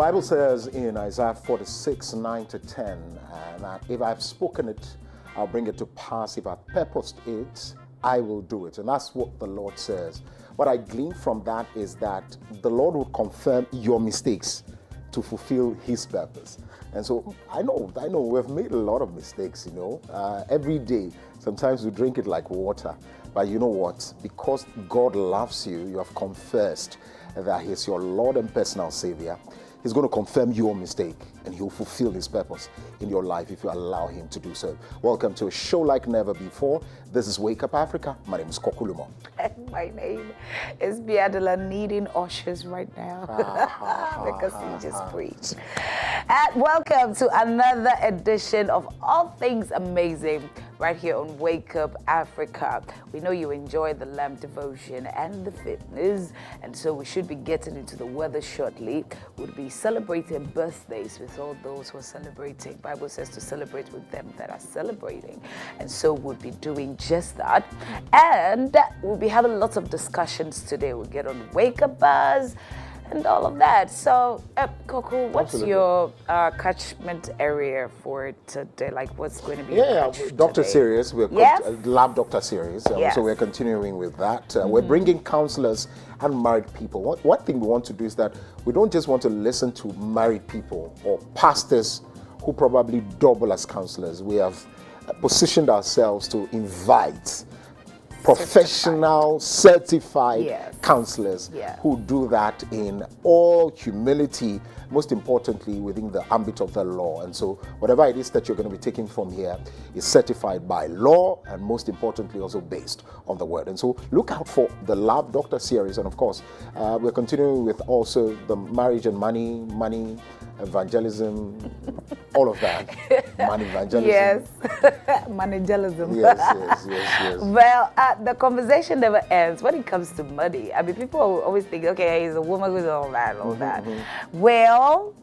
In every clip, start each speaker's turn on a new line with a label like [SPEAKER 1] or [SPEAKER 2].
[SPEAKER 1] Bible says in Isaiah 46, 9 to 10, that if I've spoken it, I'll bring it to pass. If I've purposed it, I will do it. And that's what the Lord says. What I glean from that is that the Lord will confirm your mistakes to fulfill His purpose. And so I know we've made a lot of mistakes, every day. Sometimes we drink it like water. But you know what? Because God loves you, you have confessed that He's your Lord and personal Savior. He's going to confirm your mistake and He'll fulfill His purpose in your life if you allow Him to do so. Welcome to a show like never before. This is Wake Up Africa. My name is Kokulumo.
[SPEAKER 2] And my name is Biadela, needing ushers right now because he just preached. And welcome to another edition of All Things Amazing right here on Wake Up Africa. We know you enjoy the lamb devotion and the fitness, and so we should be getting into the weather shortly. We'll be celebrating birthdays with all those who are celebrating. Bible says to celebrate with them that are celebrating, and so we'll be doing just that. And we'll be having lots of discussions today. We'll get on Wake Up Buzz and all of that. So, Coco, what's your catchment area for today? Like, what's going to be
[SPEAKER 1] Doctor Series. We're Lab Doctor Series. So we're continuing with that. We're bringing counselors and married people. One thing we want to do is that we don't just want to listen to married people or pastors who probably double as counselors. We have positioned ourselves to invite professional, certified counselors who do that in all humility, most importantly within the ambit of the law. And so whatever it is that you're going to be taking from here is certified by law and most importantly also based on the word. And so look out for the Love Doctor series. And of course, we're continuing with also the marriage and money evangelism, all of that. Money evangelism.
[SPEAKER 2] Yes, moneygelism.
[SPEAKER 1] Yes.
[SPEAKER 2] Well, the conversation never ends when it comes to money. I mean, people always think, okay, he's a woman with all that. Well,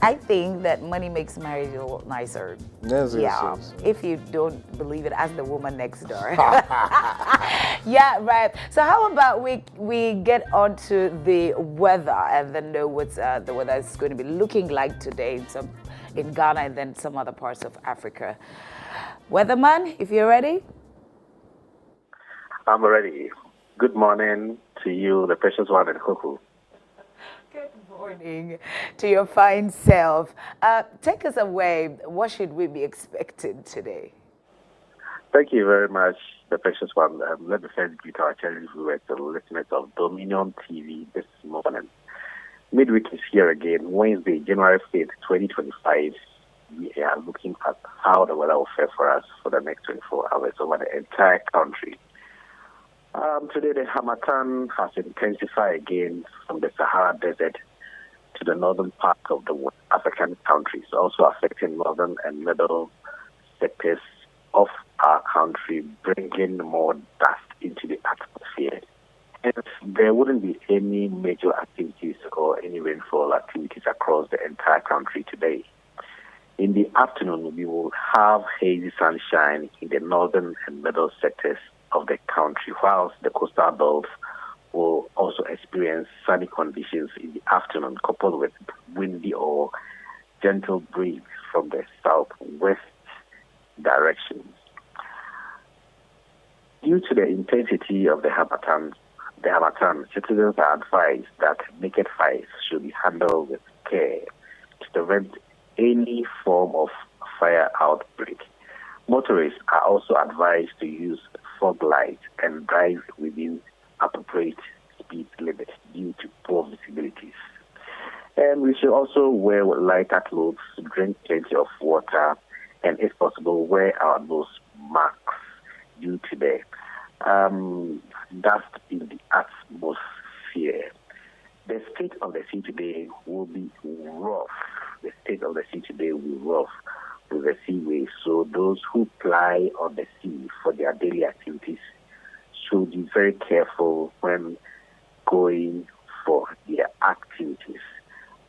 [SPEAKER 2] I think that money makes marriage a lot nicer.
[SPEAKER 1] Yes.
[SPEAKER 2] If you don't believe it, ask the woman next door. Yeah, right. So how about we get on to the weather and then know what the weather is going to be looking like today in Ghana and then some other parts of Africa. Weatherman, if you're ready.
[SPEAKER 3] I'm ready. Good morning to you, the precious one and Kuku.
[SPEAKER 2] Good morning to your fine self. Take us away. What should we be expecting today?
[SPEAKER 3] Thank you very much, the precious one. Let me first greet our channel viewers and listeners of Dominion TV this morning. Midweek is here again, Wednesday, January 5th, 2025. We are looking at how the weather will fare for us for the next 24 hours over the entire country. Today, the Harmattan has intensified again from the Sahara Desert to the northern part of the West African countries, also affecting northern and middle sectors of our country, bringing more dust into the atmosphere. And there wouldn't be any major activities or any rainfall activities across the entire country today. In the afternoon, we will have hazy sunshine in the northern and middle sectors of the country, whilst the coastal belts will also experience sunny conditions in the afternoon, coupled with windy or gentle breeze from the southwest direction. Due to the intensity of the Harmattan, citizens are advised that naked fires should be handled with care to prevent any form of fire outbreak. Motorists are also advised to use fog lights and drive within appropriate speed limits due to poor visibilities. And we should also wear lighter clothes, drink plenty of water, and if possible, wear our nose masks due to the dust in the atmosphere. The state of the sea today will be rough. The state of the sea today will be rough with the seaway. So those who ply on the sea for their daily activities should be very careful when going for their activities.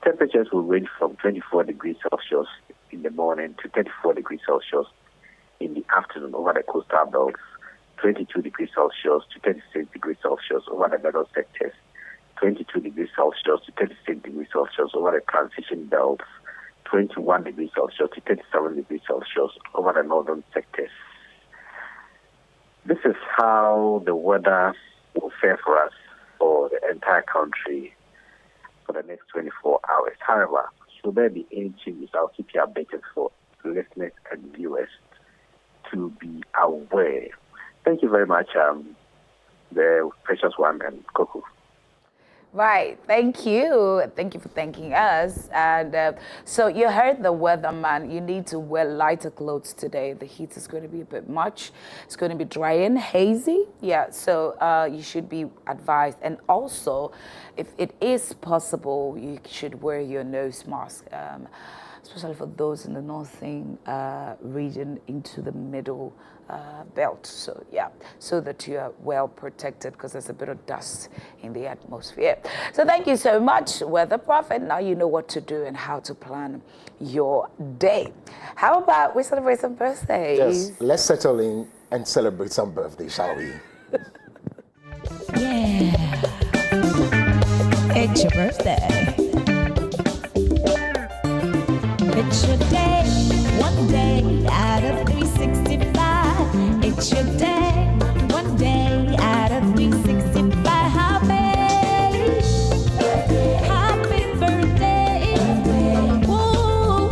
[SPEAKER 3] Temperatures will range from 24 degrees Celsius in the morning to 34 degrees Celsius in the afternoon over the coastal belts, 22 degrees Celsius to 36 degrees Celsius over the middle sectors, 22 degrees Celsius to 36 degrees Celsius over the transition belts, 21 degrees Celsius to 37 degrees Celsius over the northern sectors. This is how the weather will fare for us for the entire country for the next 24 hours. However, should there be any changes, I'll keep you updated for listeners and viewers to be aware. Thank you very much, the precious one and Coco.
[SPEAKER 2] Right. Thank you. Thank you for thanking us. And so you heard the weatherman. You need to wear lighter clothes today. The heat is going to be a bit much. It's going to be dry and hazy. Yeah. So you should be advised. And also, if it is possible, you should wear your nose mask, especially for those in the northern region into the middle belt. So yeah, so that you are well protected, because there's a bit of dust in the atmosphere. So thank you so much, Weather Prophet. Now you know what to do and how to plan your day. How about we celebrate some birthdays?
[SPEAKER 1] Yes, let's settle in and celebrate some birthdays, shall we?
[SPEAKER 2] Yeah. It's your birthday. It's your day, one day out of 365. It's your day, one day out of 365. Happy birthday, ooh,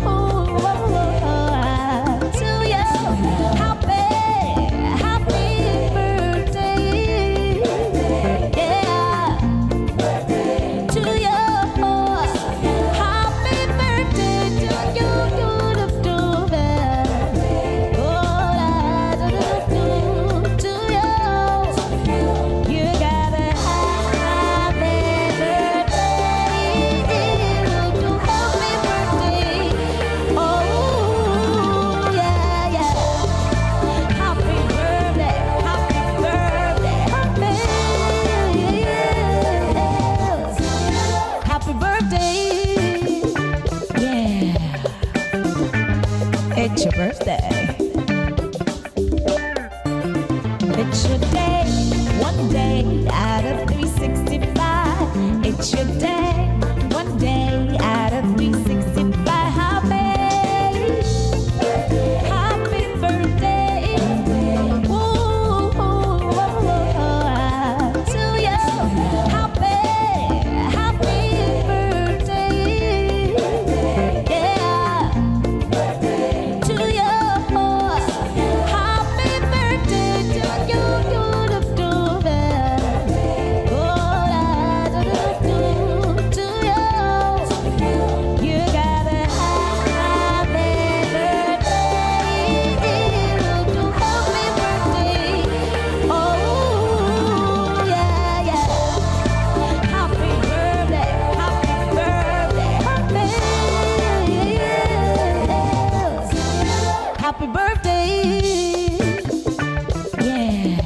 [SPEAKER 2] to you. Happy birthday, yeah, to you. Happy birthday to you. It's your birthday. It's your day, one day out of 365. It's your day, one day out of 365. Happy birthday, ooh, to you. Happy birthday, yeah. To you, happy birthday to you, to you. You got a happy birthday, happy birthday. Oh yeah, yeah. Happy birthday, happy birthday. Yeah.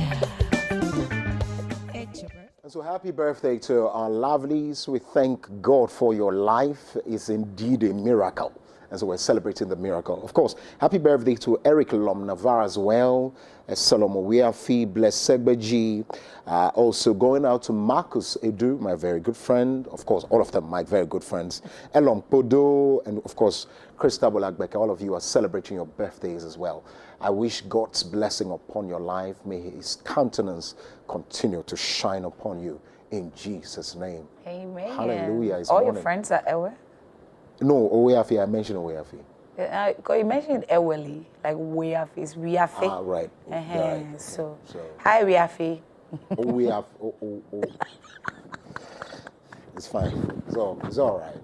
[SPEAKER 2] It's your birthday.
[SPEAKER 1] And so happy birthday to our lovelies. We thank God for your life. It's indeed a miracle. And so we're celebrating the miracle. Of course, happy birthday to Eric Lom Navarre as well, Solomon Weafi, Bless Segbeji. Also going out to Marcus Edu, my very good friend. Of course, all of them, my very good friends. Elon Podo, and of course, Christabel Agbeke. All of you are celebrating your birthdays as well. I wish God's blessing upon your life. May his countenance continue to shine upon you in Jesus' name.
[SPEAKER 2] Amen.
[SPEAKER 1] Hallelujah. It's
[SPEAKER 2] All
[SPEAKER 1] morning.
[SPEAKER 2] your friends are Ewe?
[SPEAKER 1] No, Oweafi, I mentioned Oweafi.
[SPEAKER 2] Because you mentioned Eweli, like Weafi, it's Weafi.
[SPEAKER 1] Ah, right. Right.
[SPEAKER 2] So, hi Weafi.
[SPEAKER 1] Oweafi, It's fine. It's all right.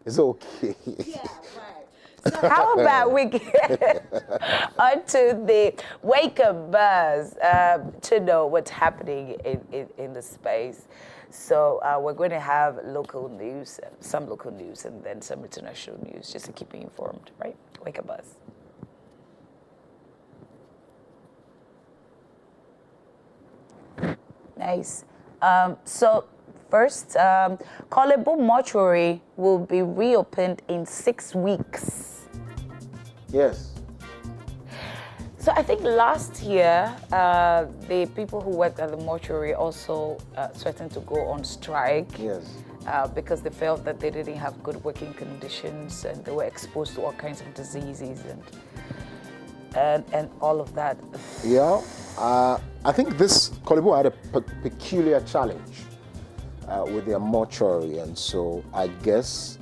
[SPEAKER 1] It's okay.
[SPEAKER 2] Yeah, right. So how about we get onto the Wake Up Buzz to know what's happening in the space. So we're going to have local news, some local news, and then some international news, just to keep you informed, right? Wake Up Buzz. Nice. So first, Kolebo Mortuary will be reopened in 6 weeks.
[SPEAKER 1] Yes.
[SPEAKER 2] So I think last year, the people who worked at the mortuary also threatened to go on strike.
[SPEAKER 1] Yes.
[SPEAKER 2] Because they felt that they didn't have good working conditions and they were exposed to all kinds of diseases and all of that.
[SPEAKER 1] Yeah, I think this Kolibu had a peculiar challenge with their mortuary, and so I guess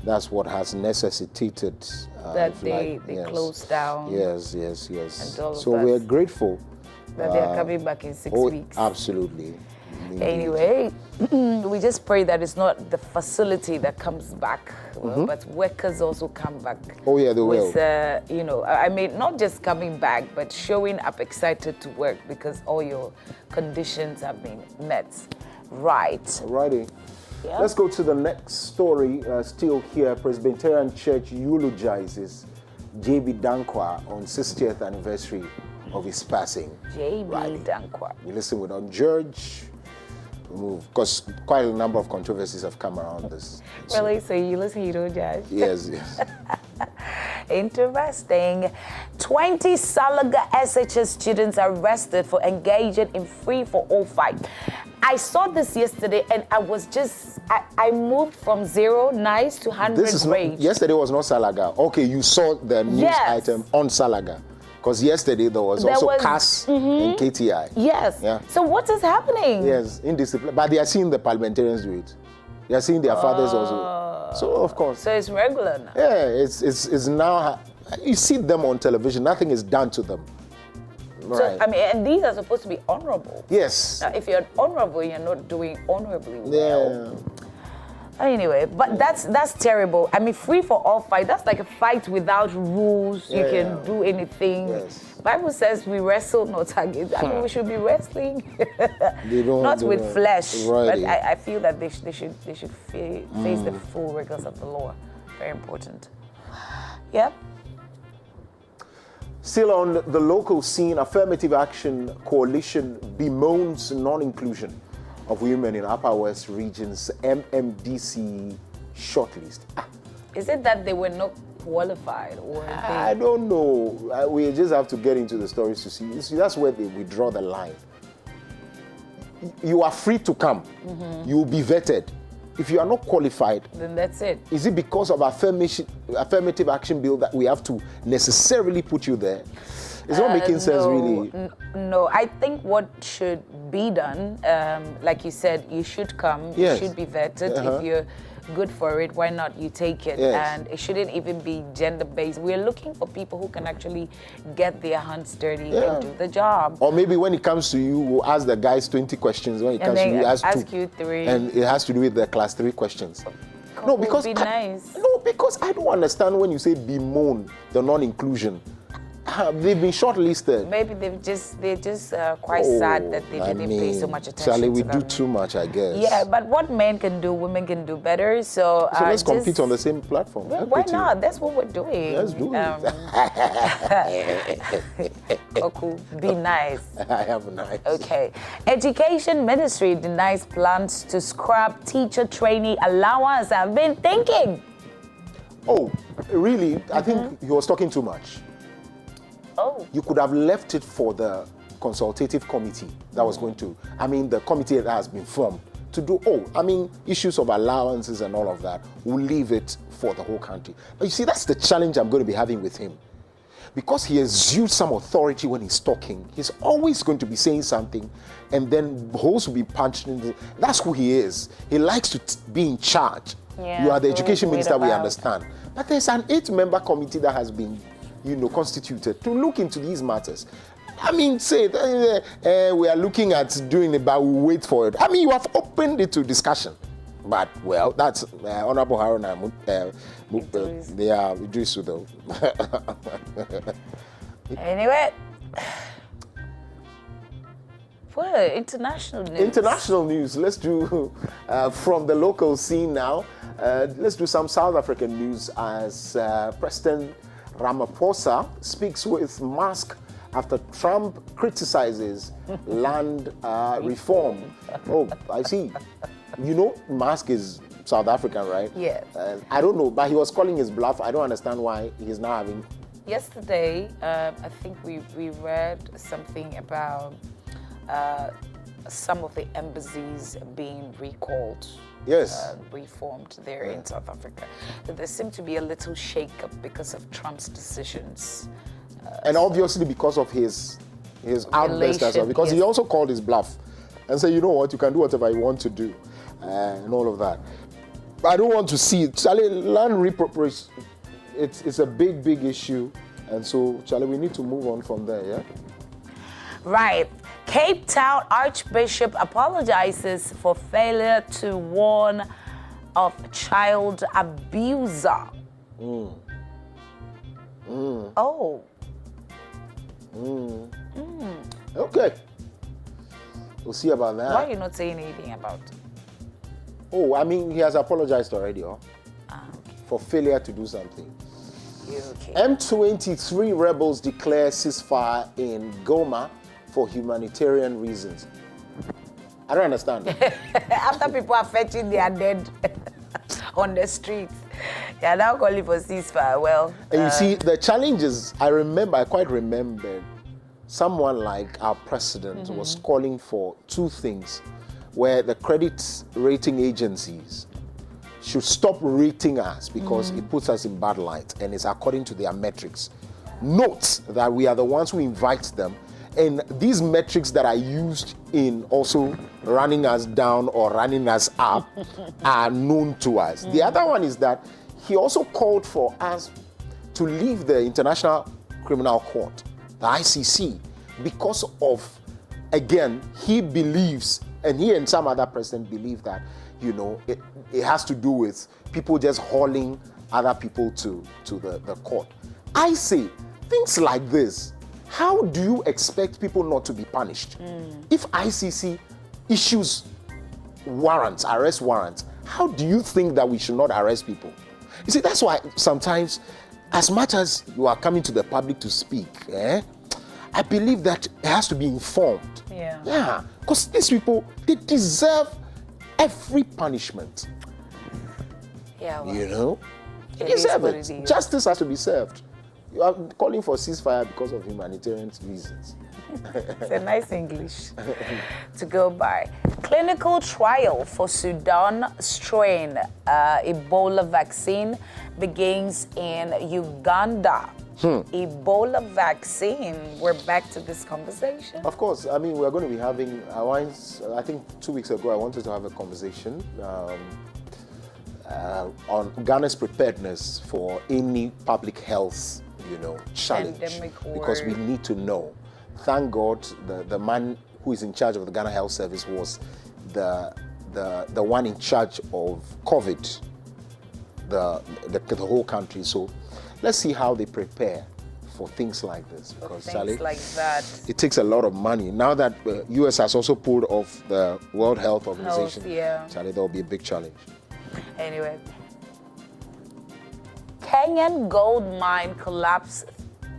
[SPEAKER 1] that's what has necessitated
[SPEAKER 2] that they closed down.
[SPEAKER 1] Yes.
[SPEAKER 2] And all of
[SPEAKER 1] So
[SPEAKER 2] that.
[SPEAKER 1] we're grateful
[SPEAKER 2] That they are coming back in 6 weeks.
[SPEAKER 1] Absolutely. Indeed.
[SPEAKER 2] Anyway, we just pray that it's not the facility that comes back, but workers also come back.
[SPEAKER 1] Oh yeah, they will.
[SPEAKER 2] I mean, not just coming back, but showing up excited to work because all your conditions have been met. Right.
[SPEAKER 1] Alrighty.
[SPEAKER 2] Yeah.
[SPEAKER 1] Let's go to the next story. Still here, Presbyterian Church eulogizes J.B. Dankwa on 60th anniversary of his passing.
[SPEAKER 2] J.B. Dankwa.
[SPEAKER 1] We listen with on George. Because quite a number of controversies have come around this.
[SPEAKER 2] Really? So you listen, you don't judge?
[SPEAKER 1] Yes.
[SPEAKER 2] Interesting. 20 Salaga SHS students arrested for engaging in free-for-all fight. I saw this yesterday and I was just, I moved from 0 nice to 100 rage.
[SPEAKER 1] Yesterday was not Salaga. Okay, you saw the news item on Salaga. Because yesterday there was also CAS and KTI.
[SPEAKER 2] Yes.
[SPEAKER 1] Yeah.
[SPEAKER 2] So what is happening?
[SPEAKER 1] Yes, indiscipline. But they are seeing the parliamentarians do it. They are seeing their fathers also. So of course.
[SPEAKER 2] So it's regular now.
[SPEAKER 1] Yeah, it's now. You see them on television. Nothing is done to them. Right.
[SPEAKER 2] So I mean, and these are supposed to be honorable.
[SPEAKER 1] Yes.
[SPEAKER 2] Now, if you're honorable, you're not doing honorably well.
[SPEAKER 1] Yeah.
[SPEAKER 2] Anyway, but that's terrible. I mean, free for all fight. That's like a fight without rules. You can do anything.
[SPEAKER 1] Yes.
[SPEAKER 2] Bible says we wrestle not against. I mean, we should be wrestling,
[SPEAKER 1] don't,
[SPEAKER 2] not with flesh.
[SPEAKER 1] Right.
[SPEAKER 2] But I feel that they should face the full rigors of the law. Very important. Yep.
[SPEAKER 1] Still on the local scene, Affirmative Action Coalition bemoans non-inclusion of women in Upper West Region's MMDC shortlist.
[SPEAKER 2] Is it that they were not qualified, or
[SPEAKER 1] I don't know. We just have to get into the stories to see. You see, that's where we draw the line. You are free to come. You will be vetted. If you are not qualified,
[SPEAKER 2] then that's it.
[SPEAKER 1] Is it because of affirmative action bill that we have to necessarily put you there? It's not making sense, really.
[SPEAKER 2] No, I think what should be done, like you said, you should come,
[SPEAKER 1] Yes.
[SPEAKER 2] you should be vetted. If you're good for it, why not you take it?
[SPEAKER 1] Yes.
[SPEAKER 2] And it shouldn't even be gender-based. We're looking for people who can actually get their hands dirty and do the job.
[SPEAKER 1] Or maybe when it comes to you, we'll ask the guys 20 questions. When it comes to you,
[SPEAKER 2] ask you 3.
[SPEAKER 1] And it has to do with the class 3 questions.
[SPEAKER 2] No, because nice.
[SPEAKER 1] No, because I don't understand when you say bemoan the non-inclusion. They've been shortlisted.
[SPEAKER 2] Maybe they're just quite sad that they didn't pay so much attention
[SPEAKER 1] Charlie, we
[SPEAKER 2] to
[SPEAKER 1] do
[SPEAKER 2] them.
[SPEAKER 1] too much, I guess.
[SPEAKER 2] Yeah, but what men can do, women can do better. So
[SPEAKER 1] let's compete on the same platform.
[SPEAKER 2] Well, why not? That's what we're doing.
[SPEAKER 1] Let's do
[SPEAKER 2] it. Oku, be nice.
[SPEAKER 1] I am nice.
[SPEAKER 2] Okay. Education Ministry denies plans to scrap teacher trainee allowance. I've been thinking.
[SPEAKER 1] Oh, really? I think he was talking too much.
[SPEAKER 2] Oh.
[SPEAKER 1] You could have left it for the consultative committee that was going to, the committee that has been formed to do, issues of allowances and all of that. We'll leave it for the whole country. But you see, that's the challenge I'm going to be having with him. Because he exudes some authority when he's talking, he's always going to be saying something and then holes will be punched in. That's who he is. He likes to be in charge.
[SPEAKER 2] Yeah,
[SPEAKER 1] you are the education minister, we understand. But there's an 8-member committee that has been constituted to look into these matters. Say we are looking at doing it, but we wait for it. You have opened it to discussion. But, well, that's Honorable Haruna, they are Idris though.
[SPEAKER 2] Anyway, well, international news.
[SPEAKER 1] International news. Let's do from the local scene now. Let's do some South African news as President Ramaphosa speaks with Musk after Trump criticizes land reform. Oh, I see. Musk is South African, right?
[SPEAKER 2] Yes.
[SPEAKER 1] I don't know, but he was calling his bluff. I don't understand why he's now having
[SPEAKER 2] Yesterday, I think we read something about some of the embassies being recalled.
[SPEAKER 1] Yes.
[SPEAKER 2] Reformed there in South Africa. There seemed to be a little shake-up because of Trump's decisions.
[SPEAKER 1] And obviously because of his outburst as well, because he also called his bluff and said, you know what, you can do whatever you want to do, and all of that. But I don't want to see it. Charlie, land reappropriation, it's a big issue. And so, Charlie, we need to move on from there, yeah?
[SPEAKER 2] Right. Cape Town Archbishop apologizes for failure to warn of child abuser. Oh.
[SPEAKER 1] Okay. We'll see about that.
[SPEAKER 2] Why are you not saying anything about it?
[SPEAKER 1] Oh, I mean, he has apologized already,
[SPEAKER 2] Okay.
[SPEAKER 1] for failure to do something.
[SPEAKER 2] Okay.
[SPEAKER 1] M23 rebels declare ceasefire in Goma for humanitarian reasons. I don't understand.
[SPEAKER 2] After people are fetching their dead on the streets, they are now calling for ceasefire. Well,
[SPEAKER 1] and you see, the challenges, I quite remember someone like our president was calling for two things, where the credit rating agencies should stop rating us because it puts us in bad light and it's according to their metrics. Note that we are the ones who invite them, and these metrics that are used in also running us down or running us up are known to us. The other one is that he also called for us to leave the International Criminal Court, the ICC, because of, again, he believes, and he and some other president believe that, you know, it has to do with people just hauling other people to the court. I say, things like this, how do you expect people not to be punished? If ICC issues warrants, arrest warrants, how do you think that we should not arrest people? You see, that's why sometimes, as much as you are coming to the public to speak, I believe that it has to be informed. Yeah, because these people, they deserve every punishment.
[SPEAKER 2] yeah, well,
[SPEAKER 1] You know? They
[SPEAKER 2] it is
[SPEAKER 1] deserve
[SPEAKER 2] what
[SPEAKER 1] it.
[SPEAKER 2] it is.
[SPEAKER 1] Justice has to be served. You are calling for ceasefire because of humanitarian reasons.
[SPEAKER 2] it's a nice English to go by. Clinical trial for Sudan strain Ebola vaccine begins in Uganda. Ebola vaccine. We're back to this conversation.
[SPEAKER 1] Of course, I mean, we're going to be having, I think 2 weeks ago, I wanted to have a conversation on Ghana's preparedness for any public health, challenge.
[SPEAKER 2] Pandemic
[SPEAKER 1] because we need to know. Thank God the man who is in charge of the Ghana Health Service was the one in charge of COVID, the whole country. So let's see how they prepare for things like this, because
[SPEAKER 2] things like that.
[SPEAKER 1] It takes a lot of money. Now that US has also pulled off the World Health Organization, Charlie, that will be a big challenge.
[SPEAKER 2] Anyway, Kenyan gold mine collapse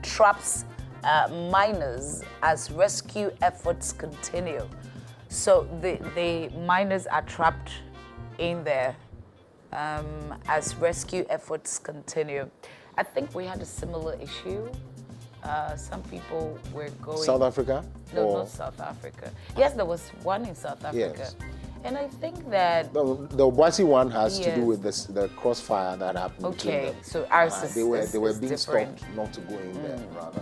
[SPEAKER 2] traps miners as rescue efforts continue. So the miners are trapped in there as rescue efforts continue. I think we had a similar issue. Some people were going...
[SPEAKER 1] South Africa?
[SPEAKER 2] No, not South Africa. Yes, there was one in South Africa.
[SPEAKER 1] Yes.
[SPEAKER 2] And I think that...
[SPEAKER 1] The Obuasi one has to do with the crossfire that happened between them.
[SPEAKER 2] So ours is
[SPEAKER 1] They were being
[SPEAKER 2] different.
[SPEAKER 1] stopped not to go in there, rather.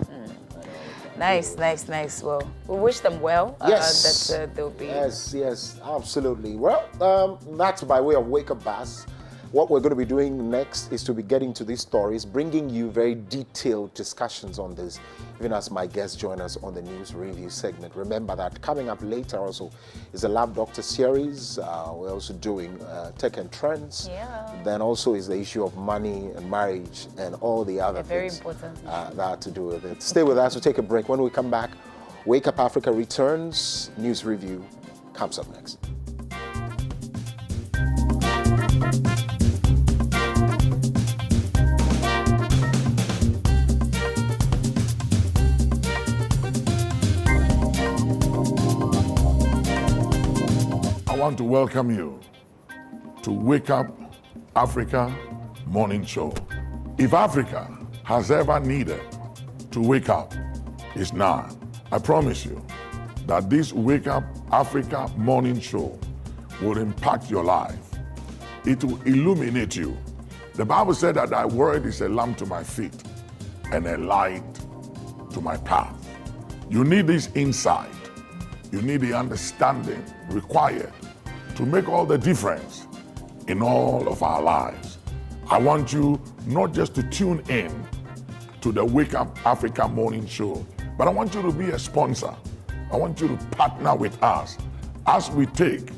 [SPEAKER 2] Nice. Well, we wish them well.
[SPEAKER 1] Yes.
[SPEAKER 2] That they'll be...
[SPEAKER 1] Yes, absolutely. Well, that's by way of Wake Up Bass. What we're going to be doing next is to be getting to these stories, bringing you very detailed discussions on this, even as my guests join us on the news review segment. Remember that coming up later also is the Lab Doctor series. We're also doing tech and trends.
[SPEAKER 2] Yeah.
[SPEAKER 1] Then also is the issue of money and marriage and all the other
[SPEAKER 2] very
[SPEAKER 1] things
[SPEAKER 2] important
[SPEAKER 1] that have to do with it. Stay with us. We'll take a break. When we come back, Wake Up Africa returns. News review comes up next.
[SPEAKER 4] I want to welcome you to Wake Up Africa Morning Show. If Africa has ever needed to wake up is now. I promise you that this Wake Up Africa morning show will impact your life. It will illuminate you. The Bible said that thy word is a lamp to my feet and a light to my path. You need this insight. You need the understanding required to make all the difference in all of our lives. I want you not just to tune in to the Wake Up Africa morning show, but I want you to be a sponsor. I want you to partner with us as we take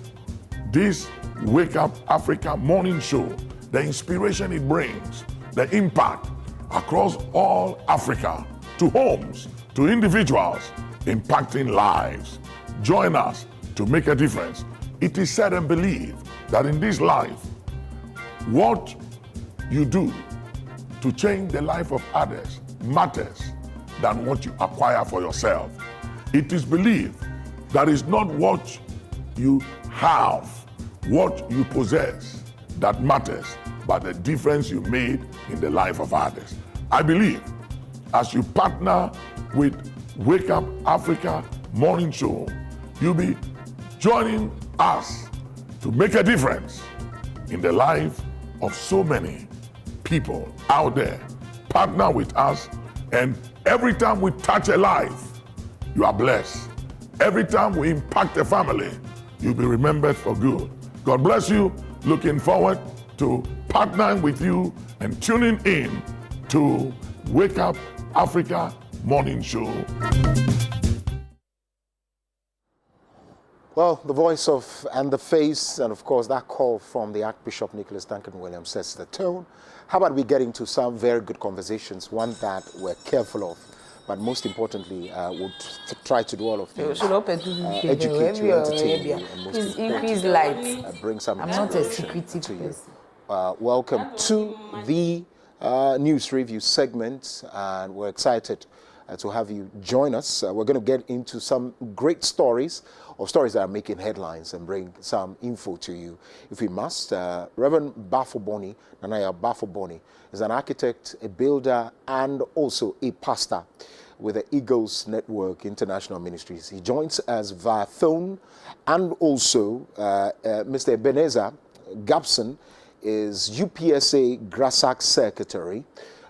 [SPEAKER 4] this Wake Up Africa morning show, the inspiration it brings, the impact across all Africa, to homes, to individuals, impacting lives. Join us to make a difference. It is said and believed that in this life, what you do to change the life of others matters than what you acquire for yourself. It is believed that it's not what you have, what you possess that matters, but the difference you made in the life of others. I believe as you partner with Wake Up Africa morning show, you'll be joining us to make a difference in the life of so many people out there. Partner with us, and every time we touch a life, you are blessed. Every time we impact a family, you'll be remembered for good. God bless you. Looking forward to partnering with you and tuning in to Wake Up Africa morning show.
[SPEAKER 1] Well, the voice of and the face, and of course that call from the Archbishop Nicholas Duncan Williams sets the tone. How about we get into some very good conversations, one that we're careful of, but most importantly, we'll try to do all of things. Educate you, entertain you, and most importantly, bring some inspiration to you. Welcome to the news review segment, and we're excited to have you join us. We're going to get into some great stories, or stories that are making headlines, and bring some info to you if we must. Reverend Bafoboni, Nanaya Bafoboni, is an architect, a builder, and also a pastor with the Eagles Network International Ministries. He joins us via phone, and also Mr. Ebenezer Gabson is UPSA GRASAC Secretary,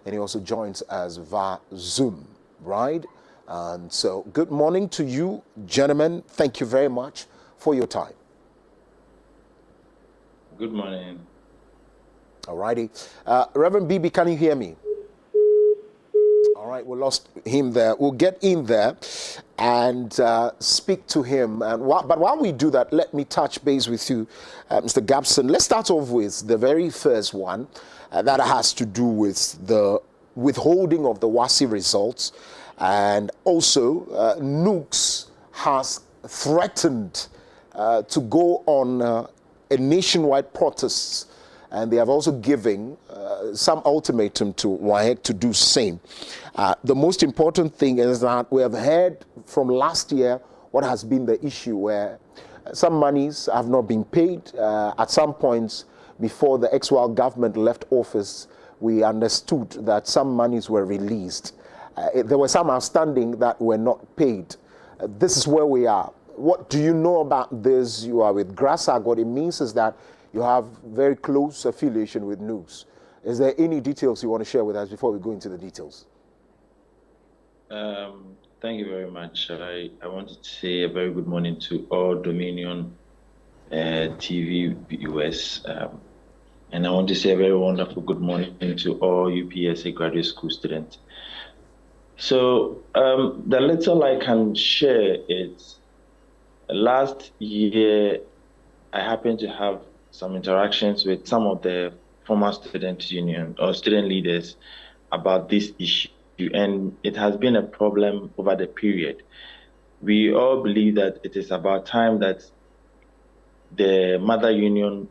[SPEAKER 1] and he also joins us via Zoom, right? And so good morning to you, gentlemen. Thank you very much for your time.
[SPEAKER 5] Good morning.
[SPEAKER 1] All righty. Reverend Bibi, can you hear me? All right, we lost him there. We'll get in there and speak to him. And but while we do that, let me touch base with you, Mr. Gabson. Let's start off with the very first one that has to do with the withholding of the WASI results. And also, Nooks has threatened to go on a nationwide protest, and they have also given some ultimatum to WAEC to do same. The most important thing is that we have heard from last year what has been the issue, where some monies have not been paid. At some points before the ex-Wal government left office, we understood that some monies were released. There were some outstanding that were not paid. This is where we are. What do you know about this? You are with GRASAC. What it means is that you have very close affiliation with Nooks. Is there any details you want to share with us before we go into the details?
[SPEAKER 5] Thank you very much. I wanted to say a very good morning to all Dominion TV viewers. And I want to say a very wonderful good morning to all UPSA graduate school students. So the little I can share is last year I happened to have some interactions with some of the former student union or student leaders about this issue, and it has been a problem over the period. We all believe that it is about time that the mother union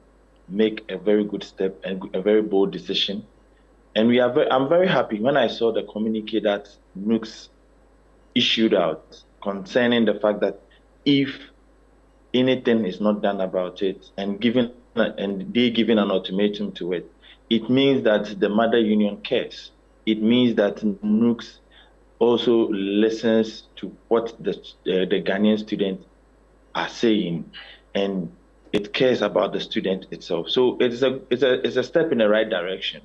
[SPEAKER 5] make a very good step and a very bold decision. And I'm very happy when I saw the communique that Nooks issued out concerning the fact that if anything is not done about it and they giving an ultimatum to it, it means that the mother union cares. It means that Nooks also listens to what the Ghanaian students are saying, and it cares about the student itself. So it's a step in the right direction,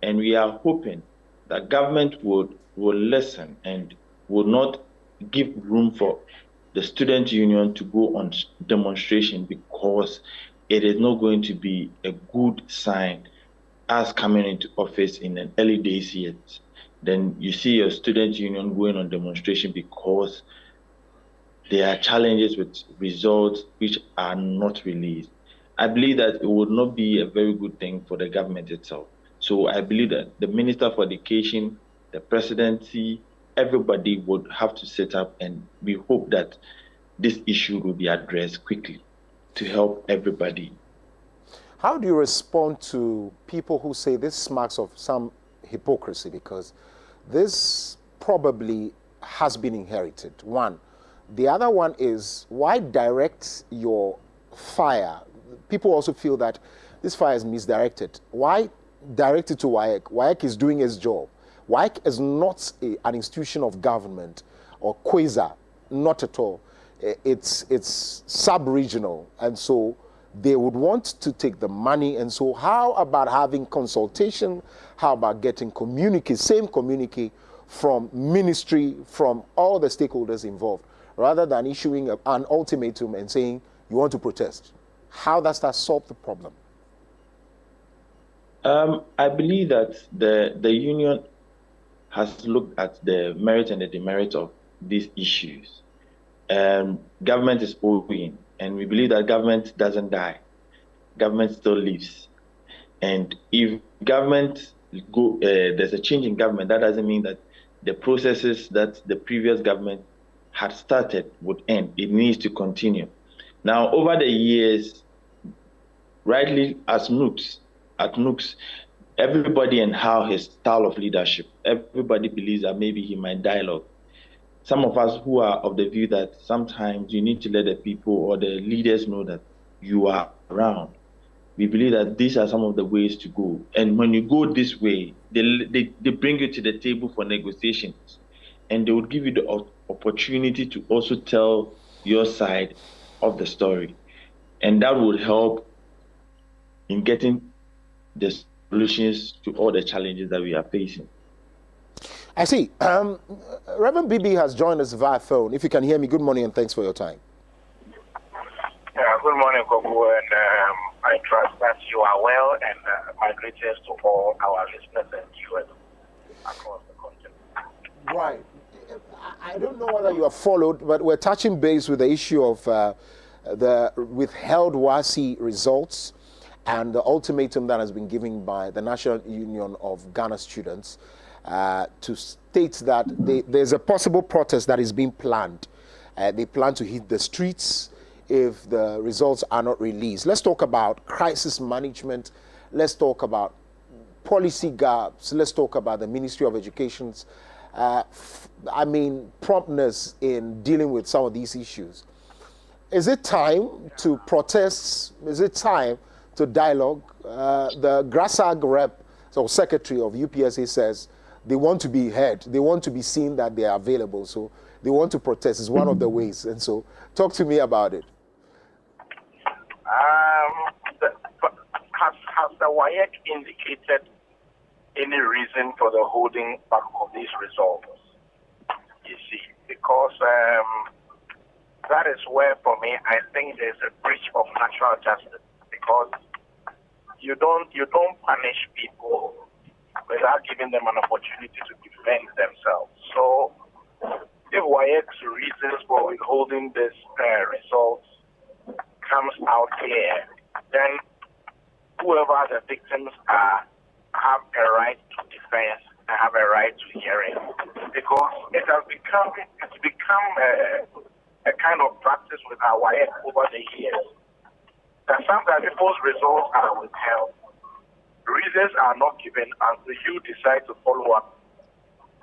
[SPEAKER 5] and we are hoping that government will listen and will not give room for the student union to go on demonstration, because it is not going to be a good sign as coming into office in the early days yet. Then you see your student union going on demonstration because there are challenges with results which are not released. I believe that it would not be a very good thing for the government itself. So I believe that the Minister for Education, the presidency, everybody would have to set up, and we hope that this issue will be addressed quickly to help everybody.
[SPEAKER 1] How do you respond to people who say this smacks of some hypocrisy, because this probably has been inherited? One. The other one is, why direct your fire? People also feel that this fire is misdirected. Why direct it to WAEC? WAEC is doing its job. WAEC is not an institution of government or quasi, not at all. It's sub-regional, and so they would want to take the money. And so how about having consultation? How about getting same communique from ministry, from all the stakeholders involved, rather than issuing an ultimatum and saying you want to protest? How does that solve the problem?
[SPEAKER 5] I believe that the union has looked at the merit and the demerit of these issues. Government is owing, and we believe that government doesn't die. Government still lives. And if government there's a change in government, that doesn't mean that the processes that the previous government had started would end. It needs to continue. Now, over the years, rightly at Nooks, everybody and how his style of leadership, everybody believes that maybe he might dialogue. Some of us who are of the view that sometimes you need to let the people or the leaders know that you are around. We believe that these are some of the ways to go. And when you go this way, they bring you to the table for negotiations, and they would give you the opportunity to also tell your side of the story. And that would help in getting the solutions to all the challenges that we are facing.
[SPEAKER 1] I see. Reverend Bibi has joined us via phone. If you can hear me, good morning and thanks for your time.
[SPEAKER 6] Yeah, good morning, Gogo, and I trust that you are well, and my greetings to all our listeners and viewers across the continent.
[SPEAKER 1] Right. I don't know whether you have followed, but we're touching base with the issue of the withheld WASI results and the ultimatum that has been given by the National Union of Ghana Students to state that there's a possible protest that is being planned. They plan to hit the streets if the results are not released. Let's talk about crisis management. Let's talk about policy gaps. Let's talk about the Ministry of Education's promptness in dealing with some of these issues. Is it time to protest? Is it time to dialogue? The GRASAG rep, so secretary of UPSA, says they want to be heard. They want to be seen that they are available. So they want to protest. It's one of the ways. And so talk to me about it.
[SPEAKER 6] Has the WAEC indicated any reason for the holding back of these results? You see, because that is where, for me, I think there's a breach of natural justice, because you don't punish people without giving them an opportunity to defend themselves. So if WAEC's reasons for withholding these results comes out here, then whoever the victims are have a right to defense and have a right to hearing, because it has become a kind of practice with our WAEC over the years that sometimes people's results are withheld. Reasons are not given until you decide to follow up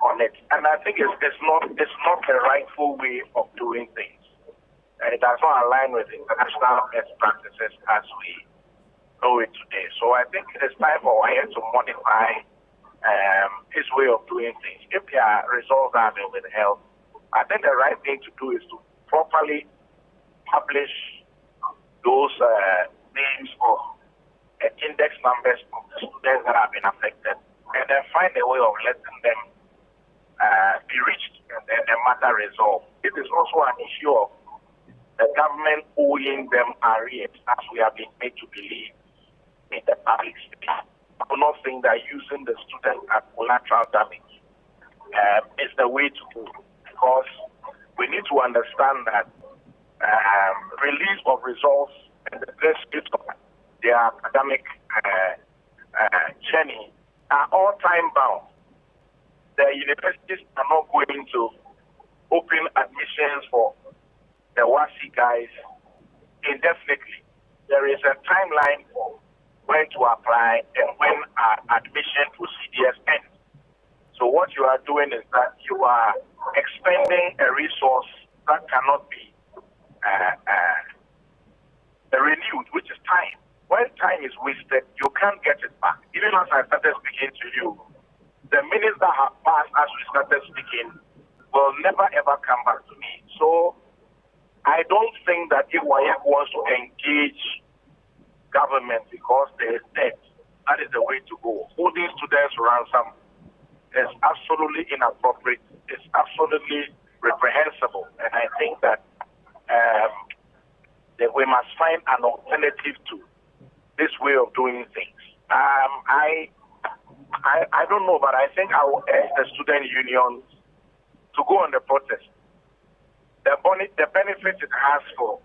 [SPEAKER 6] on it, and I think it's not the rightful way of doing things. It does not align with international best practices as we know it today. So I think it is time for WAEC to modify his way of doing things. If their results are being withheld, I think the right thing to do is to properly publish those names of index numbers of the students that have been affected, and then find a way of letting them be reached and then the matter resolved. It is also an issue of the government owing them arrears, as we have been made to believe in the public space. I do not think that using the student as collateral damage is the way to go, because we need to understand that release of results and the pursuit of their academic journey are all time bound. The universities are not going to open admissions for the WASI guys indefinitely. There is a timeline for when to apply and when admission to CDS ends. So what you are doing is that you are expending a resource that cannot be renewed, which is time. When time is wasted, you can't get it back. Even as I started speaking to you, the minutes that have passed as we started speaking will never ever come back to me. So I don't think that if WAEC wants to engage government because there is debt, that is the way to go. Holding students ransom is absolutely inappropriate. It's absolutely reprehensible. And I think that we must find an alternative to this way of doing things. I don't know, but I think I will urge the student unions to go on the protest. The benefit it has for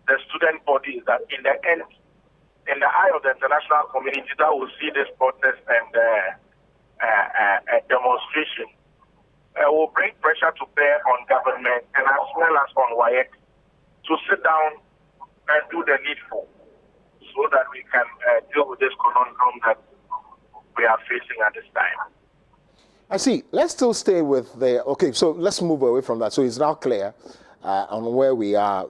[SPEAKER 6] the student body is that in the end, in the eye of the international community that will see this protest and demonstration, will bring pressure to bear on government and as well as on WAEC to sit down and do the needful so that we can deal with this conundrum that we are facing at this time.
[SPEAKER 1] I see. Let's still stay with the... Okay, so let's move away from that. So it's now clear on where we are.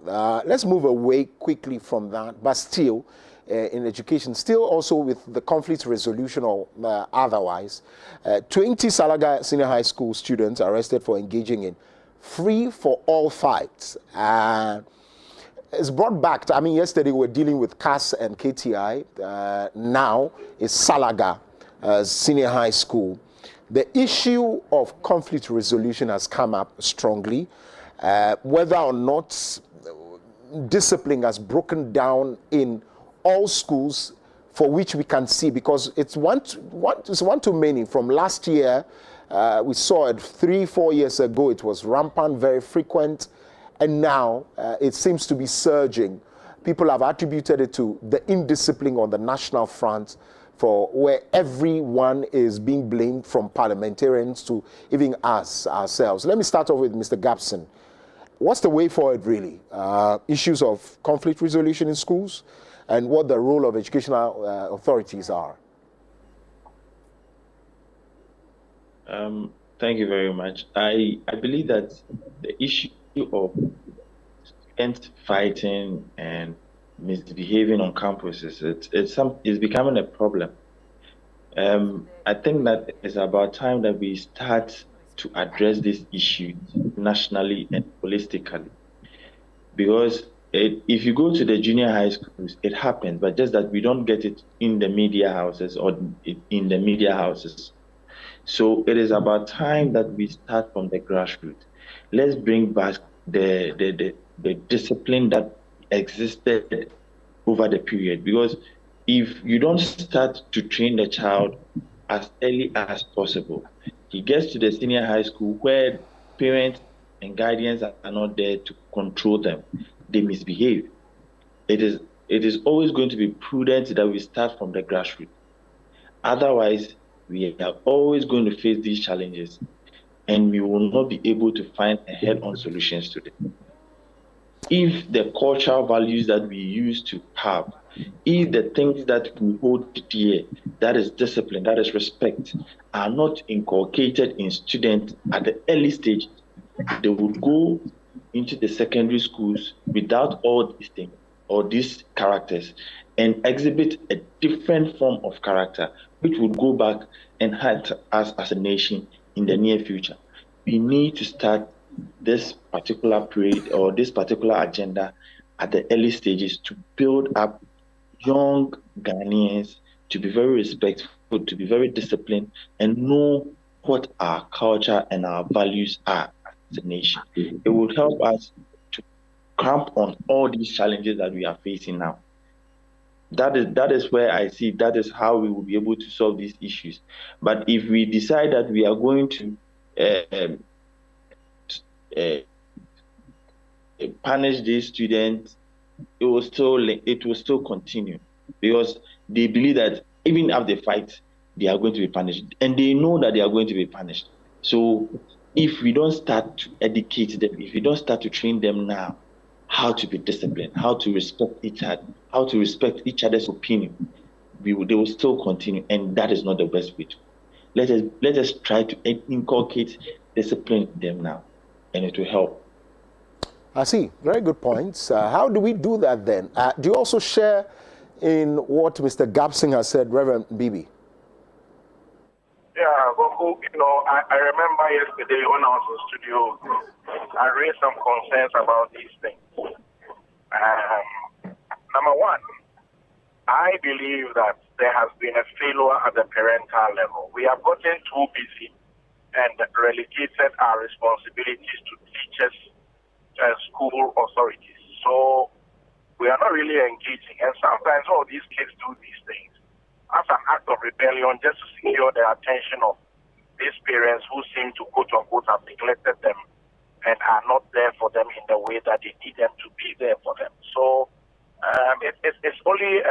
[SPEAKER 1] Let's move away quickly from that, but still in education, still also with the conflict resolution or otherwise. 20 Salaga Senior High School students arrested for engaging in free-for-all fights. It's brought back to, I mean, yesterday we were dealing with CAS and KTI. Now it's Salaga Senior High School. The issue of conflict resolution has come up strongly. Whether or not discipline has broken down in all schools, for which we can see, because it's one too many. From last year, we saw it 3-4 years ago, it was rampant, very frequent, and now it seems to be surging. People have attributed it to the indiscipline on the national front, for where everyone is being blamed, from parliamentarians to even us ourselves. Let me start off with Mr. Gabson. What's the way forward, really? Issues of conflict resolution in schools and what the role of educational authorities are.
[SPEAKER 5] Thank you very much. I believe that the issue of students fighting and misbehaving on campuses, it's becoming a problem. I think that it's about time that we start to address this issue nationally and holistically. Because if you go to the junior high schools, it happens, but just that we don't get it in the media houses or in the media houses. So it is about time that we start from the grassroots. Let's bring back the discipline that existed over the period, because if you don't start to train the child as early as possible, he gets to the senior high school where parents and guardians are not there to control them. They misbehave. It is always going to be prudent that we start from the grassroots. Otherwise, we are always going to face these challenges and we will not be able to find a head-on solutions to them. If the cultural values that we used to have, if the things that we hold dear, that is discipline, that is respect, are not inculcated in students at the early stage, they would go into the secondary schools without all these things. or these characters and exhibit a different form of character, which would go back and hurt us as a nation in the near future. We need to start this particular period or this particular agenda at the early stages to build up young Ghanaians to be very respectful, to be very disciplined, and know what our culture and our values are as a nation. It would help us to cramp on all these challenges that we are facing now. That is where I see that is how we will be able to solve these issues. But if we decide that we are going to punish these students, it will still continue, because they believe that even if they fight, they are going to be punished, and they know that they are going to be punished. So if we don't start to educate them, if we don't start to train them now how to be disciplined, how to respect each other, how to respect each other's opinion, they will still continue, and that is not the best way to. Let us try to inculcate discipline in them now, and it will help.
[SPEAKER 1] I see. Very good points. How do we do that then? Do you also share in what Mr. Gabsing has said, Reverend Bibi?
[SPEAKER 6] Yeah, I remember yesterday when I was in the studio, I raised some concerns about these things. Number one, I believe that there has been a failure at the parental level. We have gotten too busy and relegated our responsibilities to teachers and school authorities. So we are not really engaging. And sometimes all these kids do these things as an act of rebellion just to secure the attention of these parents who seem to, quote unquote, have neglected them and are not there for them in the way that they need them to be there for them. So it's only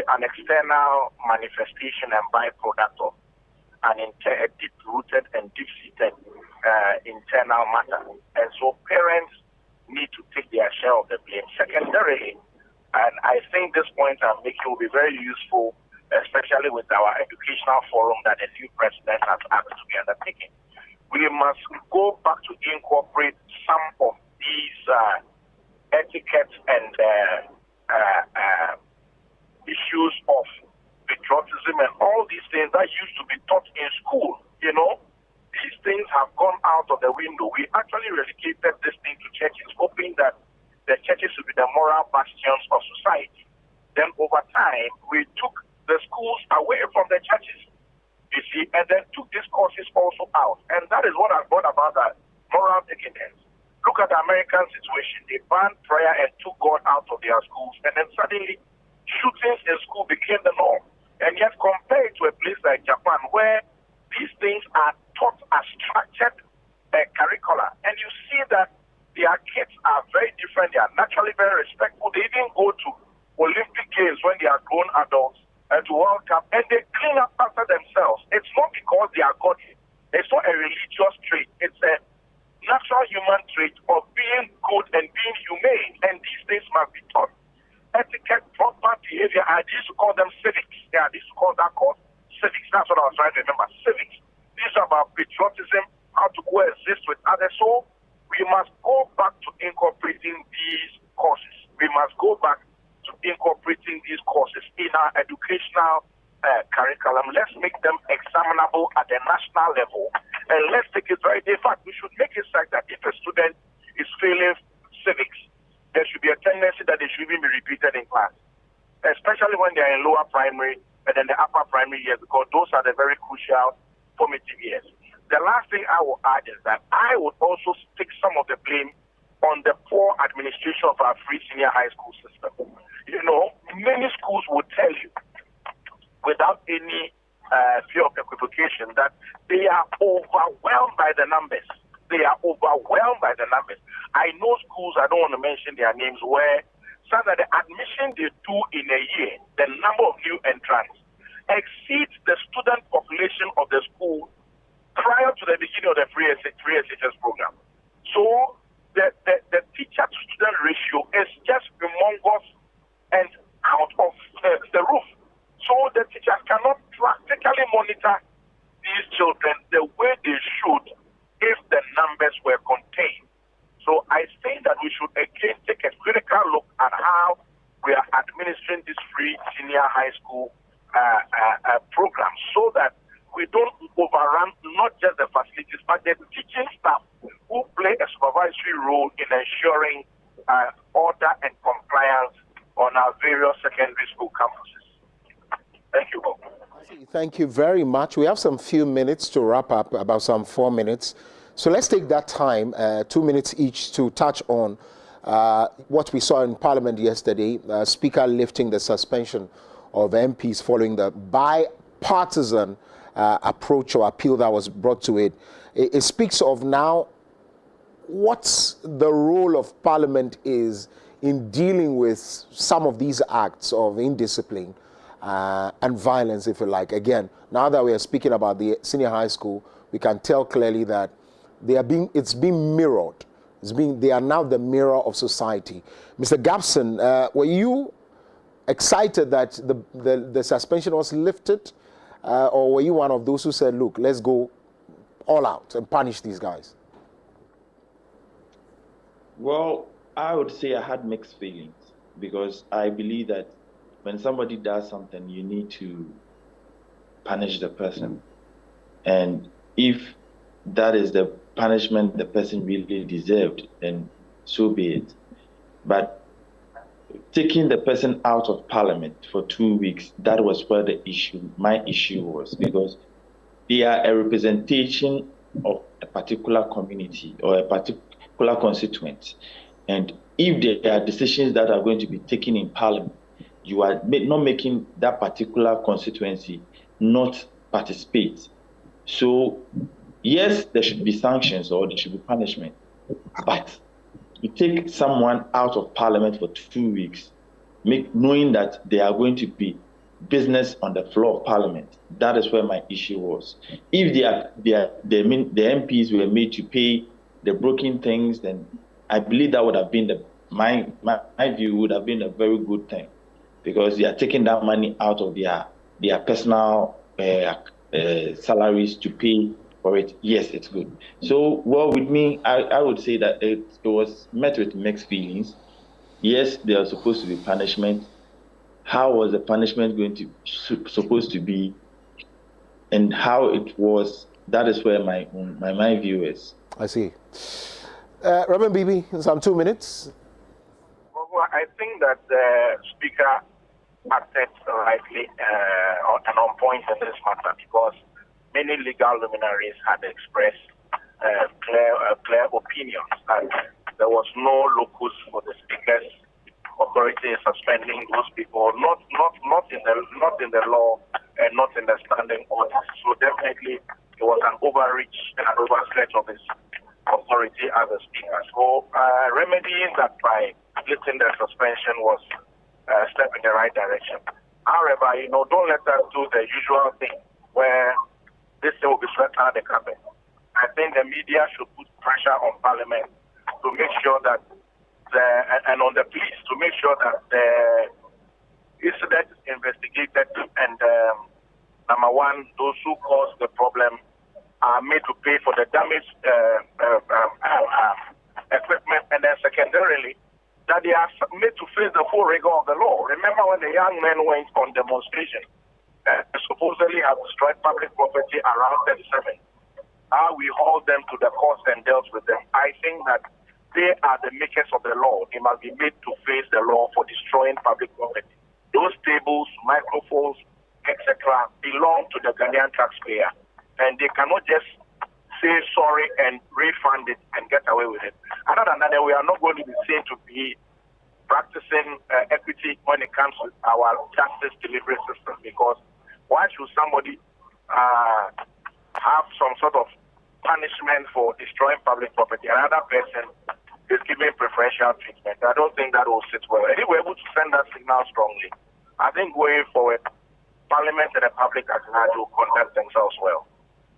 [SPEAKER 6] an external manifestation and byproduct of a deep-rooted and deep-seated internal matter. And so parents need to take their share of the blame. Secondarily, and I think this point I'm making will be very useful, especially with our educational forum that the new president has asked to be undertaken. We must go back to incorporate some of these etiquette and issues of patriotism and all these things that used to be taught in school. These things have gone out of the window. We actually relegated this thing to churches, hoping that the churches would be the moral bastions of society. Then over time, we took the schools away from the churches, you see, and then took these courses also out. And that is what has brought about the moral decadence. Look at the American situation. They banned prayer and took God out of their schools. And then suddenly, shootings in school became the norm. And yet, compared to a place like Japan, where these things are taught as structured curricula, and you see that their kids are very different. They are naturally very respectful. They even go to Olympic Games when they are grown adults and to World Cup, and they clean up after themselves. It's not because they are godly. It's not a religious trait. It's a natural human trait of being good and being humane, and these things must be taught. Etiquette, proper behavior, I used to call them civics. Yeah, I used to call that course civics. That's what I was trying to remember. Civics. These are about patriotism, how to coexist with others. So we must go back to incorporating these courses. We must go back to incorporating these courses in our educational curriculum. Let's make them examinable at the national level, and let's take it right. In fact, we should make it such that if a student is failing civics, there should be a tendency that they should even be repeated in class, especially when they are in lower primary and then the upper primary years, because those are the very crucial formative years. The last thing I will add is that I would also stick some of the blame on the poor administration of our free senior high school system. Many schools would tell you, without any fear of equivocation, that they are overwhelmed by the numbers. They are overwhelmed by the numbers. I know schools, I don't want to mention their names, where some of the admission they do in a year, the number of new entrants, exceeds the student population of the school prior to the beginning of the free SHS program. So the teacher-to-student ratio is just humongous and out of the roof. So the teachers cannot practically monitor these children the way they should if the numbers were contained. So I think that we should again take a critical look at how we are administering this free senior high school program, so that we don't overrun not just the facilities, but the teaching staff who play a supervisory role in ensuring order and compliance on our various secondary school campuses. Thank you all.
[SPEAKER 1] Thank you very much. We have some few minutes to wrap up, about some 4 minutes. So let's take that time, 2 minutes each, to touch on what we saw in Parliament yesterday, Speaker lifting the suspension of MPs following the bipartisan approach or appeal that was brought to it. It speaks of now what's the role of Parliament is in dealing with some of these acts of indiscipline and violence, if you like. Again, now that we are speaking about the senior high school, we can tell clearly that it's being mirrored. They are now the mirror of society. Mr. Gabson, were you excited that the suspension was lifted, or were you one of those who said, look, let's go all out and punish these guys?
[SPEAKER 5] Well, I would say I had mixed feelings, because I believe that when somebody does something, you need to punish the person. And if that is the punishment the person really deserved, then so be it. But taking the person out of Parliament for 2 weeks, that was where my issue was, because they are a representation of a particular community or a particular constituent. And if there are decisions that are going to be taken in Parliament, you are not making that particular constituency not participate. So yes, there should be sanctions or there should be punishment, but you take someone out of Parliament for 2 weeks, knowing that they are going to be business on the floor of Parliament. That is where my issue was. If the MPs were made to pay the broken things, then I believe that would have been my view would have been a very good thing, because they are taking that money out of their personal salaries to pay for it. Yes, it's good. So, well, with me, I would say that it was met with mixed feelings. Yes, there was supposed to be punishment. How was the punishment supposed to be, and how it was? That is where my view is.
[SPEAKER 1] I see. Reverend Bibi, some 2 minutes.
[SPEAKER 6] Well, I think that the Speaker acted rightly and on point in this matter, because many legal luminaries had expressed clear opinions that there was no locus for the Speaker's authority in suspending those people, not in the law and not in the standing orders. So definitely it was an overreach and an overstretch of his authority as a Speaker. So remedying that by lifting the suspension was a step in the right direction. However, don't let us do the usual thing where this thing will be swept under the carpet. I think the media should put pressure on Parliament to make sure that and on the police to make sure that the incident is investigated, and number one, those who caused the problem are made to pay for the damaged equipment, and then secondarily, that they are made to face the full rigor of the law. Remember when the young men went on demonstration, supposedly have destroyed public property around 37. How we hauled them to the courts and dealt with them. I think that they are the makers of the law. They must be made to face the law for destroying public property. Those tables, microphones, etc. belong to the Ghanaian taxpayer, and they cannot just say sorry and refund it and get away with it. Other than that, we are not going to be seen to be practicing equity when it comes to our justice delivery system, because why should somebody have some sort of punishment for destroying public property? Another person is given preferential treatment. I don't think that will sit well. And if we're able to send that signal strongly, I think going forward, Parliament and the public at large will conduct themselves well.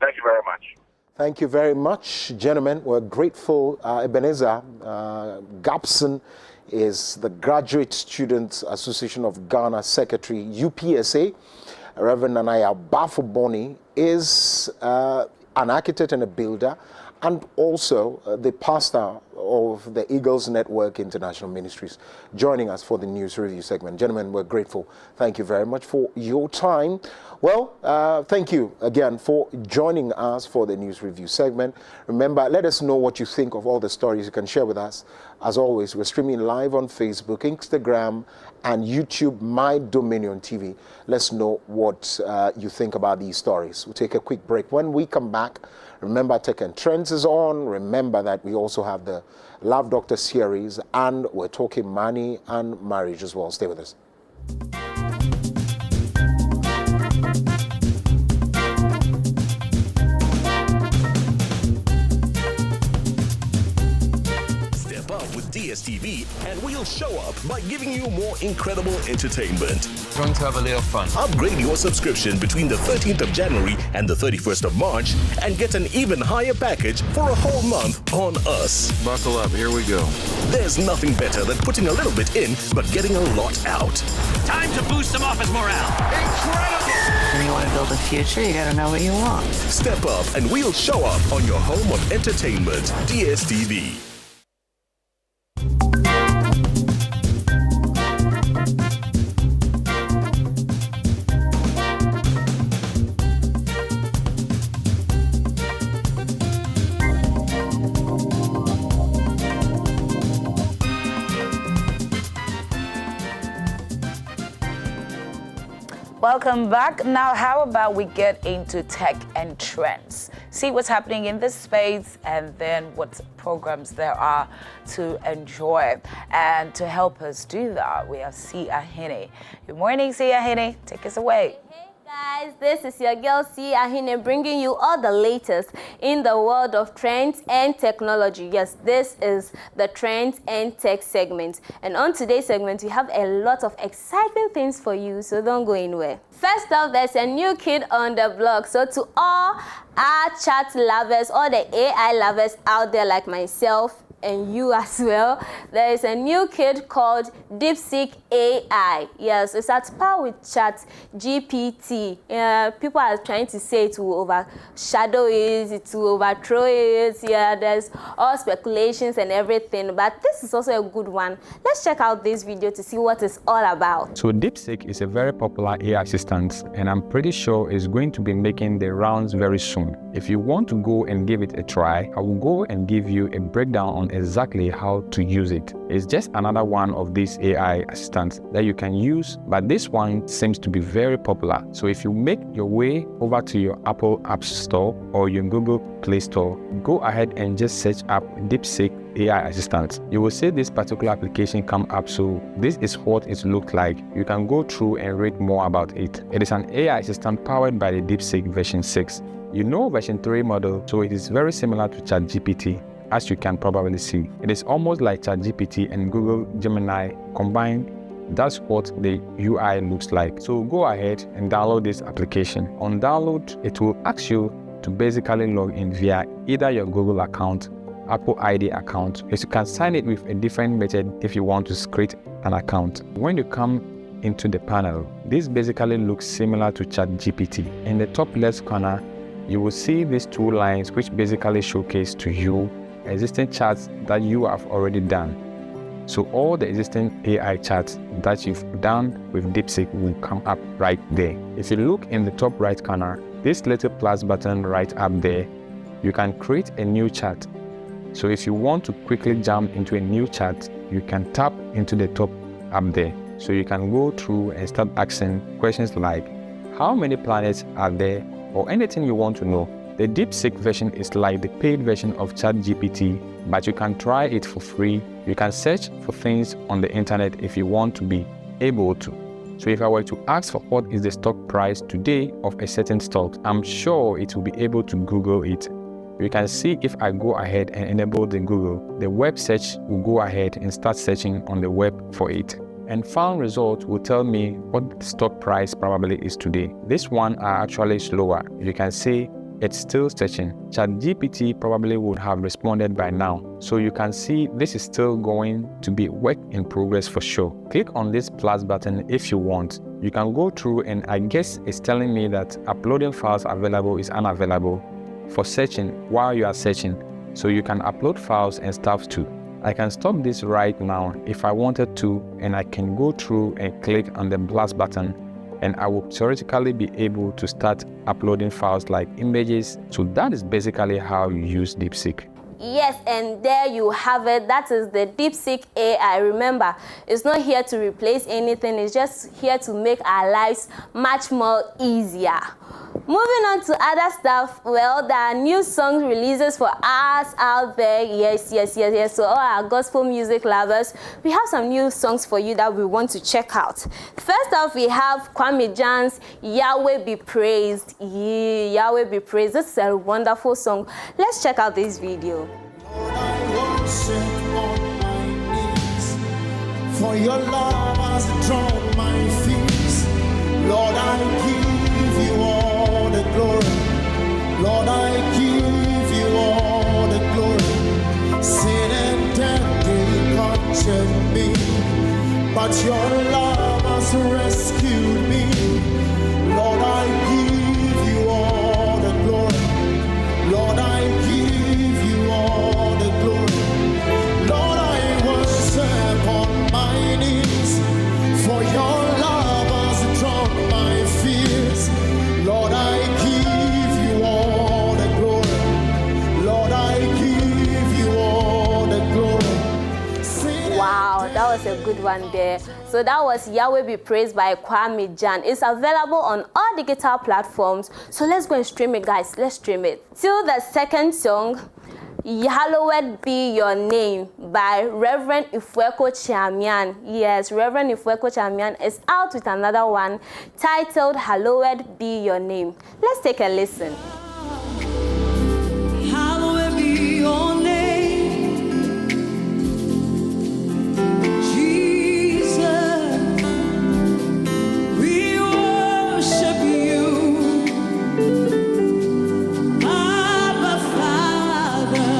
[SPEAKER 6] Thank you very much.
[SPEAKER 1] Thank you very much, gentlemen. We're grateful. Ebenezer Gabson is the Graduate Students Association of Ghana Secretary, UPSA. Reverend Nanaya Bafo-Boni is an architect and a builder, and also the pastor of the Eagles Network International Ministries, joining us for the news review segment. Gentlemen, we're grateful. Thank you very much for your time. Well, thank you again for joining us for the news review segment. Remember, let us know what you think of all the stories you can share with us. As always, we're streaming live on Facebook, Instagram, and YouTube, My Dominion TV. Let's know what you think about these stories. We'll take a quick break. When we come back, remember Tech and Trends is on. Remember that we also have the Love Doctor series, and we're talking money and marriage as well. Stay with us.
[SPEAKER 7] DStv, and we'll show up by giving you more incredible entertainment.
[SPEAKER 8] Going to have a little fun.
[SPEAKER 7] Upgrade your subscription between the 13th of January and the 31st of March and get an even higher package for a whole month on us.
[SPEAKER 8] Buckle up, here we go.
[SPEAKER 7] There's nothing better than putting a little bit in, but getting a lot out.
[SPEAKER 9] Time to boost some office morale. Incredible!
[SPEAKER 10] When you want to build a future, you gotta know what you want.
[SPEAKER 7] Step up and we'll show up on your home of entertainment, DStv.
[SPEAKER 2] Welcome back. Now, how about we get into tech and trends? See what's happening in this space and then what programs there are to enjoy. And to help us do that, we have Sia Hine. Good morning, Sia Hine. Take us away.
[SPEAKER 11] Guys, this is your girl Sia Ahine bringing you all the latest in the world of trends and technology. Yes, this is the trends and tech segment. And on today's segment, we have a lot of exciting things for you, so don't go anywhere. First off, there's a new kid on the block. So to all our chat lovers, all the AI lovers out there like myself, and you as well, there is a new kid called DeepSeek AI. Yes, it's at par with ChatGPT. People are trying to say it will overshadow it, it will overthrow it. Yeah, there's all speculations and everything, but this is also a good one. Let's check out this video to see what it's all about.
[SPEAKER 12] So DeepSeek is a very popular AI assistant, and I'm pretty sure it's going to be making the rounds very soon. If you want to go and give it a try, I will go and give you a breakdown on exactly how to use it. It's just another one of these AI assistants that you can use, but this one seems to be very popular. So if you make your way over to your Apple App Store or your Google Play Store, go ahead and just search up DeepSeek AI assistant. You will see this particular application come up. So this is what it looks like. You can go through and read more about it. It is an AI assistant powered by the DeepSeek version 6. You know version 3 model, so it is very similar to ChatGPT, as you can probably see. It is almost like ChatGPT and Google Gemini combined. That's what the UI looks like. So go ahead and download this application. On download, it will ask you to basically log in via either your Google account, Apple ID account. Yes, you can sign it with a different method if you want to create an account. When you come into the panel, this basically looks similar to ChatGPT. In the top left corner, you will see these two lines which basically showcase to you existing chats that you have already done. So all the existing AI chats that you've done with DeepSeek will come up right there. If you look in the top right corner, this little plus button right up there, you can create a new chat. So if you want to quickly jump into a new chat, you can tap into the top up there. So you can go through and start asking questions like, how many planets are there, or anything you want to know. The DeepSeek version is like the paid version of ChatGPT, but you can try it for free. You can search for things on the internet if you want to be able to. So if I were to ask for what is the stock price today of a certain stock, I'm sure it will be able to Google it. You can see if I go ahead and enable the Google, the web search will go ahead and start searching on the web for it. And found result will tell me what the stock price probably is today. This one are actually slower. You can see it's still searching. ChatGPT probably would have responded by now. So you can see this is still going to be work in progress for sure. Click on this plus button if you want. You can go through, and I guess it's telling me that uploading files available is unavailable for searching while you are searching. So you can upload files and stuff too. I can stop this right now if I wanted to, and I can go through and click on the blast button, and I will theoretically be able to start uploading files like images. So that is basically how you use DeepSeek.
[SPEAKER 11] Yes, and there you have it. That is the DeepSeek AI. Remember, it's not here to replace anything. It's just here to make our lives much more easier. Moving on to other stuff, well, there are new song releases for us out there. Yes. So all our gospel music lovers, we have some new songs for you that we want to check out. First off, we have Kwame Jan's Yahweh Be Praised. Yeah, Yahweh Be Praised. This is a wonderful song. Let's check out this video.
[SPEAKER 13] Lord, I worship on my knees, for your love has drawn my feet. Lord, I give you all the glory. Lord, I give you all the glory. Sin and death, they captured me, but your love has rescued me. Lord, I give you all the glory. Lord, I give you all the glory. Lord, I worship on my knees, for your love has drawn my fears. Lord, I give you all the glory. Lord, I give you all the glory.
[SPEAKER 11] Wow, that was a good one there. So that was Yahweh Be Praised by Kwame Jan. It's available on all digital platforms. So let's go and stream it, guys. Let's stream it. Till the second song, Hallowed Be Your Name by Reverend Ifweko Chiamian. Yes, Reverend Ifweko Chiamian is out with another one titled Hallowed Be Your Name. Let's take a listen.
[SPEAKER 13] Hallowed be your name, Jesus. We worship you, Abba Father.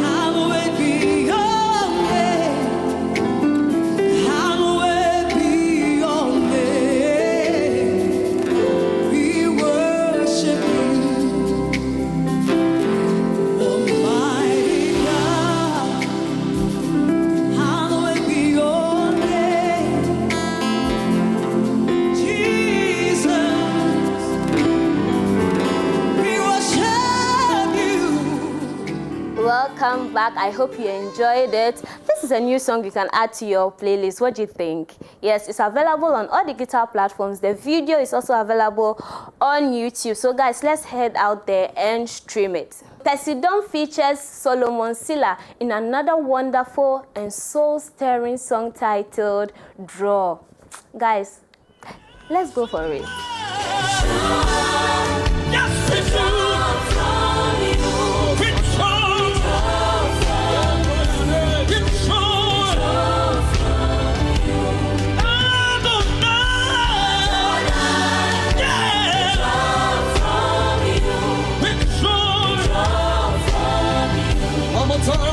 [SPEAKER 13] Hallowed be your name. Hallowed be your name. We worship you, Almighty God. Hallowed be your name, Jesus. We worship you.
[SPEAKER 11] Welcome back. I hope you enjoyed it. This is a new song you can add to your playlist. What do you think? Yes, it's available on all digital platforms. The video is also available on YouTube. So guys, let's head out there and stream it. Tesidon features Solomon Silla in another wonderful and soul-stirring song titled Draw. Guys, let's go for it.
[SPEAKER 13] Yes, we do.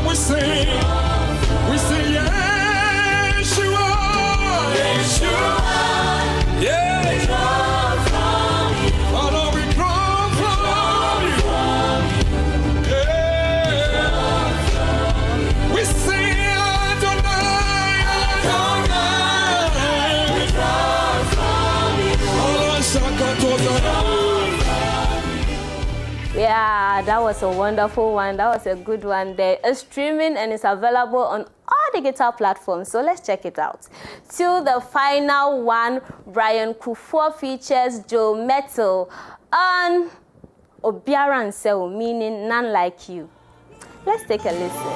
[SPEAKER 13] We sing, yes, you are, yes, you are, yeah. Father, we draw from you, yeah. We sing Adonai, Adonai, we draw from you.
[SPEAKER 11] Yeah, that was a wonderful one. That was a good one there. It's streaming and it's available on all digital platforms. So let's check it out. Till the final one, Brian Kufuor features Joe Metal on Obiara Nsewo, meaning none like you. Let's take a listen.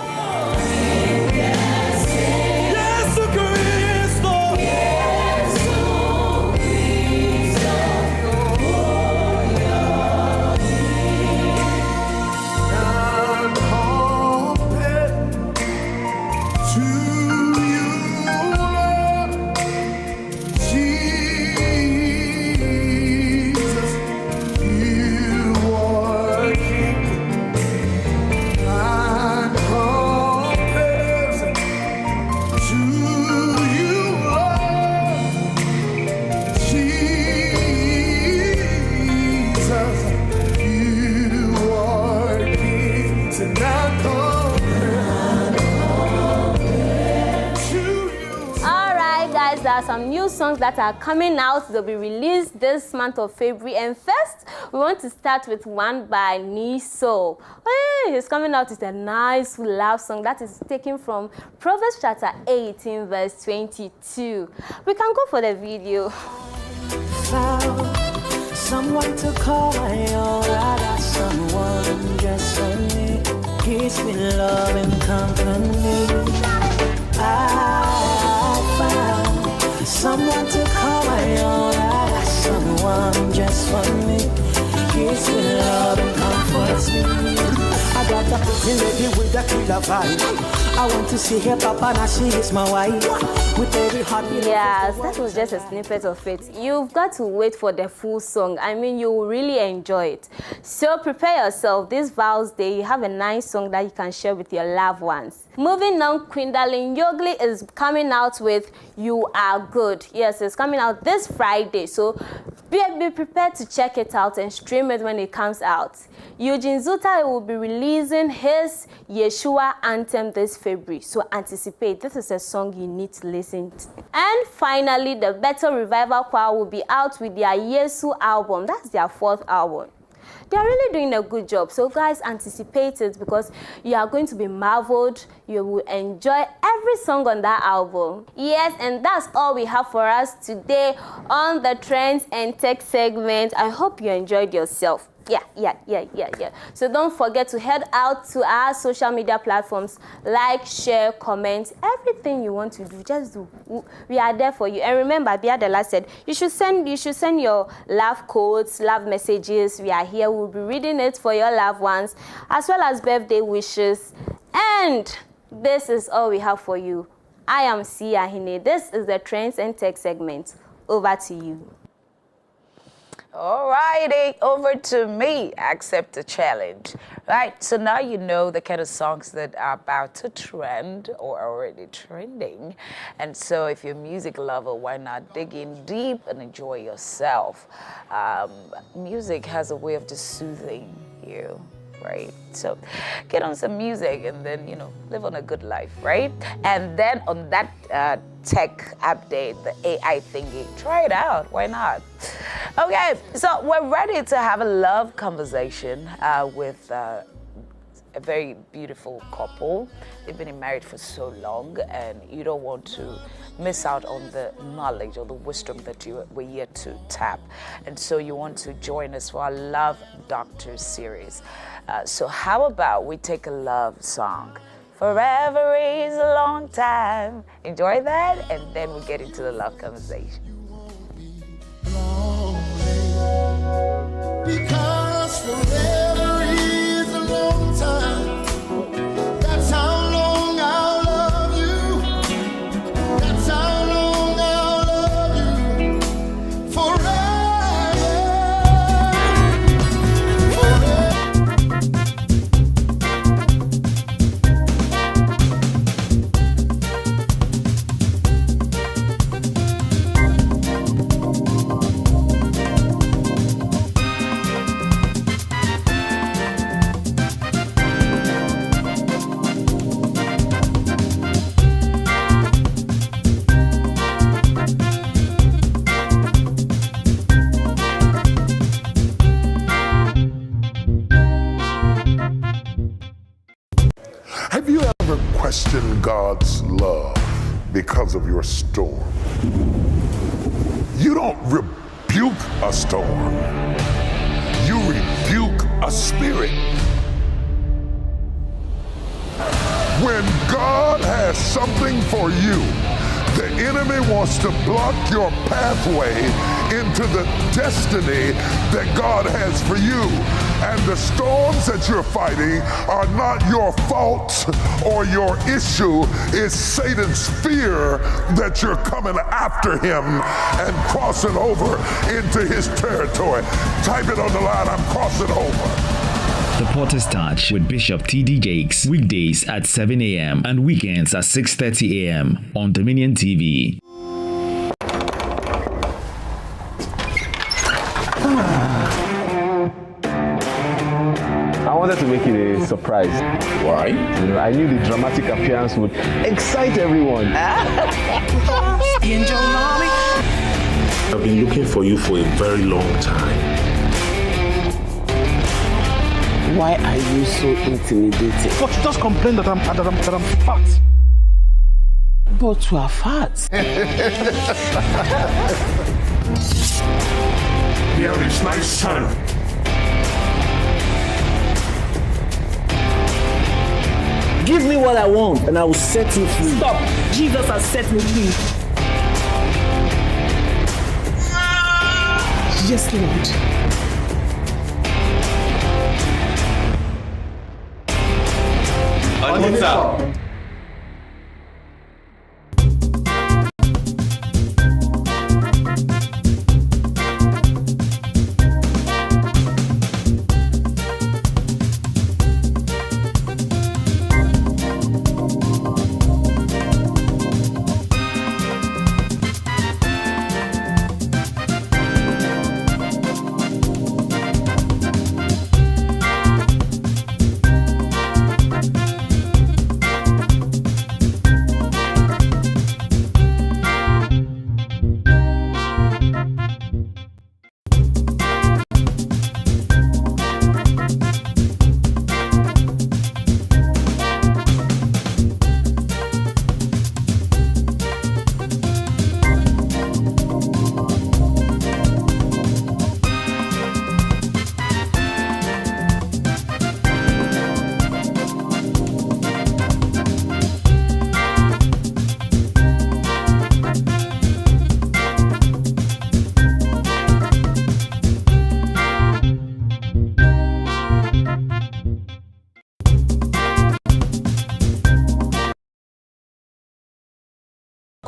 [SPEAKER 13] Oh,
[SPEAKER 11] new songs that are coming out. They'll be released this month of February. And first, we want to start with one by Niso. Hey, he's coming out with a nice love song that is taken from Proverbs chapter 18, verse 22. We can go for the video.
[SPEAKER 13] Found someone to call my own. I got someone just for me. Peace with love and company. I found someone to call my own. I got someone just for me. Peace with love and comforts me. I got that pretty lady with the killer vibe. I want to see her papa, now she is my wife. With every heart.
[SPEAKER 11] Yes, that was just a snippet of it. You've got to wait for the full song. I mean, you will really enjoy it. So prepare yourself. This Vows Day, you have a nice song that you can share with your loved ones. Moving on, Queen Darlene Yogli is coming out with You Are Good. Yes, it's coming out this Friday. So be prepared to check it out and stream it when it comes out. Eugene Zuta will be releasing his Yeshua anthem this February. So anticipate. This is a song you need to listen to. And finally, the Better Revival Choir will be out with their Yesu album. That's their 4th album. They are really doing a good job. So guys, anticipate it because you are going to be marveled. You will enjoy every song on that album. Yes, and that's all we have for us today on the Trends and Tech segment. I hope you enjoyed yourself. Yeah. So don't forget to head out to our social media platforms. Like, share, comment, everything you want to do, just do. We are there for you. And remember, Biadela said, you should send your love quotes, love messages. We are here. We'll be reading it for your loved ones, as well as birthday wishes. And this is all we have for you. I am Sia Hine. This is the Trends and Tech segment. Over to you.
[SPEAKER 2] All righty, over to me. Accept the challenge. Right, so now you know the kind of songs that are about to trend or are already trending. And so if you're a music lover, why not dig in deep and enjoy yourself? Music has a way of just soothing you. Right, so get on some music and then, live on a good life, right? And then on that tech update, the AI thingy, try it out. Why not? Okay, so we're ready to have a love conversation with a very beautiful couple. They've been married for so long, and you don't want to miss out on the knowledge or the wisdom that we're yet to tap. And so you want to join us for our Love Doctor series. So how about we take a love song? Forever is a long time. Enjoy that, and then we get into the love conversation.
[SPEAKER 13] Because forever is a long time. That's how long I'll love you. That's how long I'll love you. Forever.
[SPEAKER 4] Have you ever questioned God's love because of your storm? You don't rebuke a storm. You rebuke a spirit. When God has something for you, the enemy wants to block your pathway into the destiny that God has for you. And the storms that you're fighting are not your fault or your issue. It's Satan's fear that you're coming after him and crossing over into his territory. Type it on the line, I'm crossing over.
[SPEAKER 14] The Potter's Touch with Bishop T.D. Jakes, weekdays at 7 a.m. and weekends at 6:30 a.m. on Dominion TV.
[SPEAKER 15] I wanted to make it a surprise.
[SPEAKER 4] Why?
[SPEAKER 15] I knew the dramatic appearance would excite everyone.
[SPEAKER 13] Angel mommy.
[SPEAKER 16] for you for a very long time.
[SPEAKER 17] Why are you so intimidating?
[SPEAKER 18] But you just complain that I'm fat.
[SPEAKER 17] But you are fat.
[SPEAKER 16] Here is my son.
[SPEAKER 17] Give me what I want and I will set you free.
[SPEAKER 19] Stop! Jesus has set me free. Yes, Lord.
[SPEAKER 15] Anita.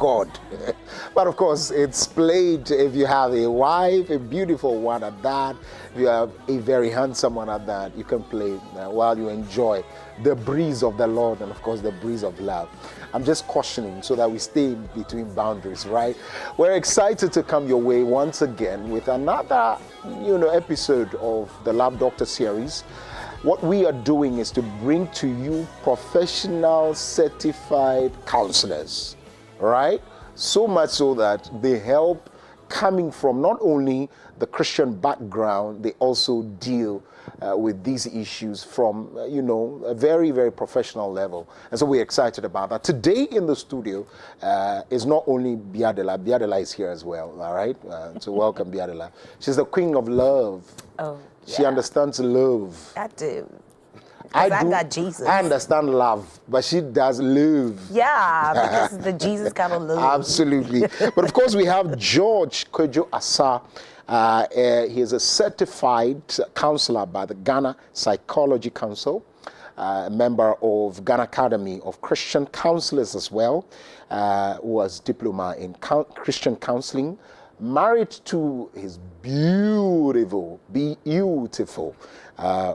[SPEAKER 1] God. But of course, it's played if you have a wife, a beautiful one at that, if you have a very handsome one at that, you can play while you enjoy the breeze of the Lord and of course the breeze of love. I'm just cautioning so that we stay between boundaries, right? We're excited to come your way once again with another, episode of the Lab Doctor series. What we are doing is to bring to you professional certified counselors, right? So much so that they help coming from not only the Christian background, they also deal with these issues from, a very, very professional level. And so we're excited about that. Today in the studio is not only Biadela. Biadela is here as well, all right? So welcome, Biadela. She's the queen of love.
[SPEAKER 2] Oh, yeah.
[SPEAKER 1] She understands love.
[SPEAKER 2] I do.
[SPEAKER 1] I
[SPEAKER 2] got Jesus.
[SPEAKER 1] I understand love, but she does love.
[SPEAKER 2] Yeah, because it's the Jesus kind of love.
[SPEAKER 1] Absolutely. But of course, we have George Kojo Asa. He is a certified counselor by the Ghana Psychology Council, a member of Ghana Academy of Christian Counselors as well, was diploma in Christian counseling, married to his beautiful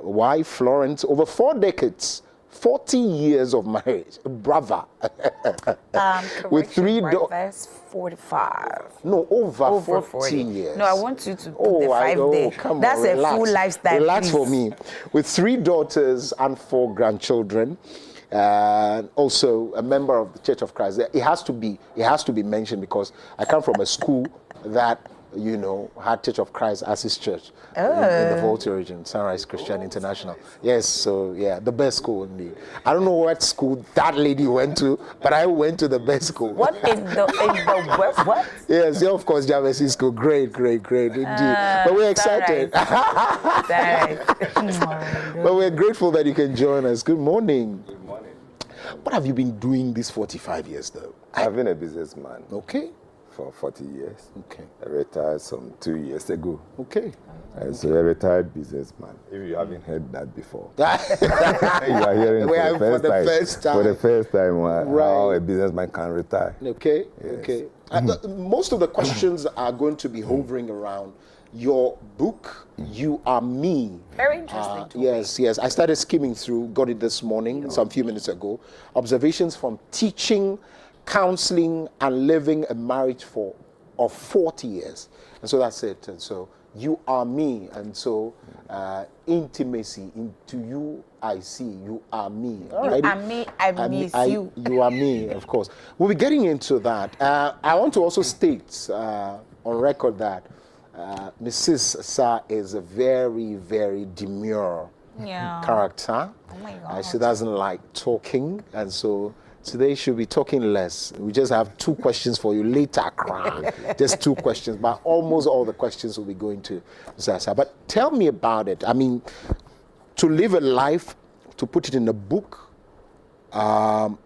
[SPEAKER 1] wife, Florence, over 4 decades, 40 years of marriage. Brother. With 3 daughters.
[SPEAKER 2] 45.
[SPEAKER 1] No, over 40 years.
[SPEAKER 2] No, I want you to put the 5 there.
[SPEAKER 1] Come
[SPEAKER 2] That's
[SPEAKER 1] on, relax.
[SPEAKER 2] A full lifestyle.
[SPEAKER 1] Relax
[SPEAKER 2] please.
[SPEAKER 1] for me. With 3 daughters and 4 grandchildren. Also a member of the Church of Christ. It has to be mentioned because I come from a school that had Church of Christ as his church in the Volta region, Sunrise Christian International. Yes, so yeah, the best school indeed. I don't know what school that lady went to, but I went to the best school.
[SPEAKER 2] What in the what?
[SPEAKER 1] Yes, yeah, of course, Javesi School. Great indeed. But we're excited. But we're grateful that you can join us. Good morning.
[SPEAKER 20] Good morning.
[SPEAKER 1] What have you been doing these 45 years though?
[SPEAKER 20] I've been a businessman.
[SPEAKER 1] Okay.
[SPEAKER 20] For 40 years.
[SPEAKER 1] Okay.
[SPEAKER 20] I retired some 2 years ago.
[SPEAKER 1] Okay.
[SPEAKER 20] So a retired businessman. If you haven't heard that before, you are hearing for the first time. For the first time, how a businessman can retire.
[SPEAKER 1] Okay.
[SPEAKER 20] Yes.
[SPEAKER 1] Okay. Most of the questions are going to be hovering around your book, You Are Me.
[SPEAKER 2] Very interesting.
[SPEAKER 1] Yes. I started skimming through, got it this morning, some few minutes ago. Observations from teaching, counseling, and living a marriage of 40 years. And so that's it. And so you are me. And so intimacy, into you I see, you are me.
[SPEAKER 2] You are me, I miss you.
[SPEAKER 1] You are me, of course. We'll be getting into that. I want to also state on record that Mrs. Sa is a very, very demure character.
[SPEAKER 2] Oh my God.
[SPEAKER 1] She doesn't like talking, and so today she'll be talking less. We just have 2 questions for you later, just 2 questions, but almost all the questions will be going to Mrs. Sa. But tell me about it. I mean, to live a life, to put it in a book, to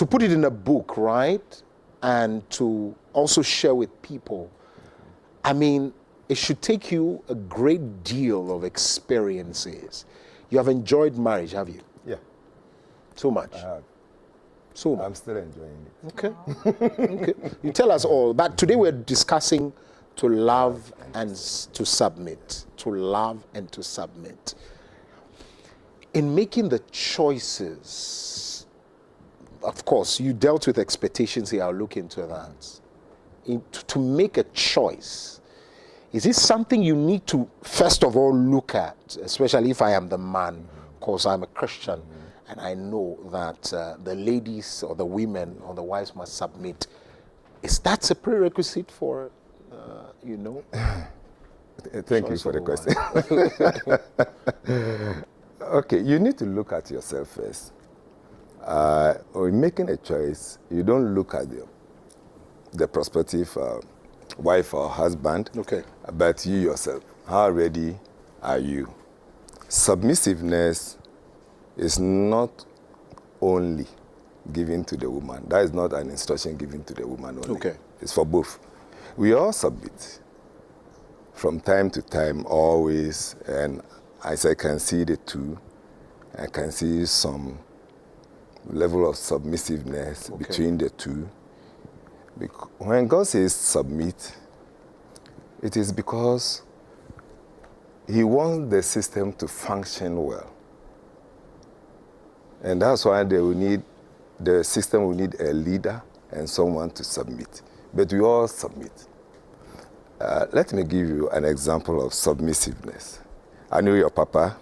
[SPEAKER 1] put it in a book, right? And to also share with people. I mean, it should take you a great deal of experiences. You have enjoyed marriage, have you?
[SPEAKER 20] Yeah.
[SPEAKER 1] So much?
[SPEAKER 20] I have.
[SPEAKER 1] So much?
[SPEAKER 20] I'm still enjoying it.
[SPEAKER 1] Okay. Okay. You tell us all. But today we're discussing to love and to submit. To love and to submit. In making the choices, of course, you dealt with expectations here. I'll look into that. To make a choice, is this something you need to, first of all, look at, especially if I am the man, because I'm a Christian, and I know that the ladies or the women or the wives must submit. Is that a prerequisite for,
[SPEAKER 20] Thank you for the question. Okay, you need to look at yourself first. When making a choice, you don't look at the prospective wife or husband, but you yourself. How ready are you? Submissiveness is not only given to the woman. That is not an instruction given to the woman only.
[SPEAKER 1] Okay.
[SPEAKER 20] It's for both. We all submit from time to time, always, and as I can see the two, I can see some level of submissiveness between the two. When God says submit, it is because He wants the system to function well. And that's why the system will need a leader and someone to submit. But we all submit. Let me give you an example of submissiveness. I know your papa.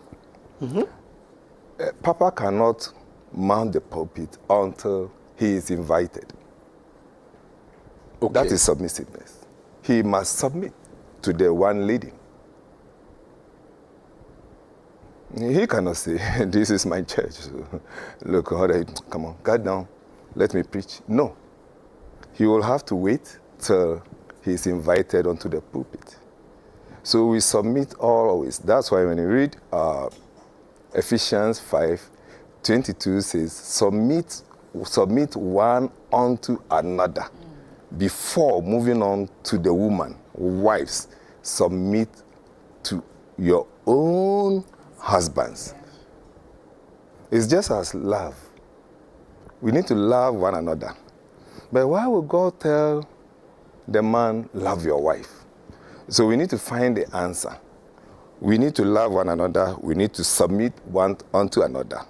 [SPEAKER 20] Papa cannot mount the pulpit until he is invited. That is submissiveness. He must submit to the one leading. He cannot say, this is my church. So, look, come on, get down, let me preach. No. He will have to wait till he is invited onto the pulpit. So we submit always. That's why when you read Ephesians 5:22 says, submit one unto another. Before moving on to the woman, wives, submit to your own husbands. It's just as love. We need to love one another. But why would God tell the man, love your wife? So we need to find the answer. We need to love one another. We need to submit one unto another.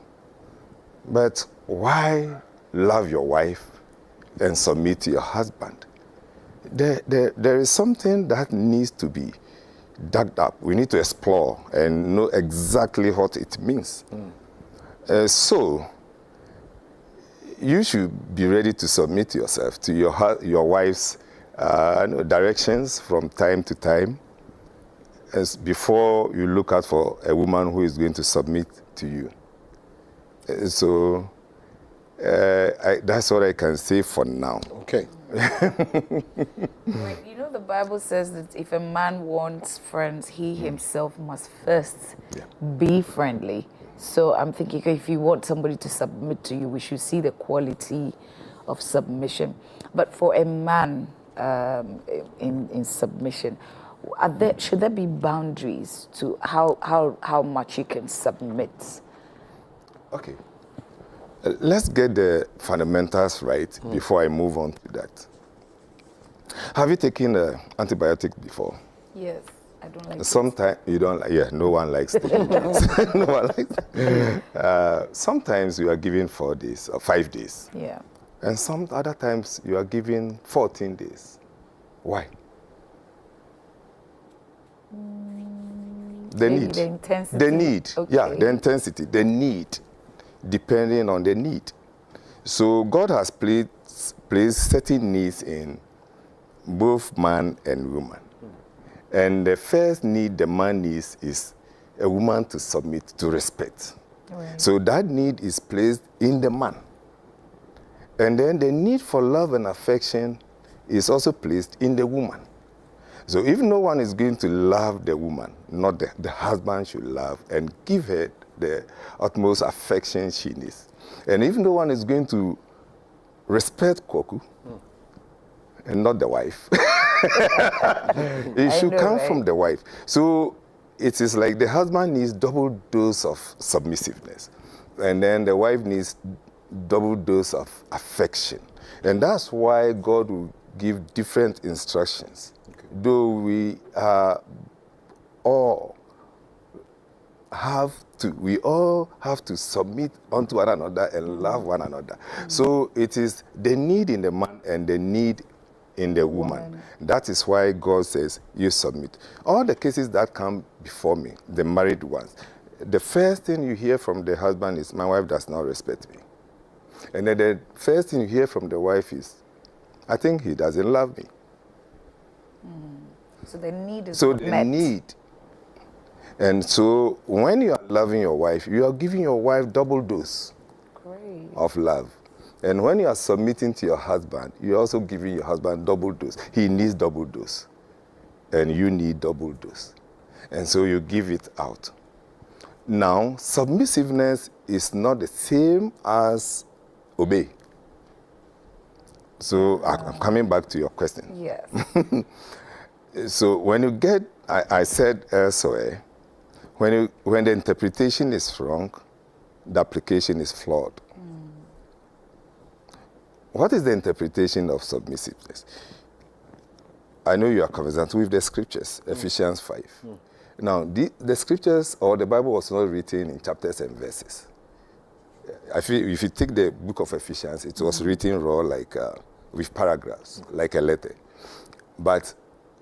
[SPEAKER 20] But why love your wife and submit to your husband? There is something that needs to be dug up. We need to explore and know exactly what it means. So you should be ready to submit yourself to your wife's directions from time to time, as before you look out for a woman who is going to submit to you. So that's what I can say for now.
[SPEAKER 1] Okay.
[SPEAKER 2] You know, the Bible says that if a man wants friends, he himself must first be friendly. So I'm thinking, if you want somebody to submit to you, we should see the quality of submission. But for a man in submission, should there be boundaries to how much you can submit?
[SPEAKER 20] Okay. Let's get the fundamentals right before I move on to that. Have you taken an antibiotic before?
[SPEAKER 2] Yes, I don't like
[SPEAKER 20] Sometimes you don't like, no one likes taking drugs. No one likes. Sometimes you are given 4 days or 5 days.
[SPEAKER 2] Yeah.
[SPEAKER 20] And some other times you are given 14 days. Why? The need.
[SPEAKER 2] The intensity.
[SPEAKER 20] The need.
[SPEAKER 2] Okay.
[SPEAKER 20] Yeah, the intensity, the need, depending on the need. So God has placed certain needs in both man and woman. And the first need the man needs is a woman to submit, to respect. Right. So that need is placed in the man. And then the need for love and affection is also placed in the woman. So if no one is going to love the woman, not the husband should love and give her the utmost affection she needs. And if no one is going to respect Kwaku, and not the wife, it should come from the wife. So it is like the husband needs double dose of submissiveness, and then the wife needs double dose of affection. And that's why God will give different instructions. Okay. Though we all have to submit unto one another and love one another. So it is the need in the man and the need in the woman. That is why God says, you submit. All the cases that come before me, the married ones, the first thing you hear from the husband is, my wife does not respect me. And then the first thing you hear from the wife is, I think he doesn't love me.
[SPEAKER 2] So the need is
[SPEAKER 20] so
[SPEAKER 2] not
[SPEAKER 20] the
[SPEAKER 2] met.
[SPEAKER 20] Need. And so when you are loving your wife, you are giving your wife double dose of love. And when you are submitting to your husband, you're also giving your husband double dose. He needs double dose. And you need double dose. And so you give it out. Now, submissiveness is not the same as obey. So I'm coming back to your question.
[SPEAKER 2] Yes.
[SPEAKER 20] So when you get, I said elsewhere, when the interpretation is wrong, the application is flawed. What is the interpretation of submissiveness? I know you are conversant with the scriptures, Ephesians 5. Now, the scriptures or the Bible was not written in chapters and verses. I feel if you take the book of Ephesians, it was written raw, like with paragraphs, like a letter. But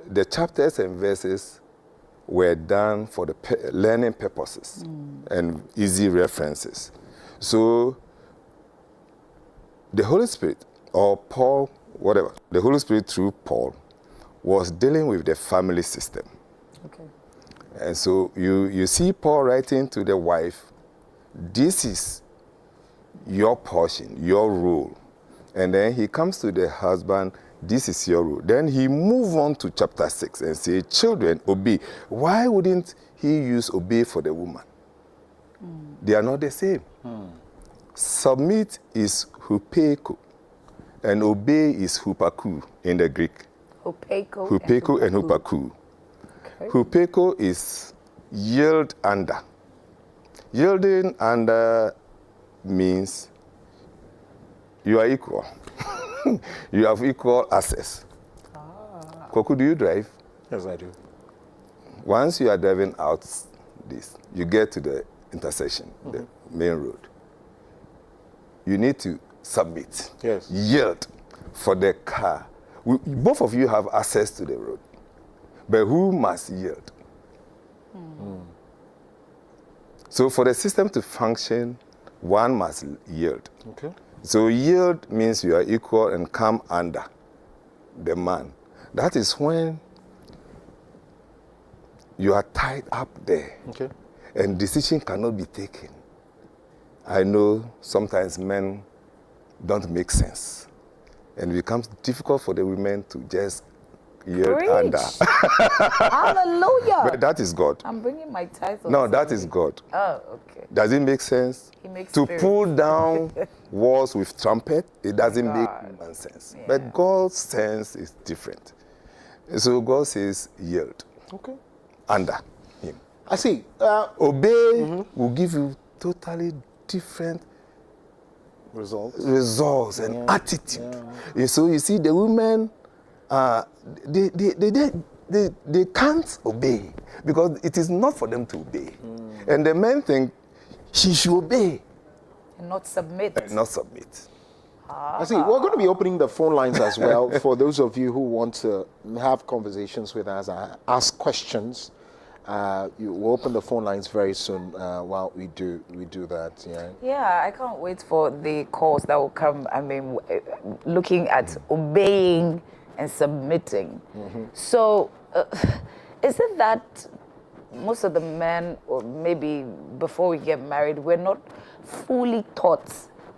[SPEAKER 20] the chapters and verses were done for the learning purposes and easy references. So the Holy Spirit, or Paul, whatever, the Holy Spirit through Paul was dealing with the family system. Okay. And so you see Paul writing to the wife, this is your portion, your role. And then he comes to the husband, this is your role. Then he moves on to chapter 6 and say, children, obey. Why wouldn't he use obey for the woman? They are not the same. Submit is hupeiko, and obey is hupaku in the Greek. Hupeiko and hupaku. Okay. Hupeiko is yield under. Yielding under means you are equal. You have equal access. Koku, do you drive?
[SPEAKER 1] Yes, I do.
[SPEAKER 20] Once you are driving out this, you get to the intersection, the main road. You need to submit.
[SPEAKER 1] Yes.
[SPEAKER 20] Yield for the car. Both of you have access to the road. But who must yield? So for the system to function, one must yield.
[SPEAKER 1] Okay.
[SPEAKER 20] So yield means you are equal and come under the man. That is when you are tied up there.
[SPEAKER 1] Okay.
[SPEAKER 20] And decision cannot be taken. I know sometimes men don't make sense. And it becomes difficult for the women to just yield under.
[SPEAKER 2] Hallelujah.
[SPEAKER 20] But that is God.
[SPEAKER 2] I'm bringing my title.
[SPEAKER 20] No, that is God.
[SPEAKER 2] Oh, okay.
[SPEAKER 20] Does it make sense?
[SPEAKER 2] He makes
[SPEAKER 20] to
[SPEAKER 2] spirit.
[SPEAKER 20] pull down walls with trumpet, it doesn't make human sense. Yeah. But God's sense is different. So God says yield.
[SPEAKER 1] Okay.
[SPEAKER 20] Under him.
[SPEAKER 1] I see.
[SPEAKER 20] Obey will give you totally different results and attitude. Yeah. And so you see the women, they can't obey because it is not for them to obey. And the men think she should obey.
[SPEAKER 2] And not submit.
[SPEAKER 20] And not submit.
[SPEAKER 1] I see. We're going to be opening the phone lines as well for those of you who want to have conversations with us, ask questions. You will open the phone lines very soon while we do that. Yeah.
[SPEAKER 2] Yeah, I can't wait for the calls that will come. I mean, looking at obeying and submitting. So, is it that most of the men, or maybe before we get married, we're not fully taught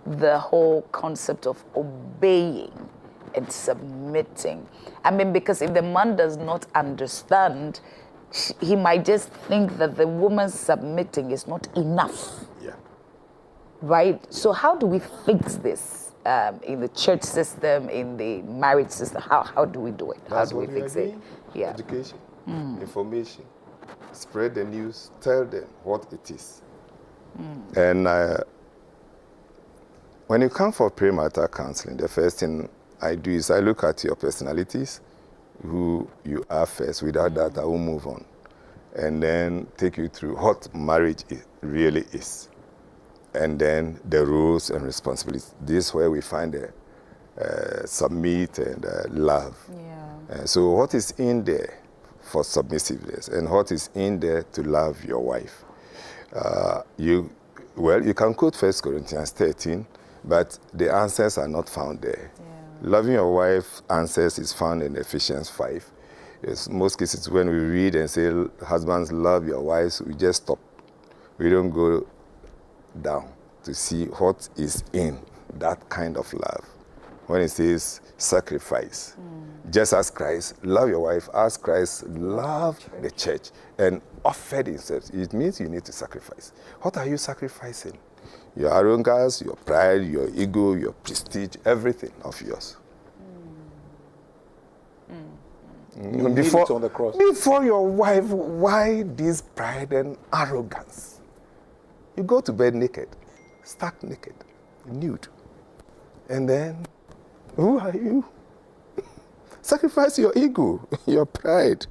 [SPEAKER 2] the whole concept of obeying and submitting? I mean, because if the man does not understand, he might just think that the woman submitting is not enough.
[SPEAKER 20] Yeah.
[SPEAKER 2] Right? So how do we fix this in the church system, in the marriage system? How do we do it? How do we fix it? Yeah.
[SPEAKER 20] Education, information, spread the news, tell them what it is. And when you come for premarital counseling, the first thing I do is I look at your personalities, who you are first. Without that, I will move on. And then take you through what marriage really is. And then the rules and responsibilities. This is where we find the submit and love. Yeah. So what is in there for submissiveness and what is in there to love your wife? You can quote 1 Corinthians 13, but the answers are not found there. Yeah. Loving your wife answers is found in Ephesians 5. Yes, most cases when we read and say, husbands, love your wives, we just stop. We don't go down to see what is in that kind of love. When it says sacrifice, just as Christ, love your wife, as Christ loved the church and offered himself, it means you need to sacrifice. What are you sacrificing? Your arrogance, your pride, your ego, your prestige, everything of yours.
[SPEAKER 1] Before on the cross.
[SPEAKER 20] Before your wife, why this pride and arrogance? You go to bed naked, stark naked, nude. And then, who are you? Sacrifice your ego, your pride,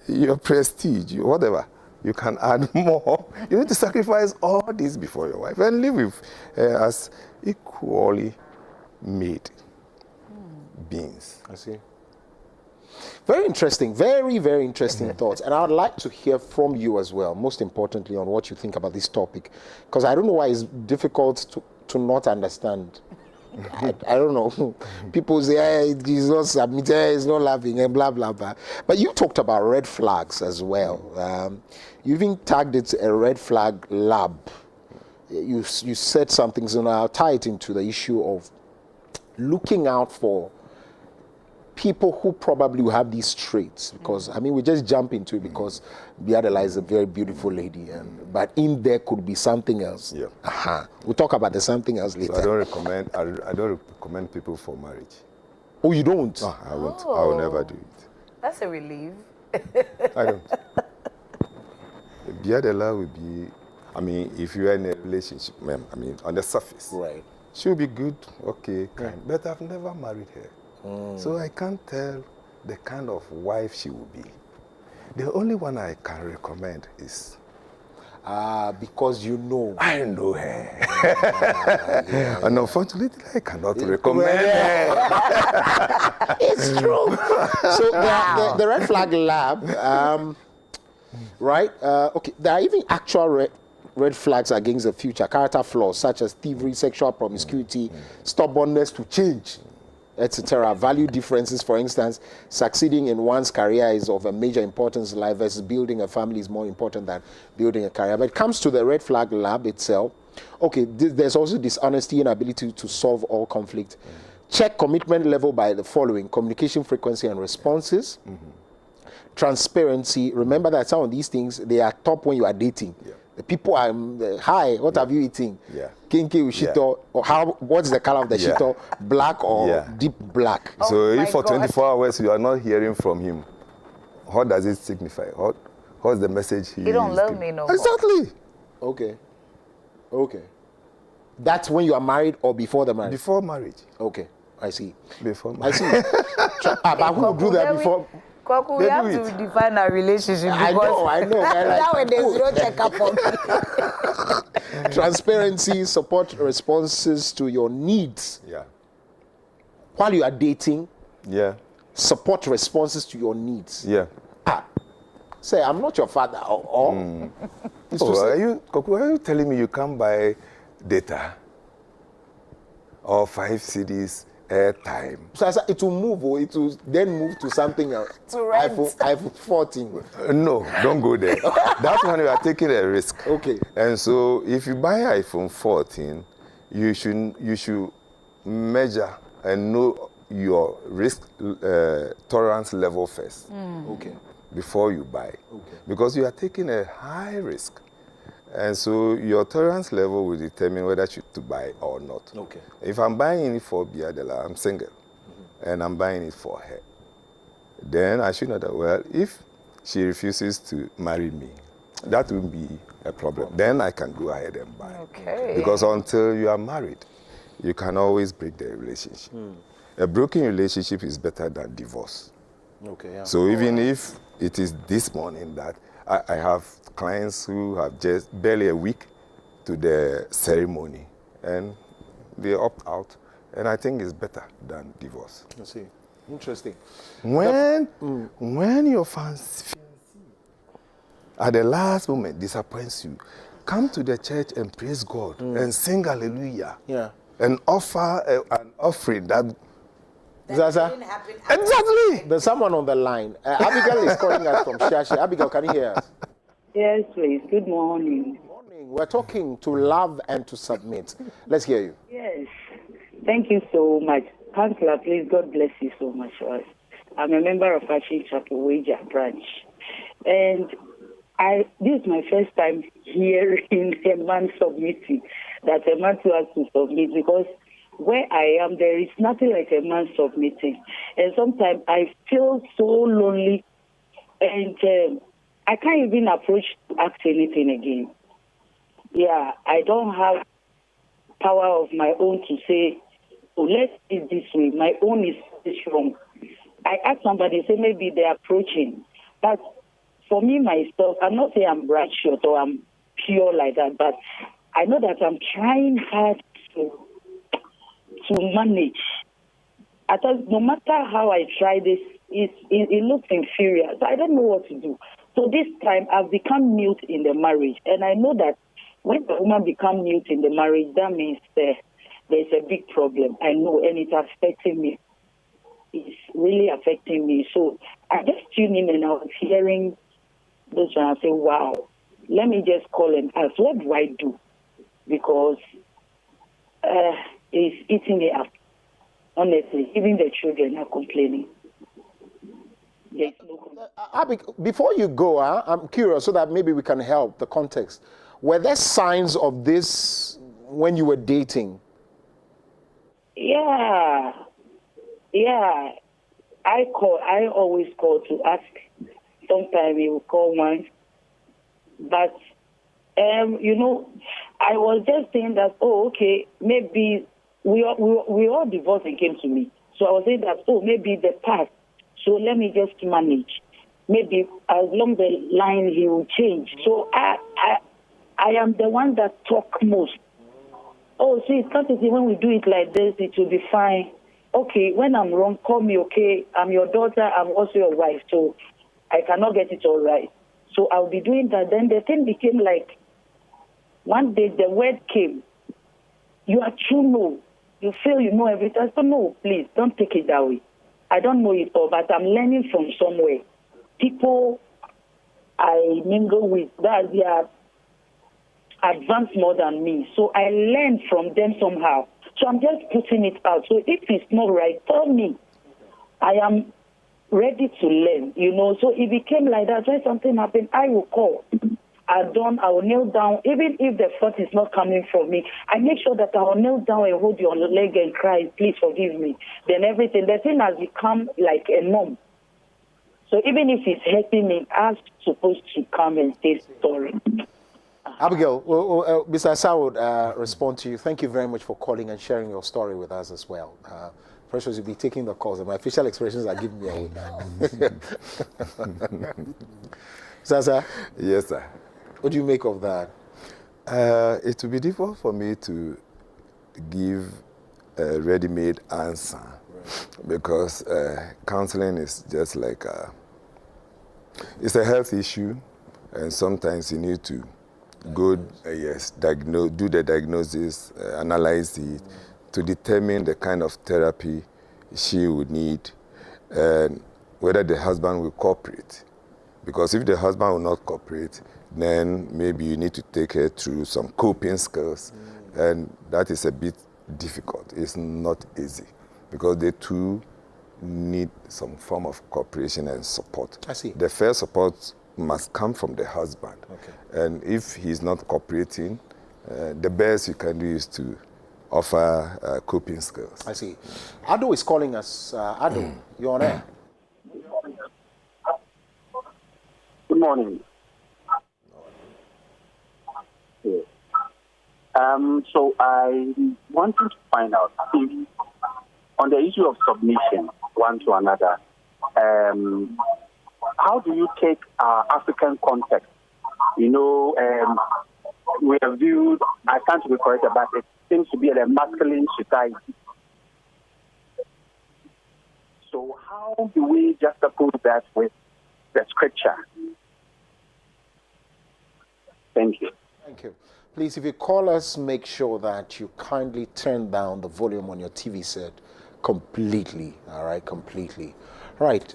[SPEAKER 20] your prestige, whatever. You can add more. You need to sacrifice all this before your wife and live with as equally made beings.
[SPEAKER 1] I see. Very interesting, very, very interesting thoughts. And I would like to hear from you as well, most importantly, on what you think about this topic. Because I don't know why it's difficult to not understand. I don't know. People say, hey, he's not submitting, he's not loving, and blah, blah, blah. But you talked about red flags as well. You even tagged it a red flag lab. You said something, so now I'll tie it into the issue of looking out for people who probably will have these traits, because I mean we just jump into it because Biadela is a very beautiful lady, but in there could be something else. Yeah. We'll talk about the something else later.
[SPEAKER 20] So I don't recommend people for marriage.
[SPEAKER 1] Oh, you don't?
[SPEAKER 20] No, I won't. I will never do it.
[SPEAKER 2] That's a relief.
[SPEAKER 20] I don't. Biadela will be, I mean, if you are in a relationship, I mean, on the surface,
[SPEAKER 1] right?
[SPEAKER 20] She'll be good, okay, kind, but I've never married her. So I can't tell the kind of wife she will be. The only one I can recommend is...
[SPEAKER 1] because you know.
[SPEAKER 20] I know her. Yeah. And unfortunately, I cannot recommend her.
[SPEAKER 1] It's true. So the red flag lab, right? Okay, there are even actual red flags against the future, character flaws such as thievery, sexual promiscuity, stubbornness to change, etc. Value differences, for instance, succeeding in one's career is of a major importance in life versus building a family is more important than building a career. But it comes to the red flag lab itself. Okay, there's also dishonesty, inability to solve all conflict. Check commitment level by the following: communication frequency and responses. Transparency. Remember that some of these things, they are top when you are dating. The people are, hi, what have you eaten? Kinky ushito, or what's the color of the shito? Black or deep black?
[SPEAKER 20] So if for 24 hours you are not hearing from him, what does it signify? What's the message he
[SPEAKER 2] don't love me no more.
[SPEAKER 20] Exactly.
[SPEAKER 1] Okay. That's when you are married or before the marriage?
[SPEAKER 20] Before marriage.
[SPEAKER 1] Okay, I see.
[SPEAKER 20] Before marriage.
[SPEAKER 1] I see. But who will do that before?
[SPEAKER 2] Kwaku, we have to define our relationship.
[SPEAKER 1] I know.
[SPEAKER 2] That way there's no check-up on me.
[SPEAKER 1] Transparency, support responses to your needs.
[SPEAKER 20] Yeah.
[SPEAKER 1] While you are dating.
[SPEAKER 20] Yeah.
[SPEAKER 1] Support responses to your needs.
[SPEAKER 20] Yeah.
[SPEAKER 1] say, I'm not your father.
[SPEAKER 20] Oh, are you telling me you can't buy data or 5 CDs airtime?
[SPEAKER 1] So it will move, or it will then move to something else.
[SPEAKER 2] To rent.
[SPEAKER 1] iPhone 14.
[SPEAKER 20] No, don't go there. That's when you are taking a risk.
[SPEAKER 1] Okay.
[SPEAKER 20] And so if you buy iPhone 14, you should measure and know your risk tolerance level first.
[SPEAKER 1] Okay.
[SPEAKER 20] Before you buy. Okay. Because you are taking a high risk. And so your tolerance level will determine whether to buy or not.
[SPEAKER 1] Okay.
[SPEAKER 20] If I'm buying it for Biadela, I'm single, and I'm buying it for her, then I should know that, well, if she refuses to marry me, that will be a problem. Then I can go ahead and buy.
[SPEAKER 2] Okay.
[SPEAKER 20] Because until you are married, you can always break the relationship. A broken relationship is better than divorce.
[SPEAKER 1] Okay. Yeah.
[SPEAKER 20] So even if it is this morning that I have clients who have just barely a week to the ceremony, and they opt out, and I think it's better than divorce.
[SPEAKER 1] I see. Interesting.
[SPEAKER 20] When your fiancé at the last moment disappoints you, come to the church and praise God and sing hallelujah.
[SPEAKER 1] Yeah.
[SPEAKER 20] And offer an offering that
[SPEAKER 1] Zaza?
[SPEAKER 20] Exactly.
[SPEAKER 1] There's someone on the line. Abigail is calling us from Shashi. Abigail, can you hear us?
[SPEAKER 21] Yes, please. Good morning.
[SPEAKER 1] Good morning. We're talking to love and to submit. Let's hear you.
[SPEAKER 21] Yes. Thank you so much. Counselor, please, God bless you so much for us. I'm a member of Fashion Chapel Wager branch. And this is my first time hearing a man submitting, that a man to has to submit, because where I am, there is nothing like a man submitting. And sometimes I feel so lonely, and I can't even approach to ask anything again. Yeah, I don't have power of my own to say, oh, let's do it this way. My own is wrong. I ask somebody, say maybe they're approaching. But for me, myself, I'm not saying I'm righteous or I'm pure like that, but I know that I'm trying hard to manage. I thought no matter how I try this, it looks inferior. So I don't know what to do. So this time I've become mute in the marriage. And I know that when the woman becomes mute in the marriage, that means there's a big problem. I know, and it's affecting me. It's really affecting me. So I just tuned in and I was hearing this one. I say, wow, let me just call and ask, what do I do? Because it's eating me up. Honestly, even the children are complaining.
[SPEAKER 1] Before you go, I'm curious so that maybe we can help the context. Were there signs of this when you were dating?
[SPEAKER 21] Yeah. I always call to ask. Sometimes he will call once. But, I was just saying that, okay, maybe we all divorced and came to me. So I was saying that, maybe the past. So let me just manage. Maybe along the line he will change. So I am the one that talk most. Oh, see, it's not easy when we do it like this, it will be fine. Okay, when I'm wrong, call me, okay? I'm your daughter, I'm also your wife, so I cannot get it all right. So I'll be doing that. Then the thing became like, one day the word came, you are true, no. You feel you know everything. I said, no, please, don't take it that way. I don't know it all, but I'm learning from somewhere. People I mingle with, that they are advanced more than me. So I learn from them somehow. So I'm just putting it out. So if it's not right, tell me. I am ready to learn, So it became like that. When something happened, I will call. I will kneel down. Even if the fault is not coming from me, I make sure that I will kneel down and hold your leg and cry, please forgive me. Then everything, the thing has become like a norm. So even if it's hurting me, I'm supposed to come and say sorry.
[SPEAKER 1] Abigail, Mr. Asa would respond to you. Thank you very much for calling and sharing your story with us as well. Precious, you'll be taking the calls, and my facial expressions are giving me away. Sasa?
[SPEAKER 20] Yes, sir.
[SPEAKER 1] What do you make of that?
[SPEAKER 20] It will be difficult for me to give a ready-made answer, because counseling is just like It's a health issue, and sometimes you need to go, do the diagnosis, analyze it, to determine the kind of therapy she would need, and whether the husband will cooperate. Because if the husband will not cooperate, then maybe you need to take her through some coping skills, and that is a bit difficult. It's not easy, because the two need some form of cooperation and support.
[SPEAKER 1] I see.
[SPEAKER 20] The first support must come from the husband. Okay. And if he's not cooperating, the best you can do is to offer coping skills.
[SPEAKER 1] I see. Ado is calling us. Ado, you're on air.
[SPEAKER 3] Good morning. Yes. So I wanted to find out if, on the issue of submission one to another, how do you take our African context? You know, we are viewed, I can't be correct about it, seems to be a masculine society. So how do we juxtapose that with the scripture? Thank you.
[SPEAKER 1] Thank you. Please, if you call us, make sure that you kindly turn down the volume on your TV set completely, all right, completely. Right,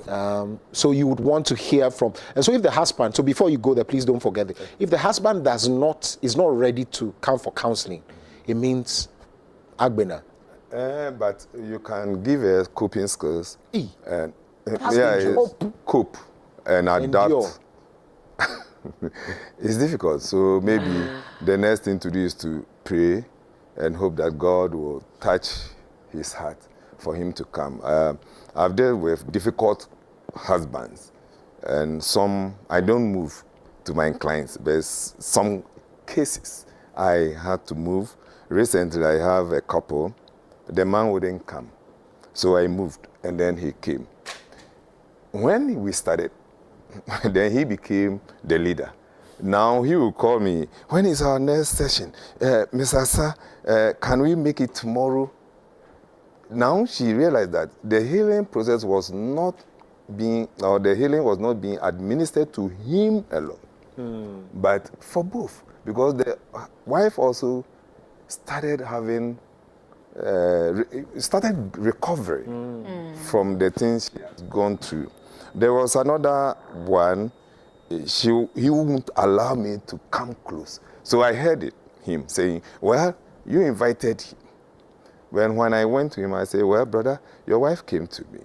[SPEAKER 1] so you would want to hear from, and so if the husband, so before you go there, please don't forget it. If the husband is not ready to come for counseling, it means Agbena.
[SPEAKER 20] But you can give her coping skills. And cope and adapt. It's difficult, so maybe the next thing to do is to pray and hope that God will touch his heart for him to come. I've dealt with difficult husbands, and some I don't move to my clients, but some cases I had to move. Recently, I have a couple. The man wouldn't come, so I moved, and then he came. When we started, then he became the leader. Now he will call me, when is our next session? Miss Asa, can we make it tomorrow? Now she realized that the healing process was not being, or the healing was not being administered to him alone, but for both. Because the wife also started having, started recovering from the things she had gone through. There was another one, he wouldn't allow me to come close. So I heard him saying, well, you invited him. When I went to him, I said, well, brother, your wife came to me.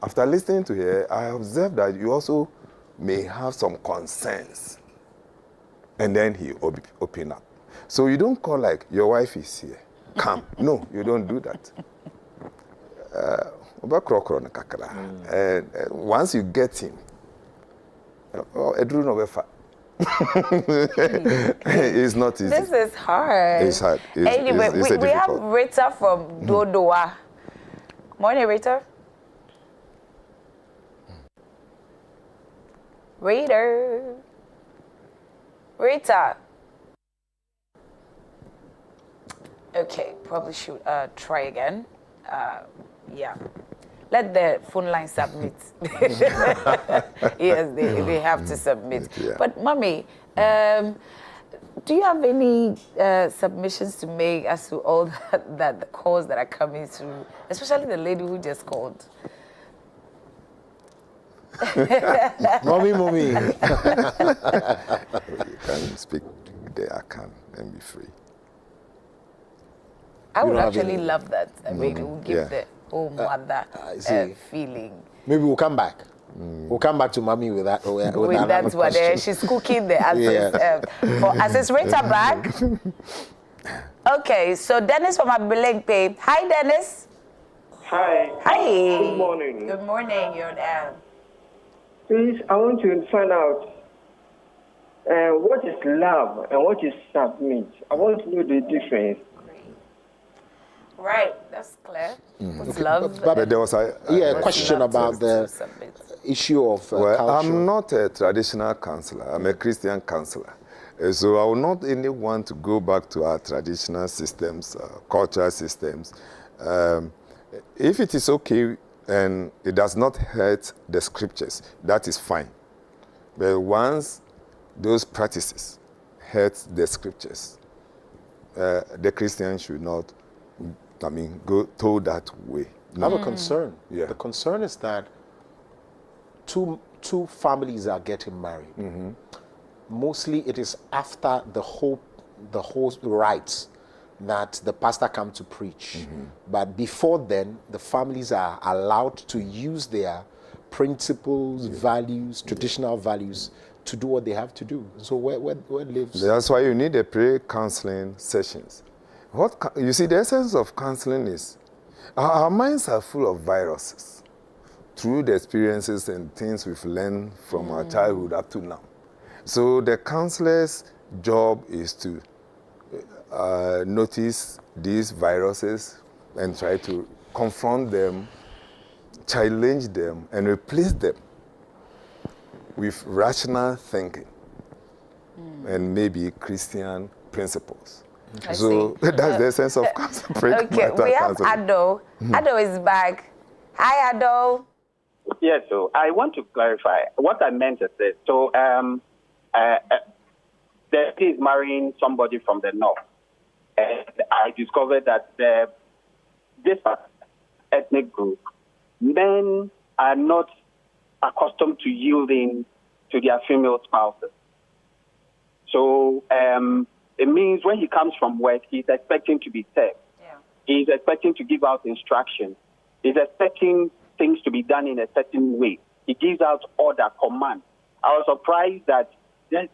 [SPEAKER 20] After listening to her, I observed that you also may have some concerns. And then he opened up. So you don't call like, your wife is here, come. No, you don't do that. And once you get him, it's not easy.
[SPEAKER 2] This is hard.
[SPEAKER 20] It's hard.
[SPEAKER 2] Anyway, we have Rita from Dodoa. Morning, Rita. Rita. Okay, probably should try again. Yeah. Let the phone line submit. Yes, they have to submit. Yeah. But, Mommy, do you have any submissions to make as to all the calls that are coming through, especially the lady who just called?
[SPEAKER 1] Mommy.
[SPEAKER 20] You can speak there, I can, and be free.
[SPEAKER 2] I would actually love that. I mean, it would give the whole mother feeling.
[SPEAKER 1] Maybe we'll come back. We'll come back to Mommy with that.
[SPEAKER 2] With that one, she's cooking the answers for us. Rita back. Okay, so Dennis from Abilenkpe. Hi, Dennis.
[SPEAKER 22] Hi.
[SPEAKER 2] Hi.
[SPEAKER 22] Good morning.
[SPEAKER 2] Good morning. You're there.
[SPEAKER 22] Please, I want to find out what is love and what is submit. I want to know the difference.
[SPEAKER 2] Right, that's clear. What's love?
[SPEAKER 1] But there was a question about the issue of culture.
[SPEAKER 20] I'm not a traditional counselor. I'm a Christian counselor. So I will not only want to go back to our traditional systems, cultural systems. If it is okay and it does not hurt the scriptures, that is fine. But once those practices hurt the scriptures, the Christian should not, go told that way.
[SPEAKER 1] I have a concern.
[SPEAKER 20] Yeah.
[SPEAKER 1] The concern is that two families are getting married. Mostly it is after the whole rites that the pastor comes to preach. But before then, the families are allowed to use their principles, values, traditional values to do what they have to do. So where lives...
[SPEAKER 20] That's why you need a prayer counseling sessions. You see, the essence of counseling is our minds are full of viruses through the experiences and things we've learned from our childhood up to now. So the counselor's job is to notice these viruses and try to confront them, challenge them, and replace them with rational thinking and maybe Christian principles. So that's the essence of counseling.
[SPEAKER 2] Okay, we have Ado. Ado is back. Hi, Ado.
[SPEAKER 3] Yes, so I want to clarify. What I meant is this. So, there is marrying somebody from the north. And I discovered that this ethnic group, men are not accustomed to yielding to their female spouses. So it means when he comes from work, he's expecting to be served. Yeah. He's expecting to give out instructions. He's expecting things to be done in a certain way. He gives out order, command. I was surprised that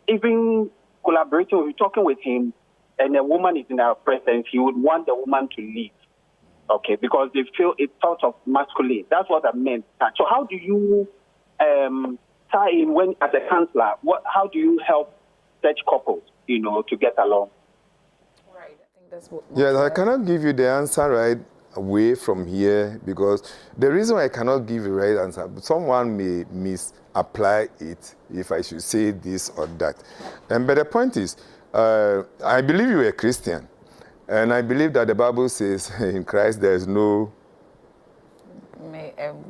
[SPEAKER 3] even collaborating with, talking with him, and a woman is in our presence, he would want the woman to leave. Okay, because they feel it's sort of masculine. That's what I meant. So how do you tie in when, as a counselor, how do you help such couples, to get along?
[SPEAKER 2] Right, I think that's what...
[SPEAKER 20] Yes, I cannot give you the answer right away from here because the reason I cannot give you the right answer, someone may misapply it if I should say this or that. But the point is, I believe you are a Christian, and I believe that the Bible says in Christ there is no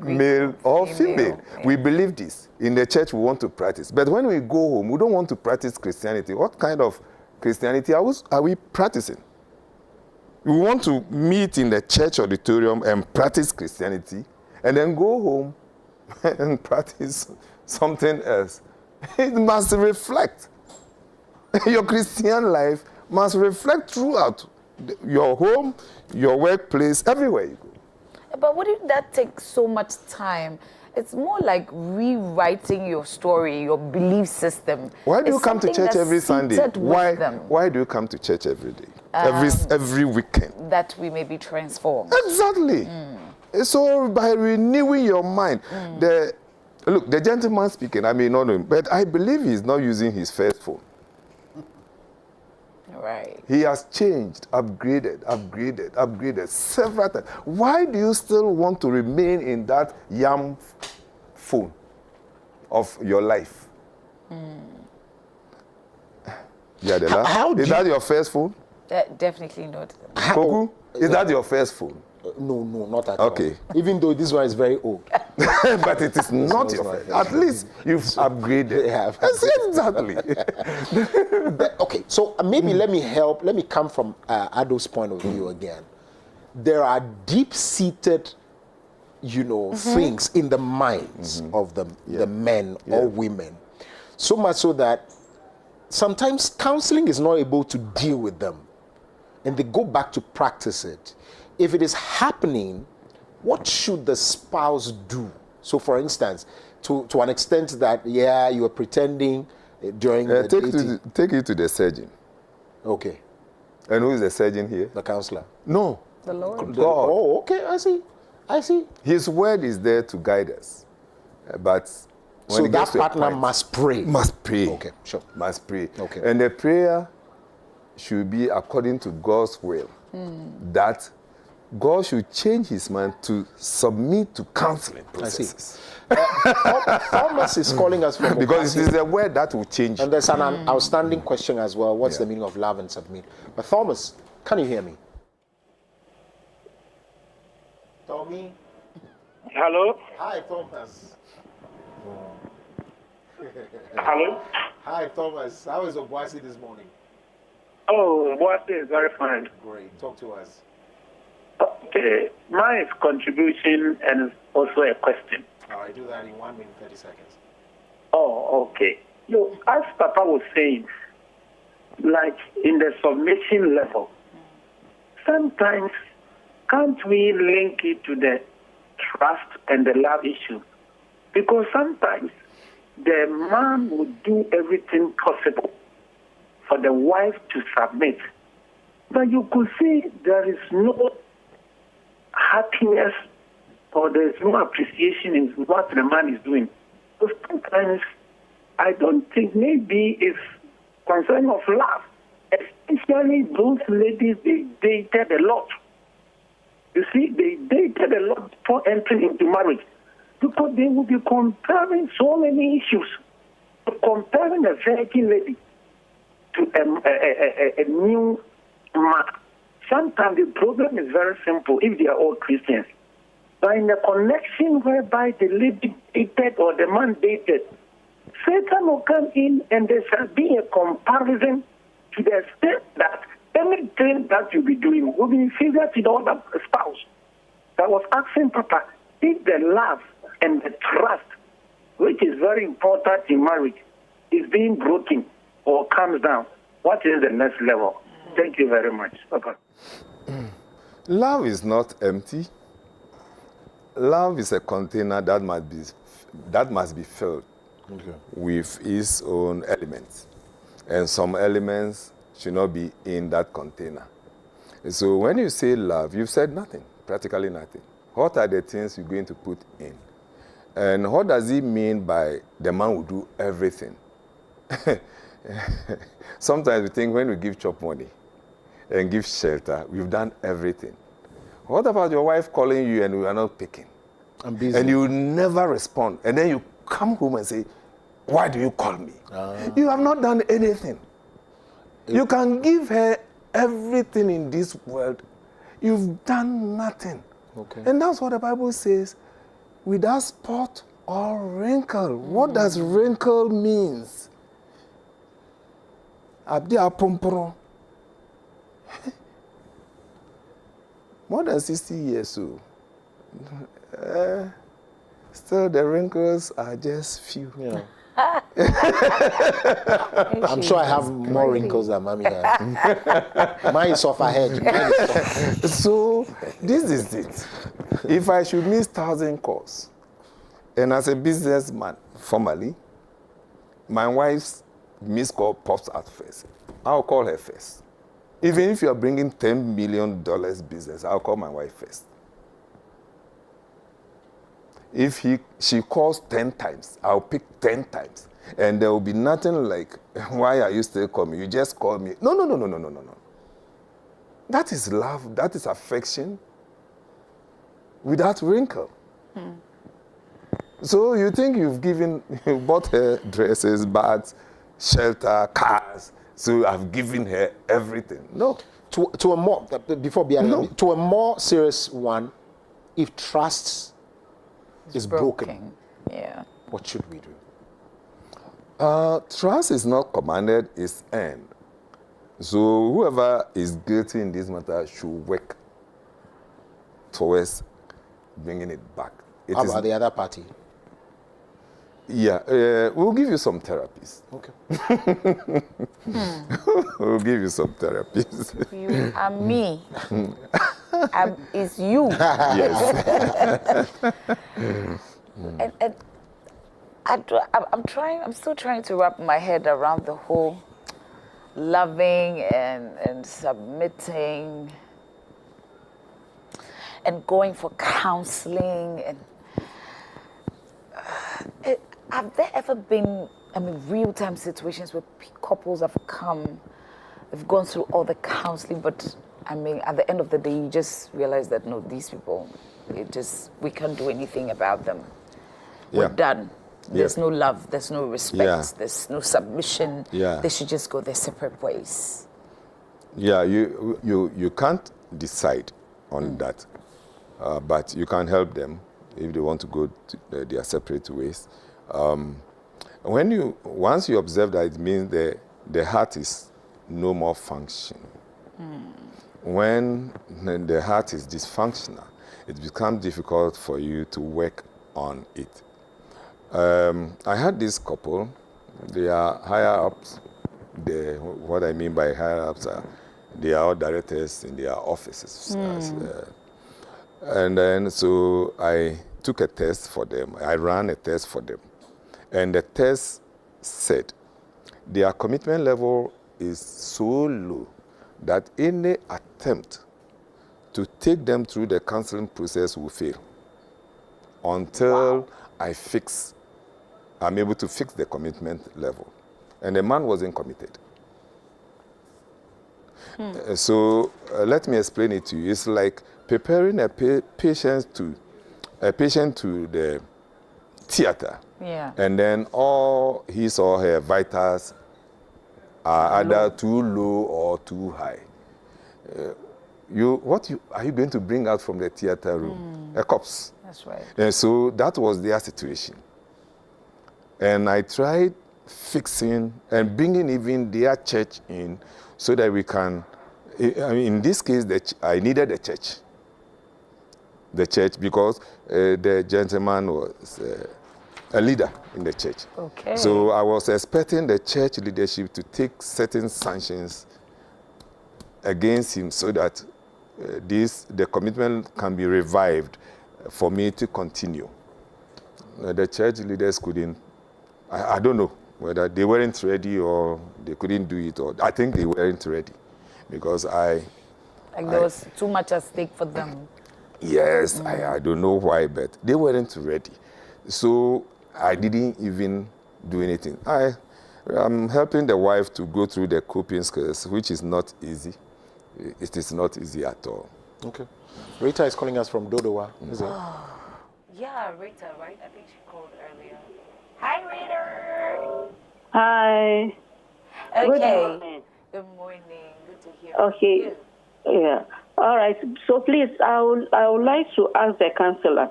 [SPEAKER 20] male or female. Yeah. We believe this. In the church we want to practice. But when we go home, we don't want to practice Christianity. What kind of Christianity are we practicing? We want to meet in the church auditorium and practice Christianity, and then go home and practice something else. It must reflect. Your Christian life must reflect throughout your home, your workplace, everywhere you go.
[SPEAKER 2] But wouldn't that take so much time? It's more like rewriting your story, your belief system.
[SPEAKER 20] Why do you come to church every Sunday? Why do you come to church every day? Every weekend?
[SPEAKER 2] That we may be transformed.
[SPEAKER 20] Exactly. So by renewing your mind, the gentleman speaking, I may not know him, but I believe he's not using his first phone.
[SPEAKER 2] Right.
[SPEAKER 20] He has changed, upgraded several times. Why do you still want to remain in that young phone of your life? Yadela, is that your first phone?
[SPEAKER 2] Definitely not.
[SPEAKER 20] Koku, is that your first phone?
[SPEAKER 1] No, not at all. Okay. Even though this one is very old.
[SPEAKER 20] But it is not your first. At least you've upgraded.
[SPEAKER 1] Exactly. Okay, so maybe let me come from Ado's point of view again. There are deep-seated, things in the minds of the men or women. So much so that sometimes counseling is not able to deal with them. And they go back to practice it. If it is happening, what should the spouse do? So, for instance, to an extent that, you are pretending during the dating.
[SPEAKER 20] Take it to the surgeon.
[SPEAKER 1] Okay.
[SPEAKER 20] And who is the surgeon here?
[SPEAKER 1] The counselor.
[SPEAKER 20] No.
[SPEAKER 2] The Lord.
[SPEAKER 20] God.
[SPEAKER 1] Oh, okay, I see.
[SPEAKER 20] His word is there to guide us. But when
[SPEAKER 1] so that partner must pray.
[SPEAKER 20] Must pray.
[SPEAKER 1] Okay, sure.
[SPEAKER 20] Must pray.
[SPEAKER 1] Okay.
[SPEAKER 20] And the prayer should be according to God's will. That God should change his mind to submit to counseling processes.
[SPEAKER 1] Thomas is calling us from
[SPEAKER 20] because it is a word that will change.
[SPEAKER 1] And there's an outstanding question as well. What's the meaning of love and submit? But Thomas, can you hear me? Tommy?
[SPEAKER 22] Hello?
[SPEAKER 1] Hi, Thomas.
[SPEAKER 22] Hello?
[SPEAKER 1] Hi, Thomas. How is Obuasi this morning?
[SPEAKER 22] Oh, what is very fine.
[SPEAKER 1] Great. Talk to us.
[SPEAKER 22] Okay, my contribution and also a question.
[SPEAKER 1] All right, do that in 1 minute, 30 seconds.
[SPEAKER 22] Oh, okay. As Papa was saying, like in the submission level, sometimes can't we link it to the trust and the love issue? Because sometimes the man would do everything possible for the wife to submit. But you could see there is no happiness or there is no appreciation in what the man is doing. So sometimes I don't think maybe it's concern of love. Especially those ladies, they dated a lot. You see, they dated a lot before entering into marriage because they will be comparing so many issues. Comparing a virgin lady to a new man. Sometimes the problem is very simple if they are all Christians. But in a connection whereby the lady dated or the man dated, Satan will come in and there shall be a comparison to the extent that anything that you'll be doing will be inferior to the other spouse. I was asking Papa, if the love and the trust, which is very important in marriage, is being broken or comes down, what is the next level? Thank you very much, Papa.
[SPEAKER 20] Love is not empty. Love is a container that must be filled with its own elements. And some elements should not be in that container. So when you say love, you've said nothing, practically nothing. What are the things you're going to put in? And what does it mean by the man will do everything? Sometimes we think when we give chop money and give shelter, we've done everything. What about your wife calling you and we are not picking?
[SPEAKER 1] I'm busy.
[SPEAKER 20] And you never respond. And then you come home and say, why do you call me? You have not done anything. You can give her everything in this world. You've done nothing.
[SPEAKER 1] Okay.
[SPEAKER 20] And that's what the Bible says, without spot or wrinkle. What does wrinkle means? More than 60 years, so still the wrinkles are just few.
[SPEAKER 1] Yeah. I'm sure I have more wrinkles than Mommy has. Mine is off ahead.
[SPEAKER 20] So this is it. If I should miss 1,000 calls, and as a businessman, formally, my wife's missed call pops out first, I'll call her first. Even if you're bringing $10 million business, I'll call my wife first. If she calls 10 times, I'll pick 10 times. And there will be nothing like, why are you still calling me? You just call me. No. That is love. That is affection without wrinkle. So you think you bought her dresses, bags, shelter, cars, so I've given her everything. No.
[SPEAKER 1] To a more, before beyond, to a more serious one, if trust is broken, what should we do?
[SPEAKER 20] Trust is not commanded, it's earned. So whoever is guilty in this matter should work towards bringing it back.
[SPEAKER 1] How about the other party?
[SPEAKER 20] Yeah, we'll give you some therapies.
[SPEAKER 1] Okay.
[SPEAKER 20] We'll give you some therapies.
[SPEAKER 2] You and me. It's you.
[SPEAKER 20] Yes.
[SPEAKER 2] And I'm still trying to wrap my head around the whole loving and submitting and going for counseling. And have there ever been, real-time situations where couples have gone through all the counseling, but at the end of the day, you just realize that, no, these people, we can't do anything about them. We're done. There's no love, there's no respect, there's no submission. They should just go their separate ways.
[SPEAKER 20] Yeah, you can't decide on that, but you can help them if they want to go to their separate ways. Once you observe that, it means the heart is no more functioning. When the heart is dysfunctional, it becomes difficult for you to work on it. I had this couple. They are higher ups. What I mean by higher ups are they are all directors in their offices. And then so I took a test for them. I ran a test for them. And the test said their commitment level is so low that any attempt to take them through the counseling process will fail until I'm able to fix the commitment level. And the man wasn't committed. So let me explain it to you. It's like preparing a patient to the theater.
[SPEAKER 2] Yeah.
[SPEAKER 20] And then all his or her vitals are either too low or too high. What are you going to bring out from the theater room? A corpse.
[SPEAKER 2] That's right.
[SPEAKER 20] And so that was their situation. And I tried fixing and bringing even their church in so that we can, in this case, I needed the church. The church because the gentleman was a leader in the church.
[SPEAKER 2] Okay.
[SPEAKER 20] So I was expecting the church leadership to take certain sanctions against him so that the commitment can be revived for me to continue. The church leaders couldn't, I don't know whether they weren't ready or they couldn't do it, or I think they weren't ready because
[SPEAKER 2] there was too much at stake for them.
[SPEAKER 20] Yes, I don't know why, but they weren't ready. So I didn't even do anything. I'm helping the wife to go through the coping skills, which is not easy. It is not easy at all.
[SPEAKER 1] Okay. Rita is calling us from Dodowa, is it?
[SPEAKER 2] Yeah, Rita, right? I think she called earlier. Hi, Rita.
[SPEAKER 21] Hi.
[SPEAKER 2] Okay. Good morning. Good to hear
[SPEAKER 21] Okay.
[SPEAKER 2] you.
[SPEAKER 21] Yeah. All right. So please, I would like to ask the counselor,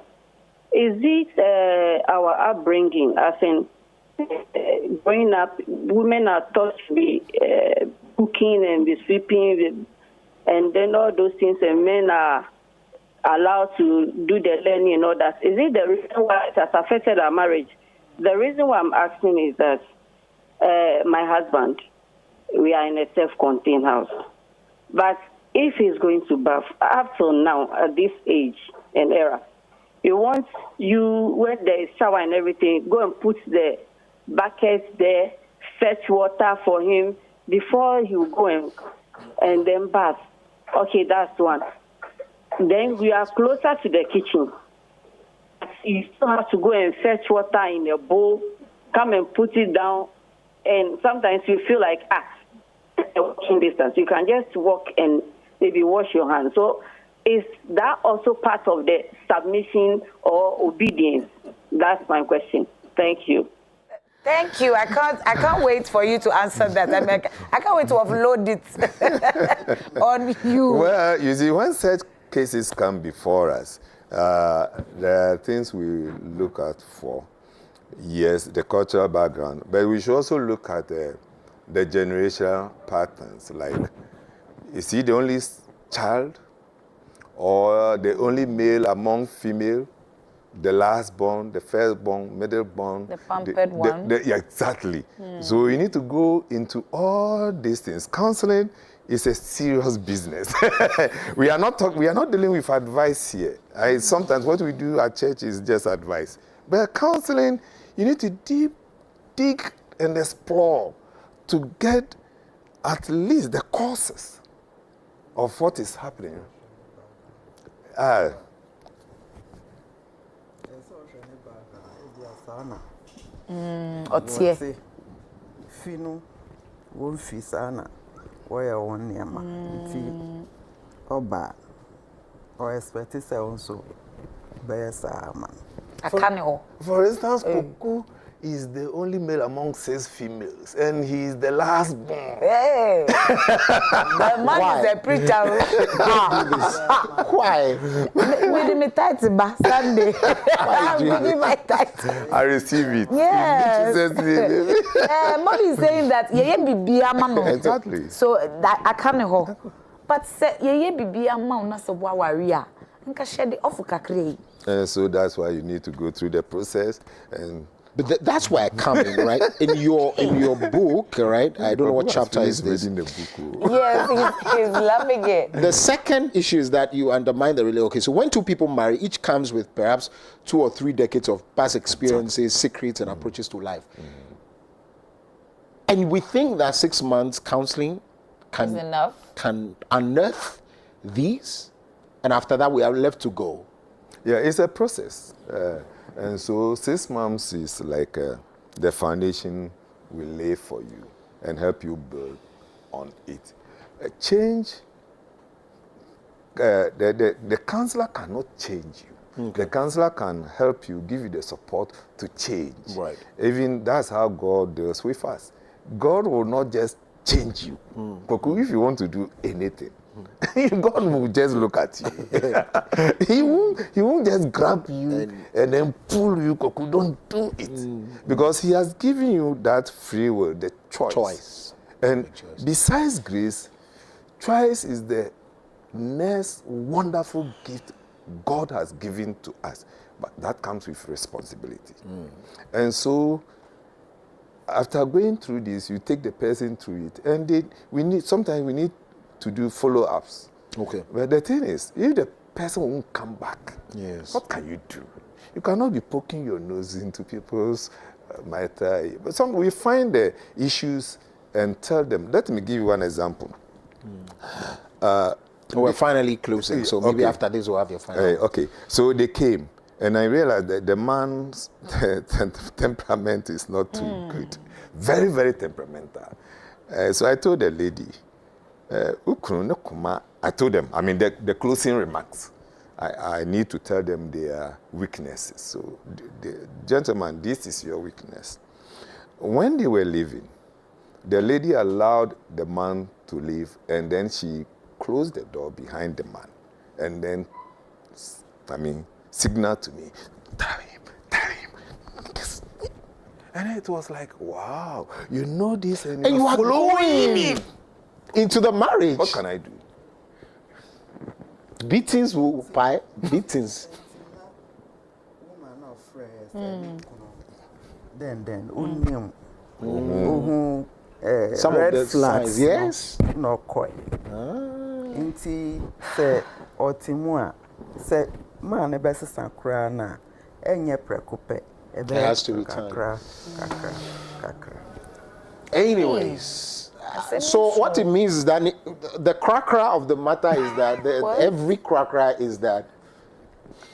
[SPEAKER 21] is it our upbringing, as in growing up, women are taught to be cooking and be sweeping, and then all those things, and men are allowed to do the learning and all that. Is it the reason why it has affected our marriage? The reason why I'm asking is that my husband, we are in a self-contained house. But if he's going to bath, up till now, at this age and era, he wants you, when there is shower and everything, go and put the buckets there, fetch water for him before he will go and then bath. Okay, that's one. Then we are closer to the kitchen. You still have to go and fetch water in a bowl, come and put it down, and sometimes you feel like, walking distance. You can just walk and maybe wash your hands. So is that also part of the submission or obedience? That's my question. Thank you.
[SPEAKER 2] Thank you. I can't wait for you to answer that. I can't wait to offload it on you.
[SPEAKER 20] Well, you see, when such cases come before us, there are things we look at for. Yes, the cultural background, but we should also look at the generational patterns. Like, is he the only child, or the only male among female, the last born, the first born, middle born,
[SPEAKER 2] the pampered one?
[SPEAKER 20] Yeah, exactly. So you need to go into all these things. Counseling is a serious business. We are not dealing with advice here. Sometimes what we do at church is just advice. But counseling, you need to dig and explore to get at least the causes of what is happening.
[SPEAKER 2] Otie.
[SPEAKER 5] Finu won fi sana where one niama nti oba or expect say also be sama.
[SPEAKER 20] For instance, Kuku is the only male among 6 females, and he is the last born.
[SPEAKER 2] Hey, the man is a preacher.
[SPEAKER 1] Why?
[SPEAKER 2] With me tight back Sunday. I'm giving my tight.
[SPEAKER 20] I receive it.
[SPEAKER 2] Yes.
[SPEAKER 20] In Jesus' name.
[SPEAKER 2] Mommy is saying that
[SPEAKER 20] Exactly.
[SPEAKER 2] So that I can't hold. But say bibi ama una so waria. Nka shede ofu kakre.
[SPEAKER 20] So that's why you need to go through the process and.
[SPEAKER 1] But that's why I come in, right? In your book, right? I don't know what chapter is this.
[SPEAKER 20] Reading the book.
[SPEAKER 2] Yes, he's loving it.
[SPEAKER 1] The second issue is that you undermine the relationship. Okay, so when 2 people marry, each comes with perhaps 2 or 3 decades of past experiences, secrets, and approaches to life. And we think that 6 months counseling can unearth these, and after that we are left to go.
[SPEAKER 20] Yeah, it's a process. And so 6 months is like the foundation we lay for you and help you build on it. Change, the counselor cannot change you. Okay. The counselor can help you, give you the support to change.
[SPEAKER 1] Right.
[SPEAKER 20] Even that's how God deals with us. God will not just change you. If you want to do anything, God will just look at you. He won't just grab you and then pull you. Don't do it. Because he has given you that free will, the choice. And besides grace, choice is the next wonderful gift God has given to us. But that comes with responsibility. And so, after going through this, you take the person through it. And sometimes we need to do follow-ups.
[SPEAKER 1] Okay.
[SPEAKER 20] But the thing is, if the person won't come back, what can you do? You cannot be poking your nose into people's matter. But we find the issues and tell them. Let me give you one example.
[SPEAKER 1] We're finally closing, so maybe after this we'll have your final.
[SPEAKER 20] Okay, so they came, and I realized that the man's temperament is not too good. Very, very temperamental. So I told the lady, I told them, the closing remarks. I need to tell them their weaknesses. So, the gentleman, this is your weakness. When they were leaving, the lady allowed the man to leave, and then she closed the door behind the man, and then, signaled to me, tell him. And it was like, wow, you know this, and
[SPEAKER 1] you are going into the marriage.
[SPEAKER 20] What can I do?
[SPEAKER 1] Beatings will pie. Beatings.
[SPEAKER 5] Then
[SPEAKER 1] some
[SPEAKER 5] red
[SPEAKER 1] of the
[SPEAKER 5] flags,
[SPEAKER 1] signs, yes.
[SPEAKER 5] No koi. Inti se otimua se man e best sankra na enye prekope.
[SPEAKER 1] It has to be time. Anyways, so what it means is that the cracker of the matter is that every cracker is that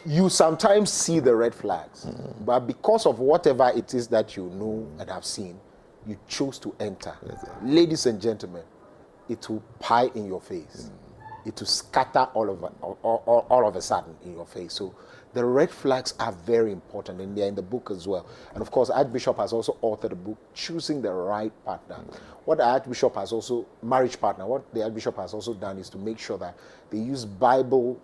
[SPEAKER 1] you sometimes see the red flags, but because of whatever it is that you know and have seen, you chose to enter. Ladies and gentlemen, it will pie in your face. It will scatter all of a sudden in your face. So the red flags are very important, and they're in the book as well. And of course, Archbishop has also authored a book, Choosing the Right Partner. What the Archbishop has also, marriage partner, what the Archbishop has also done is to make sure that they use Bible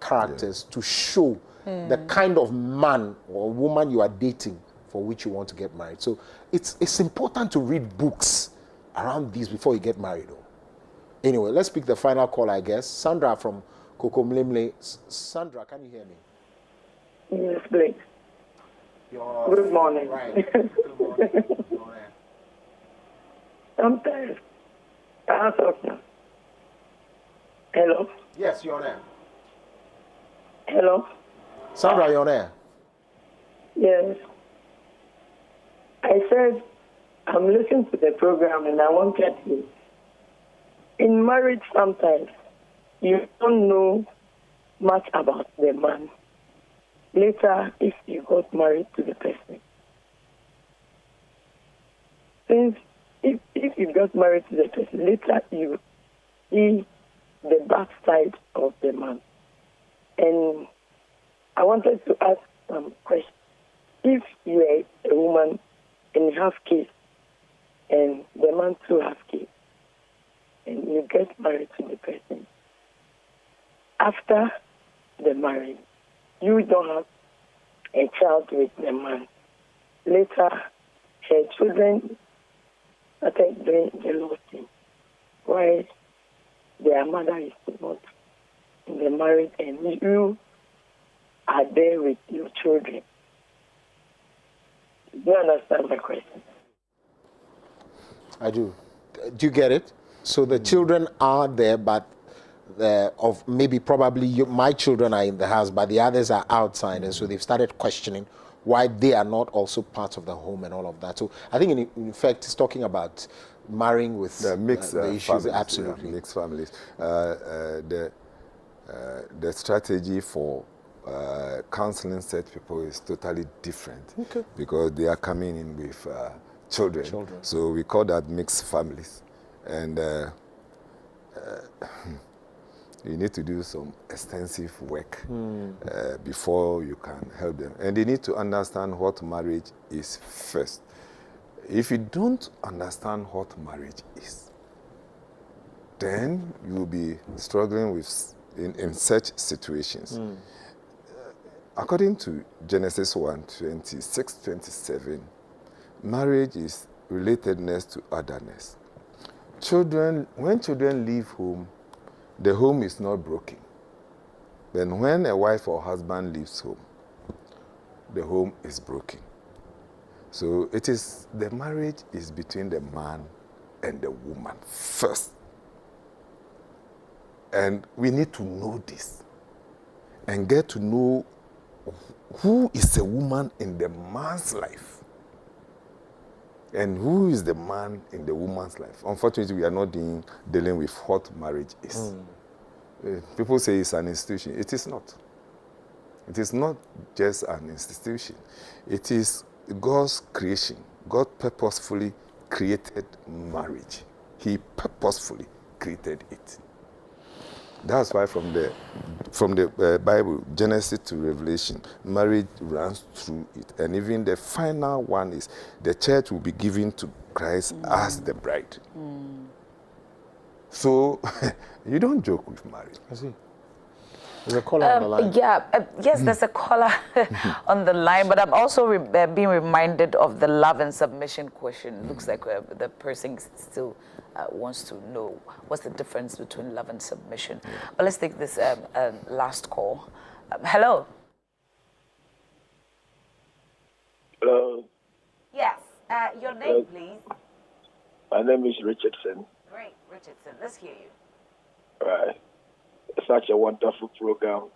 [SPEAKER 1] characters to show the kind of man or woman you are dating for which you want to get married. So it's important to read books around these before you get married. Anyway, let's pick the final call, I guess. Sandra from Kokomlemle. Sandra, can you hear me?
[SPEAKER 21] Yes, please. Good morning. Right. Good morning. Sometimes, hello?
[SPEAKER 1] Yes, you're on air.
[SPEAKER 21] Hello?
[SPEAKER 1] Sandra, you're on air.
[SPEAKER 21] Yes. I said, I'm listening to the program and I wanted to. In marriage, sometimes, you don't know much about the man. Later, if you got married to the person. Since if you got married to the person, later you see the backside of the man. And I wanted to ask some questions. If you are a woman and have kids, and the man too has kids, and you get married to the person. After the marriage, you don't have a child with the man. Later, her children started doing the law thing, while their mother is not in the marriage, and you are there with your children. Do you understand my question?
[SPEAKER 1] I do. Do you get it? So the children are there, but of maybe probably my children are in the house, but the others are outside, and so they've started questioning why they are not also part of the home and all of that. So I think in fact it's talking about marrying with
[SPEAKER 20] the mixed
[SPEAKER 1] the issues.
[SPEAKER 20] families,
[SPEAKER 1] Absolutely.
[SPEAKER 20] yeah, mixed families. The strategy for counseling such people is totally different, because they are coming in with children. So we call that mixed families, and you need to do some extensive work before you can help them, and they need to understand what marriage is first. If you don't understand what marriage is, then you'll be struggling with in such situations. According to Genesis 1:26-27, marriage is relatedness to otherness. When children leave home, the home is not broken. Then when a wife or husband leaves home, the home is broken. So the marriage is between the man and the woman first. And we need to know this and get to know who is a woman in the man's life and who is the man in the woman's life. Unfortunately, we are not dealing with what marriage is. People say it's an institution. It is not. It is not just an institution. It is God's creation. God purposefully created marriage. He purposefully created it. That's why from the Bible, Genesis to Revelation, marriage runs through it. And even the final one is the church will be given to Christ as the bride. So you don't joke with marriage.
[SPEAKER 1] I see. There's a caller on the line.
[SPEAKER 2] Yes, there's a caller on the line, but I'm also being reminded of the love and submission question. Looks like the person still wants to know what's the difference between love and submission. But let's take this last call. Hello.
[SPEAKER 6] Hello.
[SPEAKER 2] Yes. Your name, please.
[SPEAKER 6] My name is Richardson.
[SPEAKER 2] Great, Richardson. Let's hear you.
[SPEAKER 6] Right. Such a wonderful program.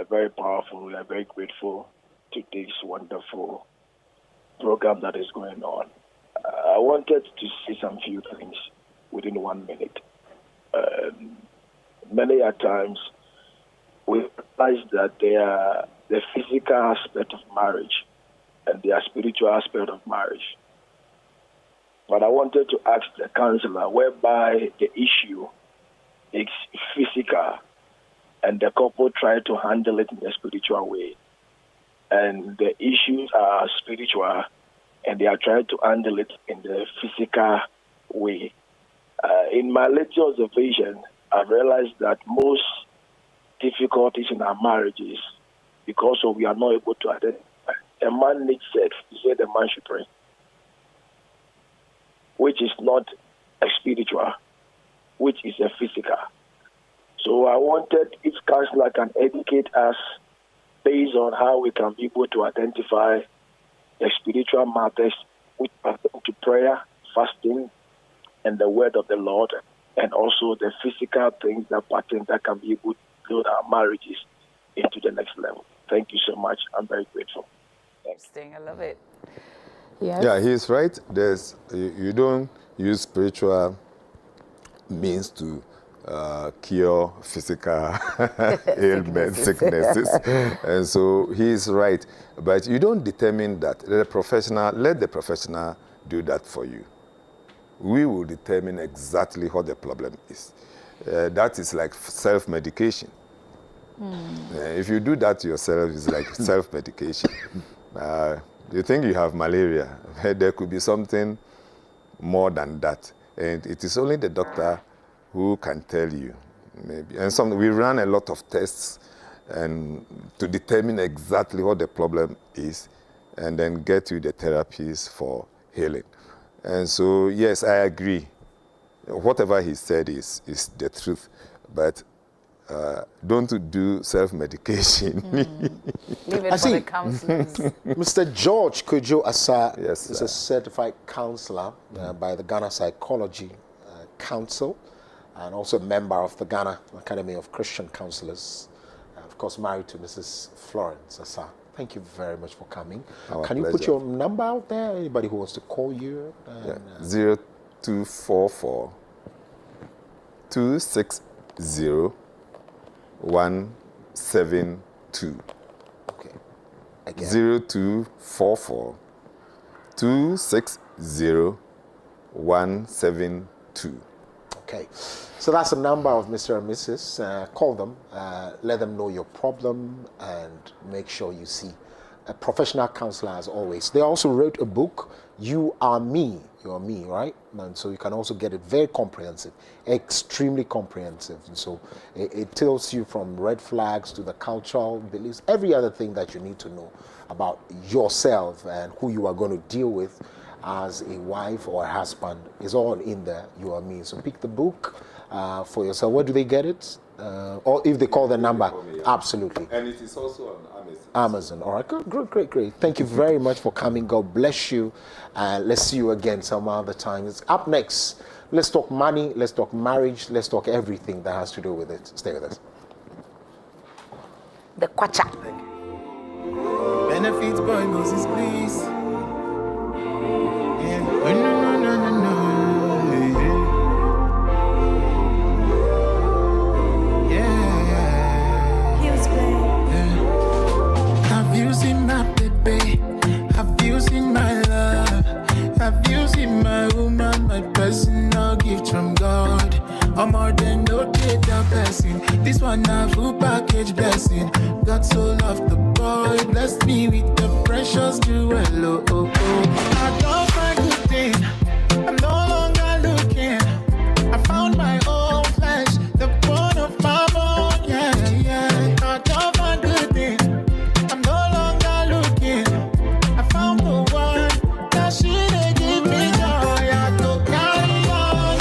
[SPEAKER 6] Very powerful. We are very grateful to this wonderful program that is going on. I wanted to say some few things within 1 minute. Many a times we realize that there are the physical aspect of marriage and the spiritual aspect of marriage. But I wanted to ask the counselor whereby the issue is physical and the couple try to handle it in a spiritual way. And the issues are spiritual and they are trying to handle it in the physical way. In my little observation, I've realized that most difficulties in our marriages because we are not able to identify. A man needs sex, he said the man should pray, which is not a spiritual, which is a physical. So I wanted if counselor can educate us based on how we can be able to identify the spiritual matters which pertain to prayer, fasting, and the word of the Lord, and also the physical things that pertain that can be able to build our marriages into the next level. Thank you so much. I'm very grateful.
[SPEAKER 2] Interesting. I love it.
[SPEAKER 20] Yes. Yeah, he's right. You don't use spiritual means to cure physical ailments, sicknesses. And so he's right. But you don't determine that. Let the professional do that for you. We will determine exactly what the problem is. That is like self-medication. If you do that yourself, it's like self-medication. you think you have malaria. There could be something more than that. And it is only the doctor who can tell you, maybe. And we ran a lot of tests and to determine exactly what the problem is and then get you the therapies for healing. And so, yes, I agree. Whatever he said is the truth. But don't do self-medication.
[SPEAKER 2] Leave it for the counselors.
[SPEAKER 1] Mr. George Kojo Asa
[SPEAKER 20] yes,
[SPEAKER 1] is a certified counselor by the Ghana Psychology Council and also a member of the Ghana Academy of Christian Counselors. Of course, married to Mrs. Florence Asa. Thank you very much for coming. Can you put your number out there? Anybody who wants to call you?
[SPEAKER 20] 0244 260 172.
[SPEAKER 1] Okay. Again.
[SPEAKER 20] 0244 260 172.
[SPEAKER 1] Okay. So that's the number of Mr. and Mrs. Call them, let them know your problem, and make sure you see a professional counselor as always. They also wrote a book, You Are Me, right? And so you can also get it very comprehensive, extremely comprehensive. And so it tells you from red flags to the cultural beliefs, every other thing that you need to know about yourself and who you are going to deal with as a wife or a husband is all in there, You Are Me. So pick the book for yourself. Where do they get it? Or if they call the number, absolutely.
[SPEAKER 20] And it is also on Amazon.
[SPEAKER 1] Amazon. All right, great. Thank you very much for coming. God bless you. Let's see you again some other time. It's up next. Let's talk money. Let's talk marriage. Let's talk everything that has to do with it. Stay with us.
[SPEAKER 2] The Kwacha.
[SPEAKER 13] Benefits boy Moses, please. Yeah. No. Have you seen my baby? Have you seen my love? Have you seen my woman, my personal gift from God? I'm more than no data person. This one a full package blessing. God so loved the boy, blessed me with the precious jewel. Oh. I don't find good thing. I'm no longer looking. I found my own flesh, the bone of my bone. Yeah. I don't find good thing. I'm no longer looking. I found the one that she did give me joy. I go carry on.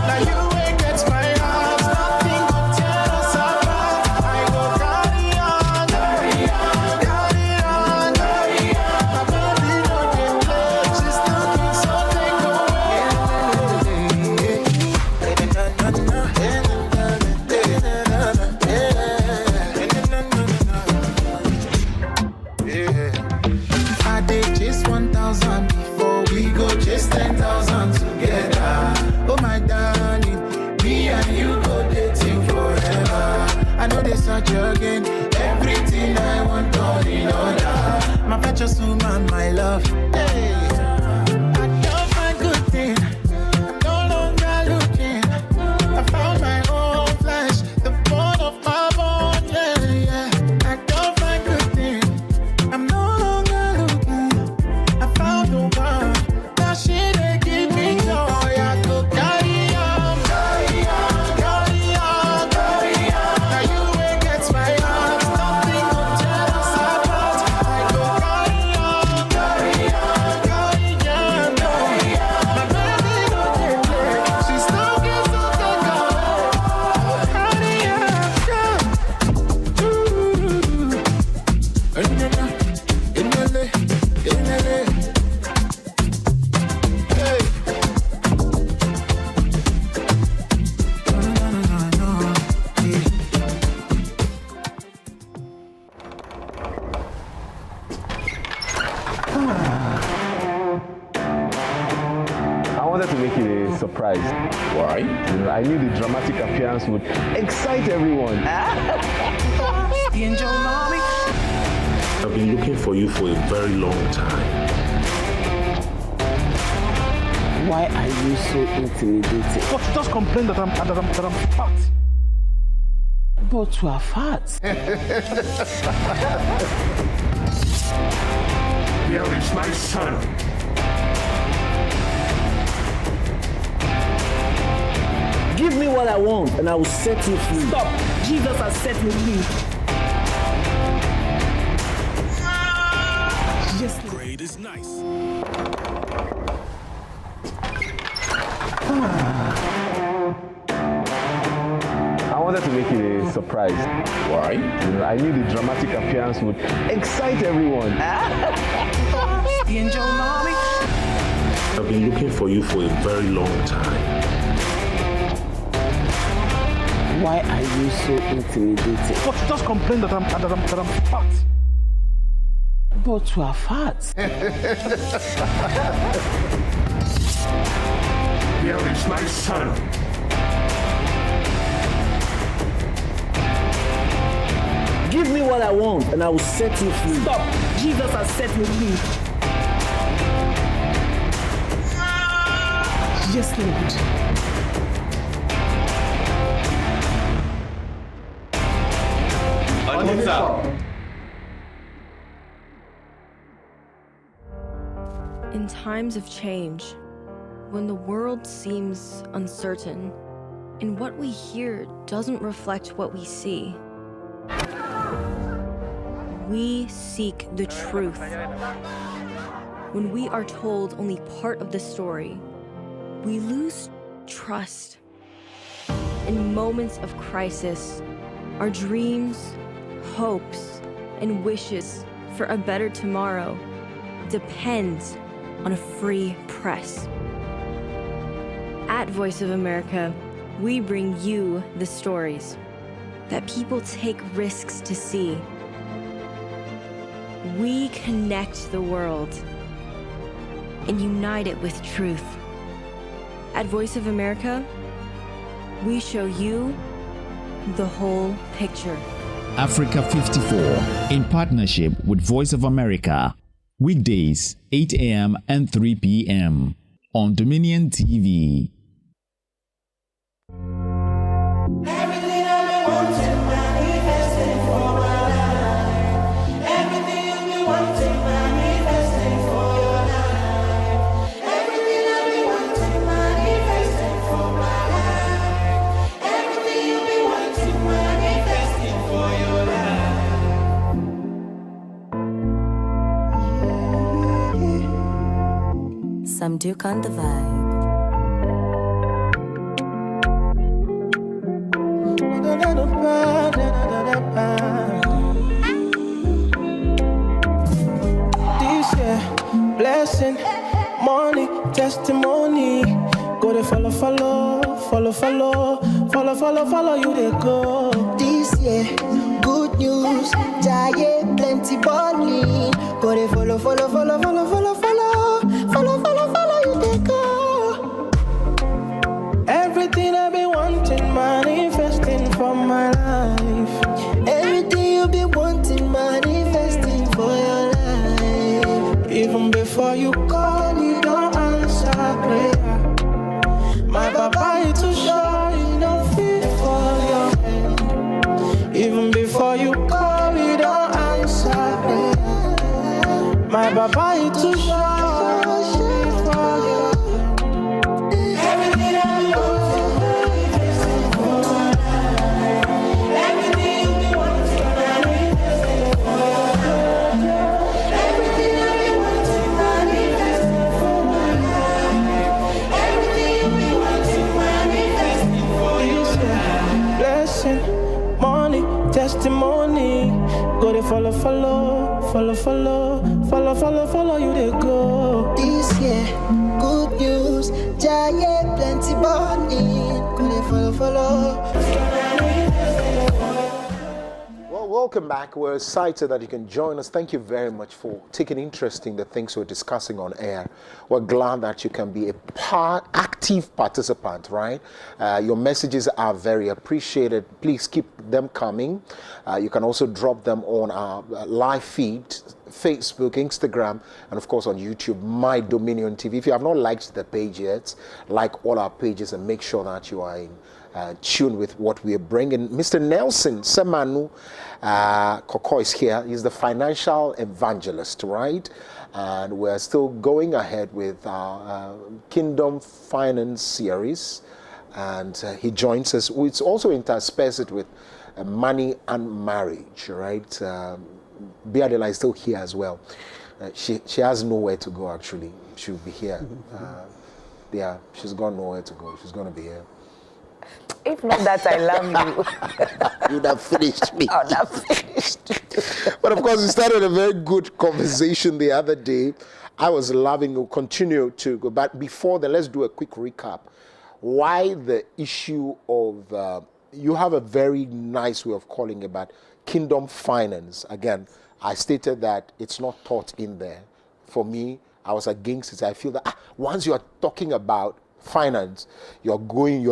[SPEAKER 13] Now you ain't get my heart. Nothing but tear us apart. I go carry on. My baby don't get play. She's looking so take I did just 1,000 before we go just 10,000 together. Oh my darling, me and you go dating forever. I know they search again, everything I want all in order. My precious woman, my love. Hey, I don't find good thing. I'm no longer looking. I found my own flesh, the bone of my bone. Yeah. I don't find good thing. I'm no longer looking. I found the one. Now she they give me joy. I go carry on. Now you ain't get my heart. Nothing will tear us apart. I go carry on. My baby don't get play. She's looking so take
[SPEAKER 15] I wanted to make it a surprise. Why? I knew the dramatic appearance would excite everyone.
[SPEAKER 16] I've been looking for you for a very long time.
[SPEAKER 17] Why are you so intimidated?
[SPEAKER 18] Just complain that I'm fat. But you are fat.
[SPEAKER 16] Here is my son.
[SPEAKER 17] Give me what I want and I will set you free.
[SPEAKER 19] Stop. Jesus has set me free.
[SPEAKER 7] Yes. Grade is nice.
[SPEAKER 15] I wanted to make it a surprise.
[SPEAKER 16] Why?
[SPEAKER 15] I knew the dramatic appearance would excite everyone.
[SPEAKER 16] I've been looking for you for a very long time.
[SPEAKER 17] Why are you so intimidated?
[SPEAKER 18] But you just complain that I'm fat. But you are fat.
[SPEAKER 16] Here is my son.
[SPEAKER 17] Give me what I want and I will set you free.
[SPEAKER 19] Stop. Jesus has set me free. Yes, Lord.
[SPEAKER 8] In times of change, when the world seems uncertain and what we hear doesn't reflect what we see, we seek the truth. When we are told only part of the story, we lose trust. In moments of crisis, our dreams, hopes, and wishes for a better tomorrow depends on a free press. At Voice of America, we bring you the stories that people take risks to see. We connect the world and unite it with truth. At Voice of America, we show you the whole picture.
[SPEAKER 14] Africa 54, in partnership with Voice of America, weekdays 8 a.m. and 3 p.m. on Dominion TV.
[SPEAKER 13] Everything I've been wanting, manifesting for my life. Everything you've been wanting, manifesting for your life. Everything I've been wanting, manifesting for my life. Everything you've been wanting, manifesting for your life.
[SPEAKER 9] Some Duke on the vibe.
[SPEAKER 13] This year, blessing, money, testimony. Go to follow, you they go.
[SPEAKER 23] This year, good news, giant, plenty money. Go to follow, you they go.
[SPEAKER 13] Everything I've been wanting, manifesting for my life.
[SPEAKER 23] Everything you've been wanting, manifesting for your life.
[SPEAKER 13] Even before you call, you don't answer prayer. My papa is too sure, you don't fit for your hand. Even before you call, you don't answer prayer. My papa is too sure, for your hand. Everything I've been wanting, manifesting for my life. Everything you've been wanting, manifesting for your life. Everything I've been wanting, manifesting for my life. Everything you've been wanting, manifesting for your life. Blessing, money, testimony. Go to follow, you they go.
[SPEAKER 23] This year, good news, giant, plenty money. Go to follow.
[SPEAKER 1] Well, welcome back. We're excited that you can join us. Thank you very much for taking interest in the things we're discussing on air. We're glad that you can be a active participant, right? Your messages are very appreciated. Please keep them coming. You can also drop them on our live feed, Facebook, Instagram, and of course on YouTube, My Dominion TV. If you have not liked the page yet, like all our pages and make sure that you are in tune with what we are bringing. Mr. Nelson Semanu Koko is here. He's the financial evangelist, right? And we're still going ahead with our Kingdom Finance series. And he joins us. It's also interspersed with money and marriage, right? Biadela is still here as well. She has nowhere to go, actually. She'll be here. Yeah, she's got nowhere to go. She's going to be here.
[SPEAKER 2] If not that, I love you.
[SPEAKER 1] You'd have finished me.
[SPEAKER 2] I would have finished.
[SPEAKER 1] But of course, we started a very good conversation the other day. I was loving, we'll continue to go. But before then, let's do a quick recap. Why the issue of, you have a very nice way of calling about kingdom finance. Again, I stated that it's not taught in there. For me, I was against it. I feel that once you are talking about finance, you're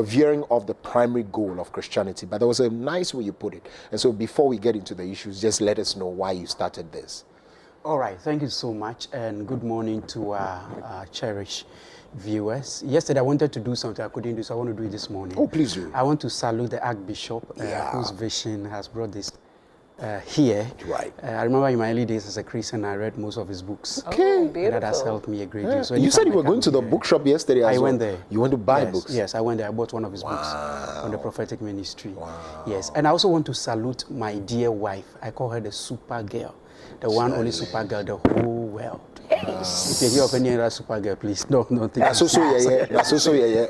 [SPEAKER 1] veering off the primary goal of Christianity. But there was a nice way you put it. And so before we get into the issues, just let us know why you started this.
[SPEAKER 9] All right, thank you so much, and good morning to our cherished viewers. Yesterday I wanted to do something I couldn't do, so I want to do it this morning.
[SPEAKER 1] Oh, please do.
[SPEAKER 9] I want to salute the Archbishop whose vision has brought this here.
[SPEAKER 1] Right.
[SPEAKER 9] I remember in my early days as a Christian, I read most of his books.
[SPEAKER 1] Okay.
[SPEAKER 9] And that has helped me a great deal. So
[SPEAKER 1] you said you were going to the bookshop yesterday as well.
[SPEAKER 9] I went there.
[SPEAKER 1] You went to buy books?
[SPEAKER 9] Yes, I went there. I bought one of his books on the prophetic ministry. Wow. Yes, and I also want to salute my dear wife. I call her the super girl. The one only super girl, the whole world. If you hear of any other super girl, please don't think.
[SPEAKER 1] That's also yeah.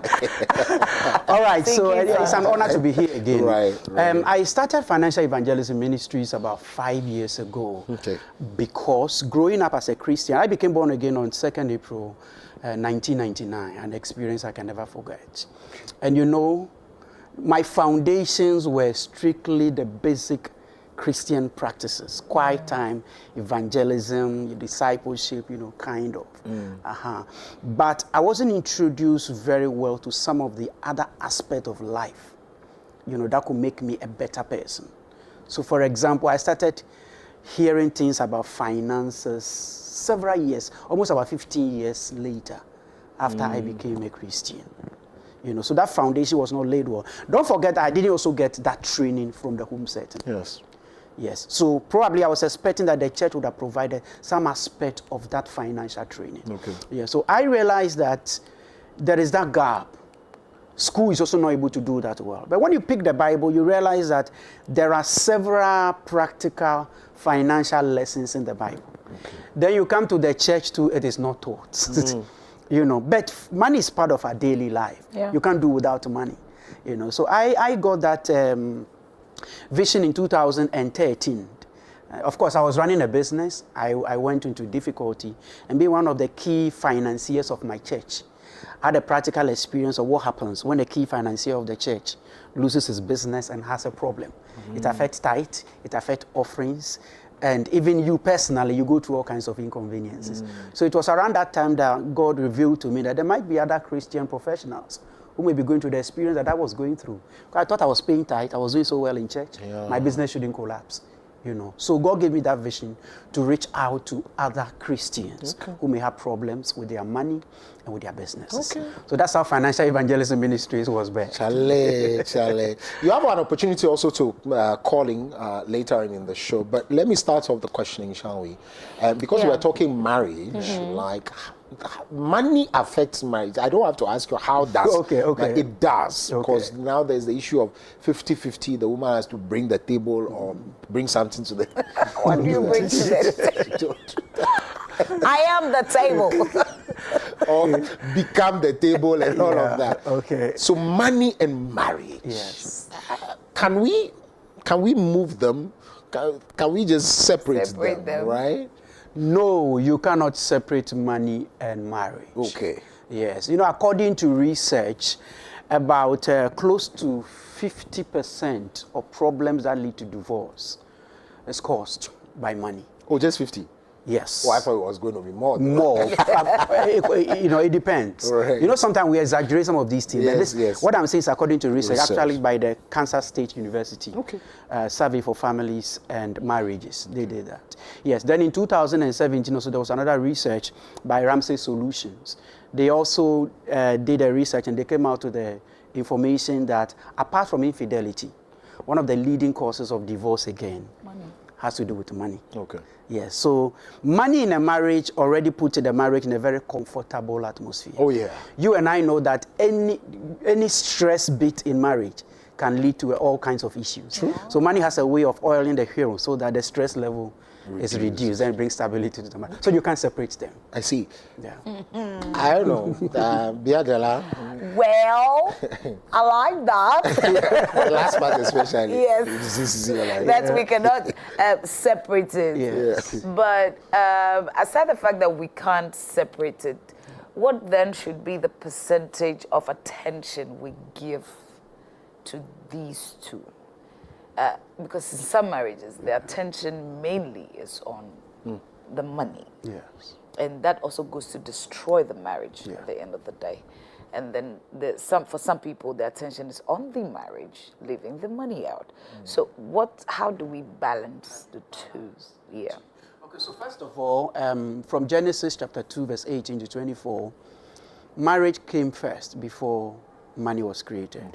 [SPEAKER 9] All right, so it's an honor to be here again.
[SPEAKER 1] Right.
[SPEAKER 9] I started Financial Evangelism Ministries about 5 years ago.
[SPEAKER 1] Okay.
[SPEAKER 9] Because growing up as a Christian, I became born again on 2nd April 1999, an experience I can never forget. And you know, my foundations were strictly the basic Christian practices, quiet time, evangelism, discipleship, kind of. But I wasn't introduced very well to some of the other aspects of life, that could make me a better person. So for example, I started hearing things about finances several years, almost about 15 years later, after I became a Christian. So that foundation was not laid well. Don't forget, I didn't also get that training from the home setting. Yes. So probably I was expecting that the church would have provided some aspect of that financial training.
[SPEAKER 1] Okay.
[SPEAKER 9] Yeah. So I realized that there is that gap. School is also not able to do that well. But when you pick the Bible, you realize that there are several practical financial lessons in the Bible. Okay. Then you come to the church too, it is not taught. But money is part of our daily life. Yeah. You can't do without money. So I got that vision in 2013. Of course, I was running a business. I went into difficulty and being one of the key financiers of my church. I had a practical experience of what happens when a key financier of the church loses his business and has a problem. It affects tithe, it affects offerings, and even you personally, you go through all kinds of inconveniences. So it was around that time that God revealed to me that there might be other Christian professionals who may be going through the experience that I was going through. I thought I was paying tithe, I was doing so well in church, my business shouldn't collapse. So God gave me that vision to reach out to other Christians who may have problems with their money and with their businesses. So that's how Financial Evangelism Ministries was born.
[SPEAKER 1] Chale. You have an opportunity also to calling later in the show, but let me start off the questioning, shall we? Because we are talking marriage, like money affects marriage. I don't have to ask you how does.
[SPEAKER 9] Okay.
[SPEAKER 1] It does, because now there's the issue of 50-50. The woman has to bring the table or bring something to the.
[SPEAKER 2] What do you bring to the table? I am the table.
[SPEAKER 1] Or become the table and all of that.
[SPEAKER 9] Okay.
[SPEAKER 1] So money and marriage.
[SPEAKER 9] Yes.
[SPEAKER 1] Can we move them? Can we just separate them, right?
[SPEAKER 9] No, you cannot separate money and marriage.
[SPEAKER 1] Okay.
[SPEAKER 9] Yes. According to research, about close to 50% of problems that lead to divorce is caused by money.
[SPEAKER 1] Oh, just 50?
[SPEAKER 9] Yes.
[SPEAKER 1] Oh, I thought it was going to be more.
[SPEAKER 9] It depends.
[SPEAKER 1] Right.
[SPEAKER 9] Sometimes we exaggerate some of these things.
[SPEAKER 1] Yes.
[SPEAKER 9] What I'm saying is according to research, actually by the Kansas State University Survey for Families and Marriages. They did that. Yes. Then in 2017, also there was another research by Ramsey Solutions. They also did a research and they came out with a information that apart from infidelity, one of the leading causes of divorce again has to do with money.
[SPEAKER 1] Okay.
[SPEAKER 9] Yes, so money in a marriage already puts the marriage in a very comfortable atmosphere.
[SPEAKER 1] Oh yeah.
[SPEAKER 9] You and I know that any stress bit in marriage can lead to all kinds of issues.
[SPEAKER 1] True.
[SPEAKER 9] So money has a way of oiling the hero so that the stress level is reduced and brings stability to the marriage. So you can't separate them.
[SPEAKER 1] I see.
[SPEAKER 9] Yeah.
[SPEAKER 1] I don't know. Biadela.
[SPEAKER 2] Well, I like that.
[SPEAKER 1] The last part especially.
[SPEAKER 2] Yes. That we cannot separate it.
[SPEAKER 1] Yes.
[SPEAKER 2] But aside the fact that we can't separate it, what then should be the percentage of attention we give to these two? Because in some marriages, the attention mainly is on the money.
[SPEAKER 9] Yes.
[SPEAKER 2] And that also goes to destroy the marriage at the end of the day. And then for some people, the attention is on the marriage, leaving the money out. So how do we balance the two? Yeah.
[SPEAKER 9] Okay, so first of all, from Genesis chapter 2, verse 18 to 24, marriage came first before money was created.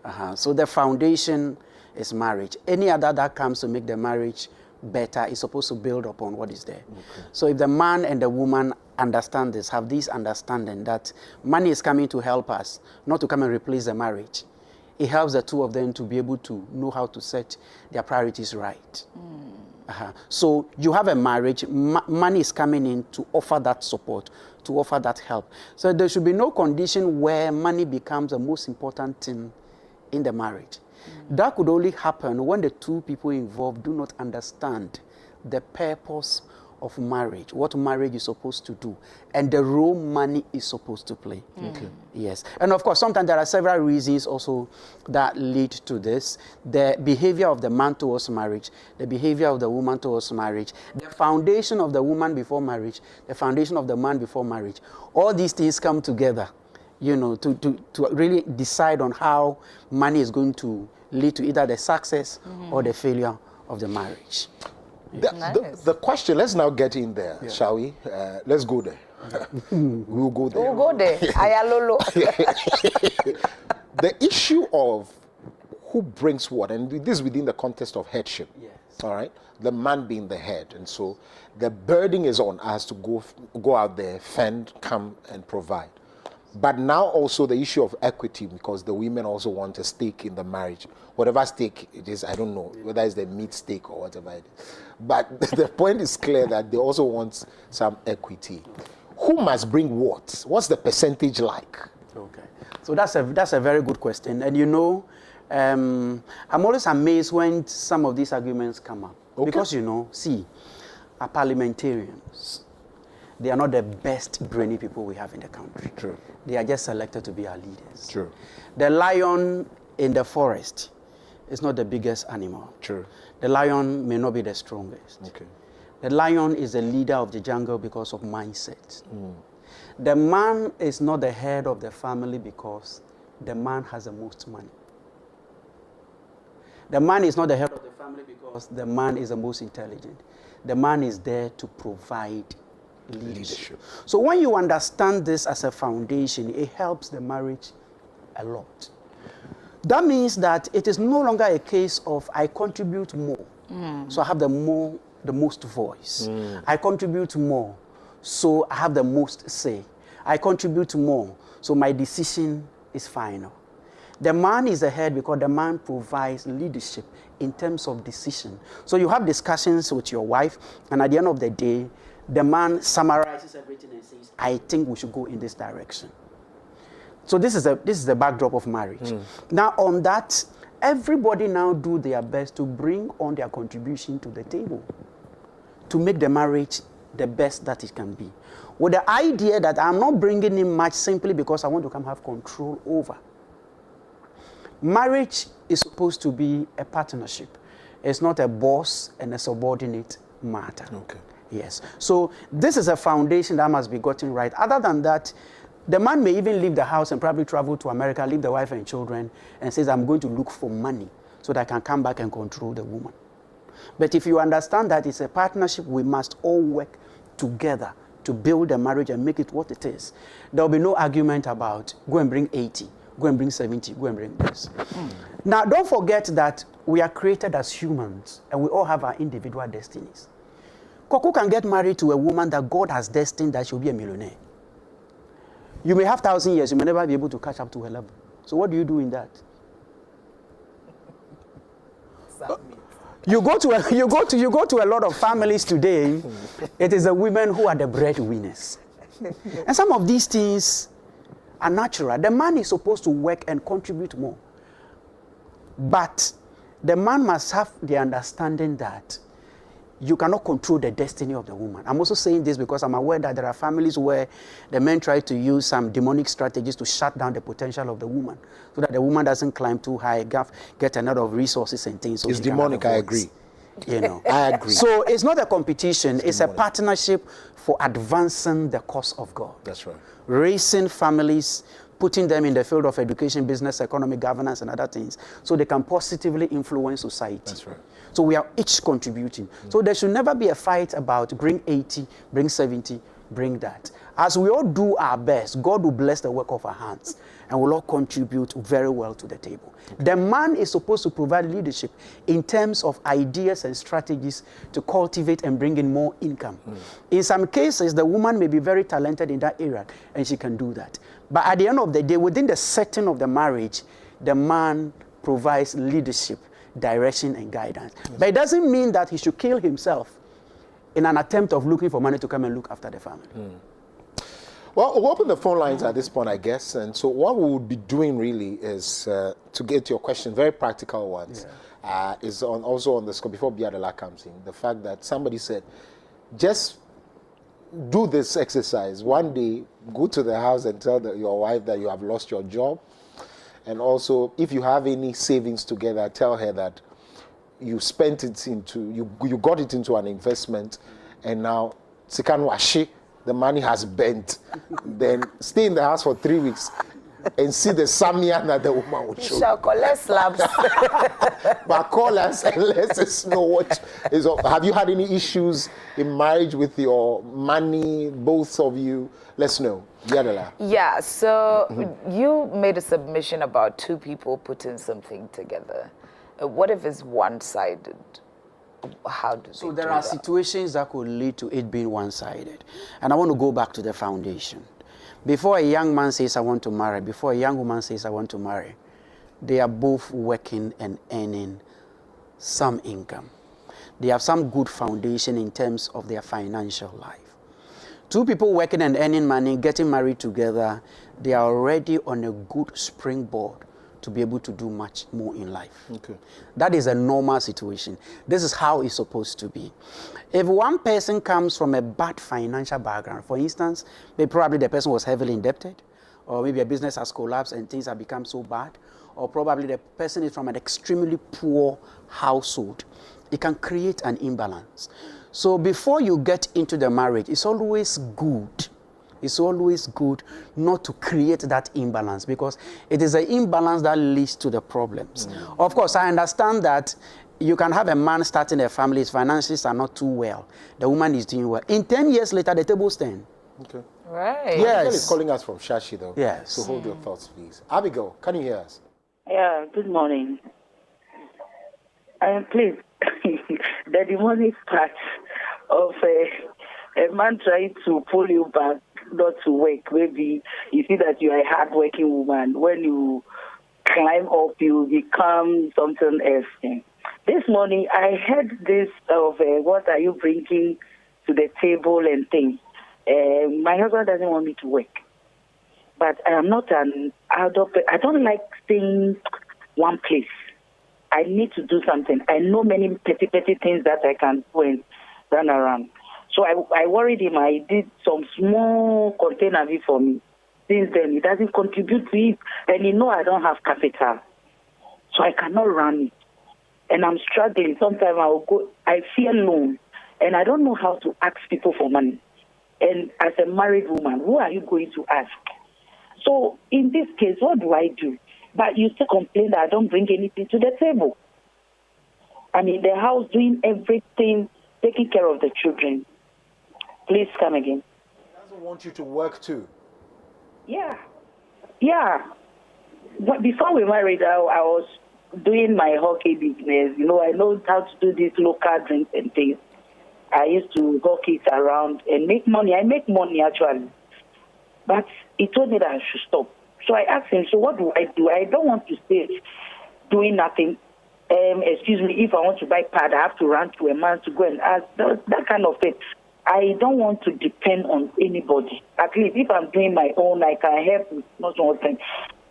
[SPEAKER 9] Okay. So the foundation is marriage. Any other that comes to make the marriage better is supposed to build upon what is there. Okay. So if the man and the woman understand this, have this understanding that money is coming to help us, not to come and replace the marriage, it helps the two of them to be able to know how to set their priorities right. So you have a marriage, money is coming in to offer that support, to offer that help. So there should be no condition where money becomes the most important thing in the marriage. That could only happen when the two people involved do not understand the purpose of marriage, what marriage is supposed to do, and the role money is supposed to play. Okay. Yes. And of course, sometimes there are several reasons also that lead to this. The behavior of the man towards marriage, the behavior of the woman towards marriage, the foundation of the woman before marriage, the foundation of the man before marriage. All these things come together, you know, to really decide on how money is going to lead to either the success or the failure of the marriage.
[SPEAKER 1] The question, let's now get in there, shall we? Let's go there. We'll go there.
[SPEAKER 2] We'll go there. Ayalolo.
[SPEAKER 1] The issue of who brings what, and this is within the context of headship. Yes. All right? The man being the head. And so the burden is on us to go out there, fend, come, and provide. But now also the issue of equity, because the women also want a stake in the marriage. Whatever stake it is, I don't know, whether it's the meat stake or whatever it is. But the point is clear that they also want some equity. Who must bring what? What's the percentage like?
[SPEAKER 9] Okay. So that's a very good question. And you know, I'm always amazed when some of these arguments come up. Okay. Because, you know, see, our parliamentarians, they are not the best brainy people we have in the country.
[SPEAKER 1] True.
[SPEAKER 9] They are just selected to be our leaders.
[SPEAKER 1] True.
[SPEAKER 9] The lion in the forest is not the biggest animal.
[SPEAKER 1] True.
[SPEAKER 9] The lion may not be the strongest.
[SPEAKER 1] Okay.
[SPEAKER 9] The lion is the leader of the jungle because of mindset. The man is not the head of the family because the man has the most money. The man is not the head of the family because the man is the most intelligent. The man is there to provide leadership. So when you understand this as a foundation, it helps the marriage a lot. That means that it is no longer a case of I contribute more, so I have the most voice. I contribute more, so I have the most say. I contribute more, so my decision is final. The man is the head because the man provides leadership in terms of decision. So you have discussions with your wife, and at the end of the day, the man summarizes everything and says, I think we should go in this direction. So this is the backdrop of marriage. Now on that, everybody now do their best to bring on their contribution to the table to make the marriage the best that it can be. With the idea that I'm not bringing in much simply because I want to come have control over. Marriage is supposed to be a partnership. It's not a boss and a subordinate matter.
[SPEAKER 1] Okay.
[SPEAKER 9] Yes. So this is a foundation that must be gotten right. Other than that, the man may even leave the house and probably travel to America, leave the wife and children, and says, I'm going to look for money so that I can come back and control the woman. But if you understand that it's a partnership, we must all work together to build a marriage and make it what it is. There will be no argument about go and bring 80 Go and bring 70, go and bring this. Now, don't forget that we are created as humans and we all have our individual destinies. Koko can get married to a woman that God has destined that she'll be a millionaire. You may have 1,000 years, you may never be able to catch up to her level. So what do you do in that? You go to a lot of families today. It is the women who are the breadwinners. And some of these things are natural. The man is supposed to work and contribute more. But the man must have the understanding that you cannot control the destiny of the woman. I'm also saying this because I'm aware that there are families where the men try to use some demonic strategies to shut down the potential of the woman so that the woman doesn't climb too high, get a lot of resources and things. So
[SPEAKER 1] it's demonic, I agree.
[SPEAKER 9] You know.
[SPEAKER 1] I agree.
[SPEAKER 9] So it's not a competition, it's a partnership for advancing the cause of God.
[SPEAKER 1] That's right.
[SPEAKER 9] Raising families, putting them in the field of education, business, economic governance, and other things, so they can positively influence society.
[SPEAKER 1] That's right.
[SPEAKER 9] So we are each contributing. So there should never be a fight about bring 80, bring 70, bring that. As we all do our best, God will bless the work of our hands and will all contribute very well to the table. The man is supposed to provide leadership in terms of ideas and strategies to cultivate and bring in more income. In some cases, the woman may be very talented in that area and she can do that. But at the end of the day, within the setting of the marriage, the man provides leadership, direction, and guidance. Yes. But it doesn't mean that he should kill himself in an attempt of looking for money to come and look after the family.
[SPEAKER 1] Well, we'll open the phone lines at this point, I guess. And so what we would be doing really is to get your question, very practical ones, is also on the scope before Biadola comes in. The fact that somebody said, just do this exercise. One day, go to the house and tell your wife that you have lost your job. And also, if you have any savings together, tell her that you spent it into, you got it into an investment, and now, the money has bent. Then stay in the house for 3 weeks and see the Samia that the woman would show.
[SPEAKER 2] You shall collect slabs.
[SPEAKER 1] But call us and let us know what is up. Have you had any issues in marriage with your money, both of you? Let's know.
[SPEAKER 2] Yeah, so you made a submission about two people putting something together. What if it's one-sided? How do
[SPEAKER 9] So there are situations that could lead to it being one-sided. And I want to go back to the foundation. Before a young man says, I want to marry, before a young woman says, I want to marry, they are both working and earning some income. They have some good foundation in terms of their financial life. Two people working and earning money, getting married together, they are already on a good springboard to be able to do much more in life.
[SPEAKER 1] Okay.
[SPEAKER 9] That is a normal situation. This is how it's supposed to be. If one person comes from a bad financial background, for instance, maybe probably the person was heavily indebted, or maybe a business has collapsed and things have become so bad, or probably the person is from an extremely poor household, it can create an imbalance. So before you get into the marriage, it's always good not to create that imbalance, because it is the imbalance that leads to the problems. Of course, I understand that you can have a man starting a family, his finances are not too well. The woman is doing well. In 10 years later, the tables turn.
[SPEAKER 1] Okay.
[SPEAKER 2] Right.
[SPEAKER 1] Yes. Abigail is calling us from Shashi, though.
[SPEAKER 9] Yes.
[SPEAKER 1] So hold your thoughts, please. Abigail, can you hear us?
[SPEAKER 21] Yeah, good morning. Please, the demonic part of a man trying to pull you back not to work. Maybe you see that you are a hard-working woman. When you climb up, you become something else. This morning, I heard this of what are you bringing to the table and things. My husband doesn't want me to work. But I am not an adult. I don't like staying one place. I need to do something. I know many petty things that I can do and run around. So I worried him. I did some small container for me. Since then, he doesn't contribute to it. And he know I don't have capital. So I cannot run it. And I'm struggling. Sometimes I fear loan. And I don't know how to ask people for money. And as a married woman, who are you going to ask? So in this case, what do I do? But you still complain that I don't bring anything to the table. I'm in the house doing everything, taking care of the children. Please come again.
[SPEAKER 1] He doesn't want you to work too.
[SPEAKER 21] Yeah. before we married, I was doing my hockey business. You know, I know how to do these local drinks and things. I used to hawk it around and make money. I make money, actually. But he told me that I should stop. So I asked him, so what do? I don't want to stay doing nothing. Excuse me, if I want to buy pad, I have to run to a man to go and ask, that kind of thing. I don't want to depend on anybody. At least if I'm doing my own, I can help with not one thing.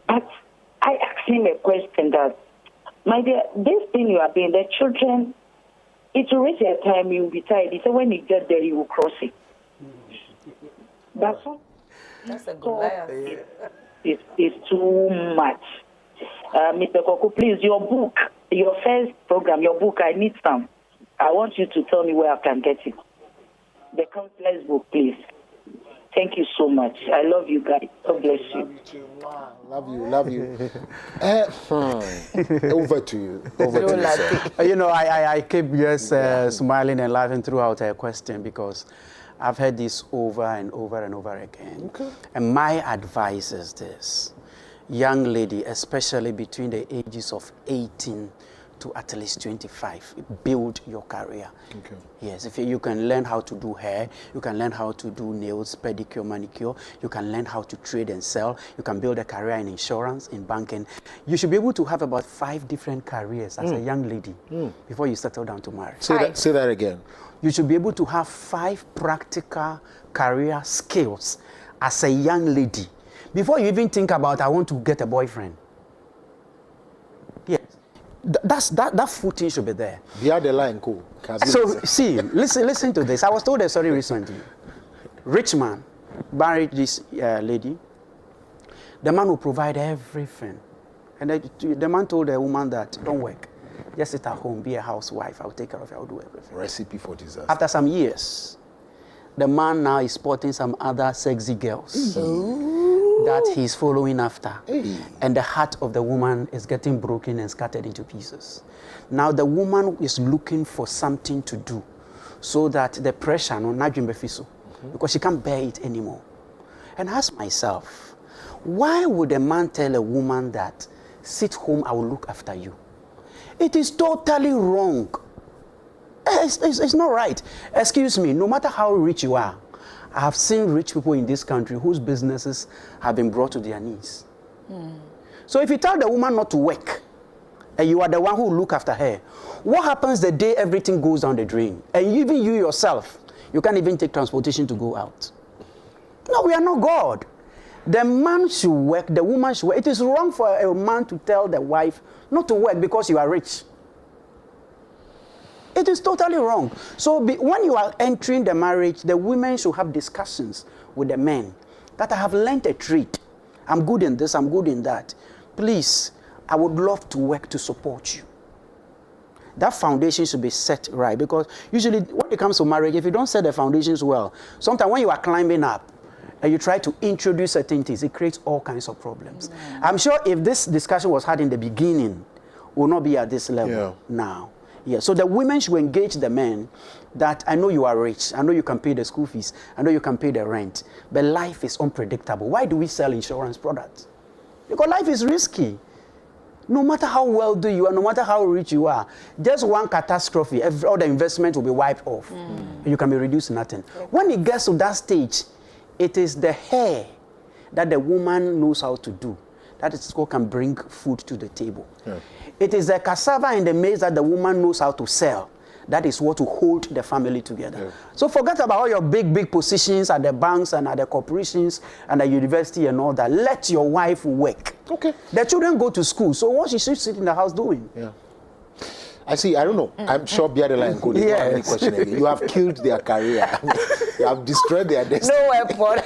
[SPEAKER 21] But I asked him a question that, my dear, this thing you are doing, the children, it will reach a time you will be tired. He said when you get there, you will cross it. That's all.
[SPEAKER 2] That's a good liar.
[SPEAKER 21] It's too much. Mr. Koko, please, your book, your first program, your book, I need some. I want you to tell me where I can get it. The counselor's book, please. Thank you so much. I love you guys. God bless you.
[SPEAKER 1] Love you too. Wow. Love you. Over to you. Over to you, sir.
[SPEAKER 9] You know, I keep just smiling and laughing throughout her question because I've heard this over and over and over again. Okay. And my advice is this. Young lady, especially between the ages of 18 to at least 25, build your career. Okay. Yes, if you can learn how to do hair, you can learn how to do nails, pedicure, manicure, you can learn how to trade and sell, you can build a career in insurance, in banking. You should be able to have about 5 different careers as a young lady before you settle down to marry.
[SPEAKER 1] Say that again.
[SPEAKER 9] You should be able to have 5 practical career skills as a young lady before you even think about, I want to get a boyfriend. Yes. That footing should be there.
[SPEAKER 1] The other line, cool.
[SPEAKER 9] So, see, listen to this. I was told a story recently. Rich man married this lady. The man will provide everything. And the man told the woman that, don't work. Just sit at home, be a housewife. I'll take care of you. I'll do everything.
[SPEAKER 1] Recipe for disaster.
[SPEAKER 9] After some years, the man now is sporting some other sexy girls that he's following after. And the heart of the woman is getting broken and scattered into pieces. Now the woman is looking for something to do so that the pressure, because she can't bear it anymore. And I ask myself, why would a man tell a woman that, sit home, I will look after you? It is totally wrong. It's not right. Excuse me, no matter how rich you are, I have seen rich people in this country whose businesses have been brought to their knees. So if you tell the woman not to work, and you are the one who will look after her, what happens the day everything goes down the drain? And even you yourself, you can't even take transportation to go out. No, we are not God. The man should work, the woman should work. It is wrong for a man to tell the wife not to work because you are rich. It is totally wrong. So when you are entering the marriage, the women should have discussions with the men that I have learned a trade. I'm good in this, I'm good in that. Please, I would love to work to support you. That foundation should be set right, because usually when it comes to marriage, if you don't set the foundations well, sometimes when you are climbing up and you try to introduce certain things, it creates all kinds of problems. I'm sure if this discussion was had in the beginning, we will not be at this level now. Yeah, so the women should engage the men that, I know you are rich, I know you can pay the school fees, I know you can pay the rent, but life is unpredictable. Why do we sell insurance products? Because life is risky. No matter how wealthy you are, no matter how rich you are, just one catastrophe, all the investment will be wiped off. You can be reduced to nothing. When it gets to that stage, it is the hair that the woman knows how to do. That is what can bring food to the table. It is the cassava and the maize that the woman knows how to sell. That is what will hold the family together. So forget about all your big positions at the banks and at the corporations and the university and all that. Let your wife work. The children go to school, so what she should sit in the house doing?
[SPEAKER 1] I see, I don't know. I'm sure Biadela and Cody have any question again. You have killed their career. You have destroyed their destiny.
[SPEAKER 2] No weapon.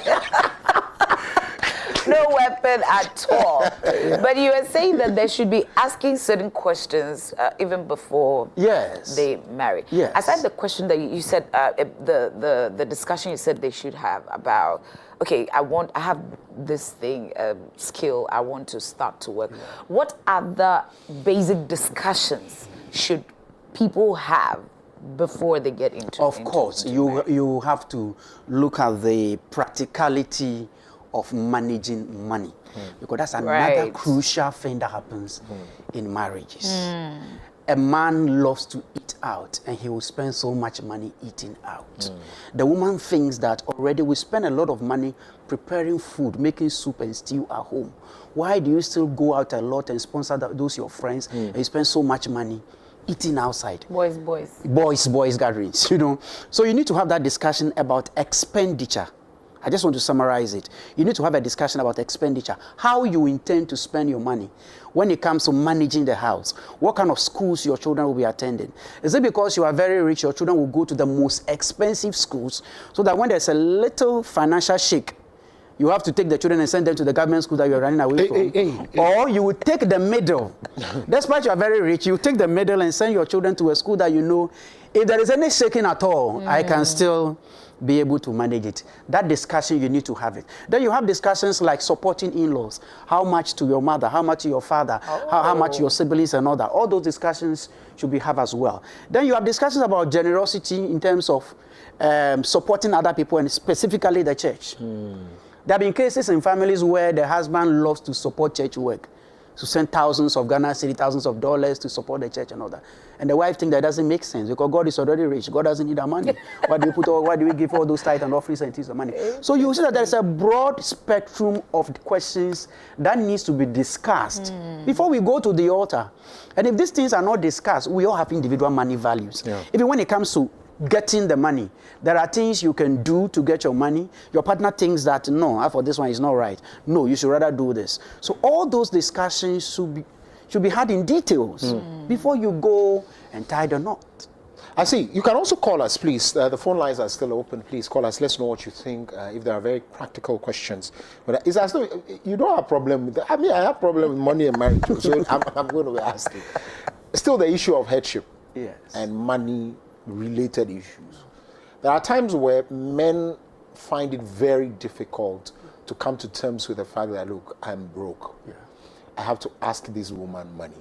[SPEAKER 2] No weapon at all. But you were saying that they should be asking certain questions even before they marry. Aside the question that you said, the discussion you said they should have about, okay, I have this thing, skill, I want to start to work. What other basic discussions should people have before they get into
[SPEAKER 9] Of course, you have to look at the practicality of managing money, because that's another crucial thing that happens in marriages. A man loves to eat out, and he will spend so much money eating out. The woman thinks that already we spend a lot of money preparing food, making soup and stew at home. Why do you still go out a lot and sponsor those your friends, and you spend so much money eating outside? Boys gatherings, you know. So you need to have that discussion about expenditure. I just want to summarize it. You need to have a discussion about expenditure, how you intend to spend your money when it comes to managing the house. What kind of schools your children will be attending? Is it because you are very rich, your children will go to the most expensive schools, so that when there's a little financial shake, you have to take the children and send them to the government school that you're running away from? Or you will take the middle. Despite you are very rich, you take the middle and send your children to a school that you know, if there is any shaking at all, I can still be able to manage it. That discussion, you need to have it. Then you have discussions like supporting in-laws. How much to your mother? How much to your father? How much to your siblings and all that? All those discussions should be have as well. Then you have discussions about generosity in terms of supporting other people, and specifically the church. There have been cases in families where the husband loves to support church work, to send thousands of Ghana cedi, thousands of dollars to support the church and all that. And the wife thinks that doesn't make sense because God is already rich. God doesn't need our money. Why do we give all those tithes and offerings and things of money? So you see that there's a broad spectrum of questions that needs to be discussed before we go to the altar. And if these things are not discussed, we all have individual money values. Even when it comes to getting the money, there are things you can do to get your money. Your partner thinks that, no, for this one is not right. No, you should rather do this. So all those discussions should be had in details before you go and tie the knot.
[SPEAKER 1] I see. You can also call us, please. The phone lines are still open. Please call us. Let's know what you think. If there are very practical questions, but it's as though you don't have a problem with that. I mean, I have a problem with money and marriage, so I'm going to be asking. Still, the issue of headship and money-related issues. There are times where men find it very difficult to come to terms with the fact that, look, I'm broke. I have to ask this woman money,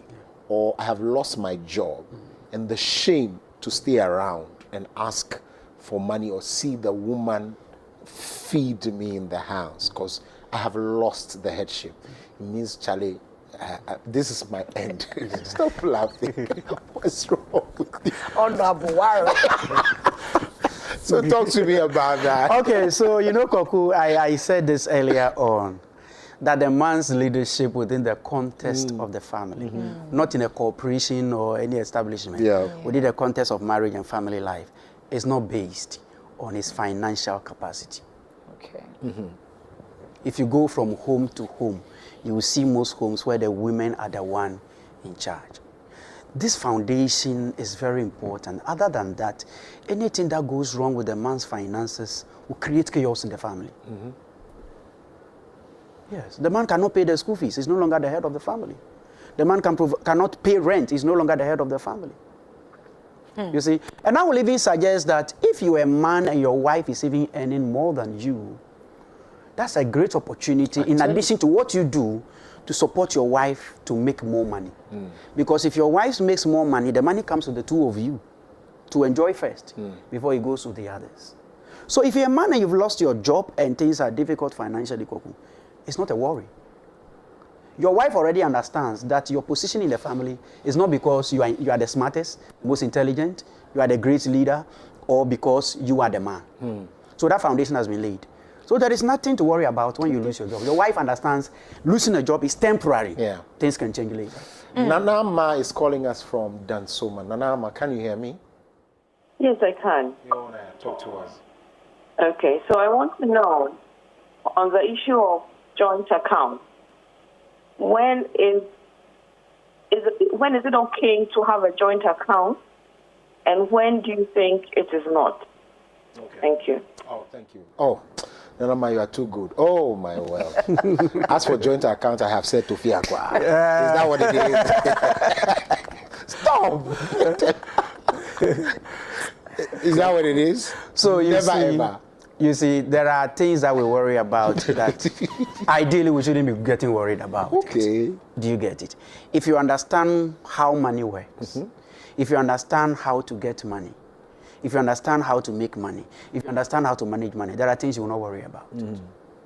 [SPEAKER 1] or I have lost my job, and the shame to stay around and ask for money or see the woman feed me in the house because I have lost the headship. It means, Charlie, this is my end. Stop laughing. What's wrong with you?
[SPEAKER 2] Oh, no,
[SPEAKER 1] So talk to me about that.
[SPEAKER 9] Okay, so you know, Koku, I said this earlier on, that the man's leadership within the context of the family, not in a corporation or any establishment, within the context of marriage and family life, is not based on his financial capacity.
[SPEAKER 2] Okay.
[SPEAKER 9] If you go from home to home, you will see most homes where the women are the one in charge. This foundation is very important. Other than that, anything that goes wrong with the man's finances will create chaos in the family. Yes, the man cannot pay the school fees. He's no longer the head of the family. The man cannot pay rent. He's no longer the head of the family. You see? And I will even suggest that if you're a man and your wife is even earning more than you, that's a great opportunity in addition to what you do to support your wife to make more money. Because if your wife makes more money, the money comes to the two of you to enjoy first before it goes to the others. So if you're a man and you've lost your job and things are difficult financially, it's not a worry. Your wife already understands that your position in the family is not because you are the smartest, most intelligent, you are the great leader, or because you are the man. So that foundation has been laid. So there is nothing to worry about when you lose your job. Your wife understands losing a job is temporary. Things can change later.
[SPEAKER 1] Nana Ma is calling us from Dansoma. Nana Ma, can you hear me?
[SPEAKER 10] Yes, I can.
[SPEAKER 1] You want to talk to us?
[SPEAKER 10] Okay, so I want to know on the issue of joint account. When is it okay to have a joint account, and when do you think it is not?
[SPEAKER 1] Okay.
[SPEAKER 10] Thank you.
[SPEAKER 1] Oh, thank you. Oh, Nanama, you are too good. Oh, my well. As for joint account, I have said to Fiakwa. Is that what it is? Stop. Is that what it is?
[SPEAKER 9] So you
[SPEAKER 1] never
[SPEAKER 9] see,
[SPEAKER 1] ever.
[SPEAKER 9] You see, there are things that we worry about that ideally we shouldn't be getting worried about.
[SPEAKER 1] Okay.
[SPEAKER 9] Do you get it? If you understand how money works, if you understand how to get money, if you understand how to make money, if you understand how to manage money, there are things you will not worry about. Do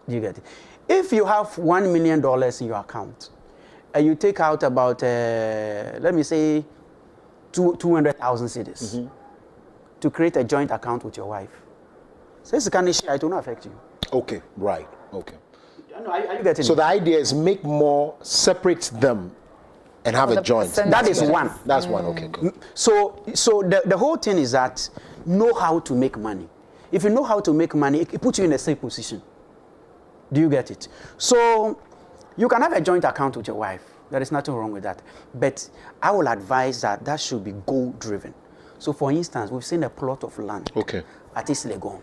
[SPEAKER 9] you get it? If you have $1 million in your account, and you take out about, let me say, 200,000 cedis to create a joint account with your wife. So this kind of share, it will not affect you.
[SPEAKER 1] Okay, right. Okay.
[SPEAKER 9] Are you getting
[SPEAKER 1] so
[SPEAKER 9] it?
[SPEAKER 1] the idea is make more, separate them, and have a joint.
[SPEAKER 9] That is one.
[SPEAKER 1] That's one. Okay, good.
[SPEAKER 9] So the whole thing is that know how to make money. If you know how to make money, it puts you in a safe position. Do you get it? So you can have a joint account with your wife. There is nothing wrong with that. But I will advise that should be goal-driven. So for instance, we've seen a plot of land at East Legon.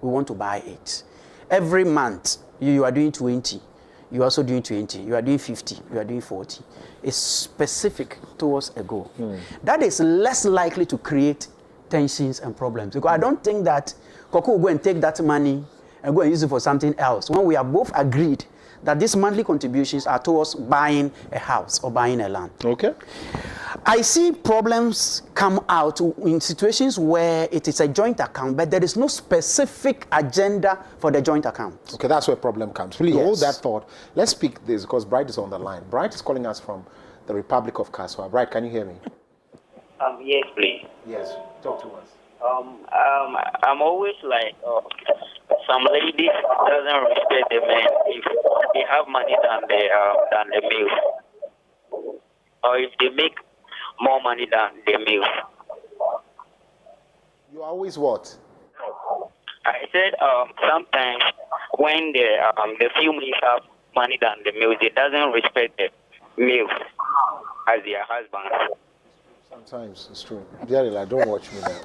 [SPEAKER 9] We want to buy it. Every month, you are doing 20. You are also doing 20. You are doing 50. You are doing 40. It's specific towards a goal. That is less likely to create tensions and problems. Because I don't think that Coco will go and take that money and go and use it for something else. When we are both agreed that these monthly contributions are towards buying a house or buying a land.
[SPEAKER 1] Okay.
[SPEAKER 9] I see problems come out in situations where it is a joint account, but there is no specific agenda for the joint account.
[SPEAKER 1] Okay, that's where problem comes. Please hold that thought. Let's speak this because Bright is on the line. Bright is calling us from the Republic of Kaswa. Bright, can you hear me?
[SPEAKER 4] Yes, please.
[SPEAKER 1] Yes, talk to us.
[SPEAKER 4] I'm always like, some ladies doesn't respect the men if they have money than the male, or if they make more money than the male.
[SPEAKER 1] You always what?
[SPEAKER 4] I said sometimes when the females have money than the males, they doesn't respect the males as their husbands.
[SPEAKER 1] Sometimes it's true. Jerry, like, don't watch me now.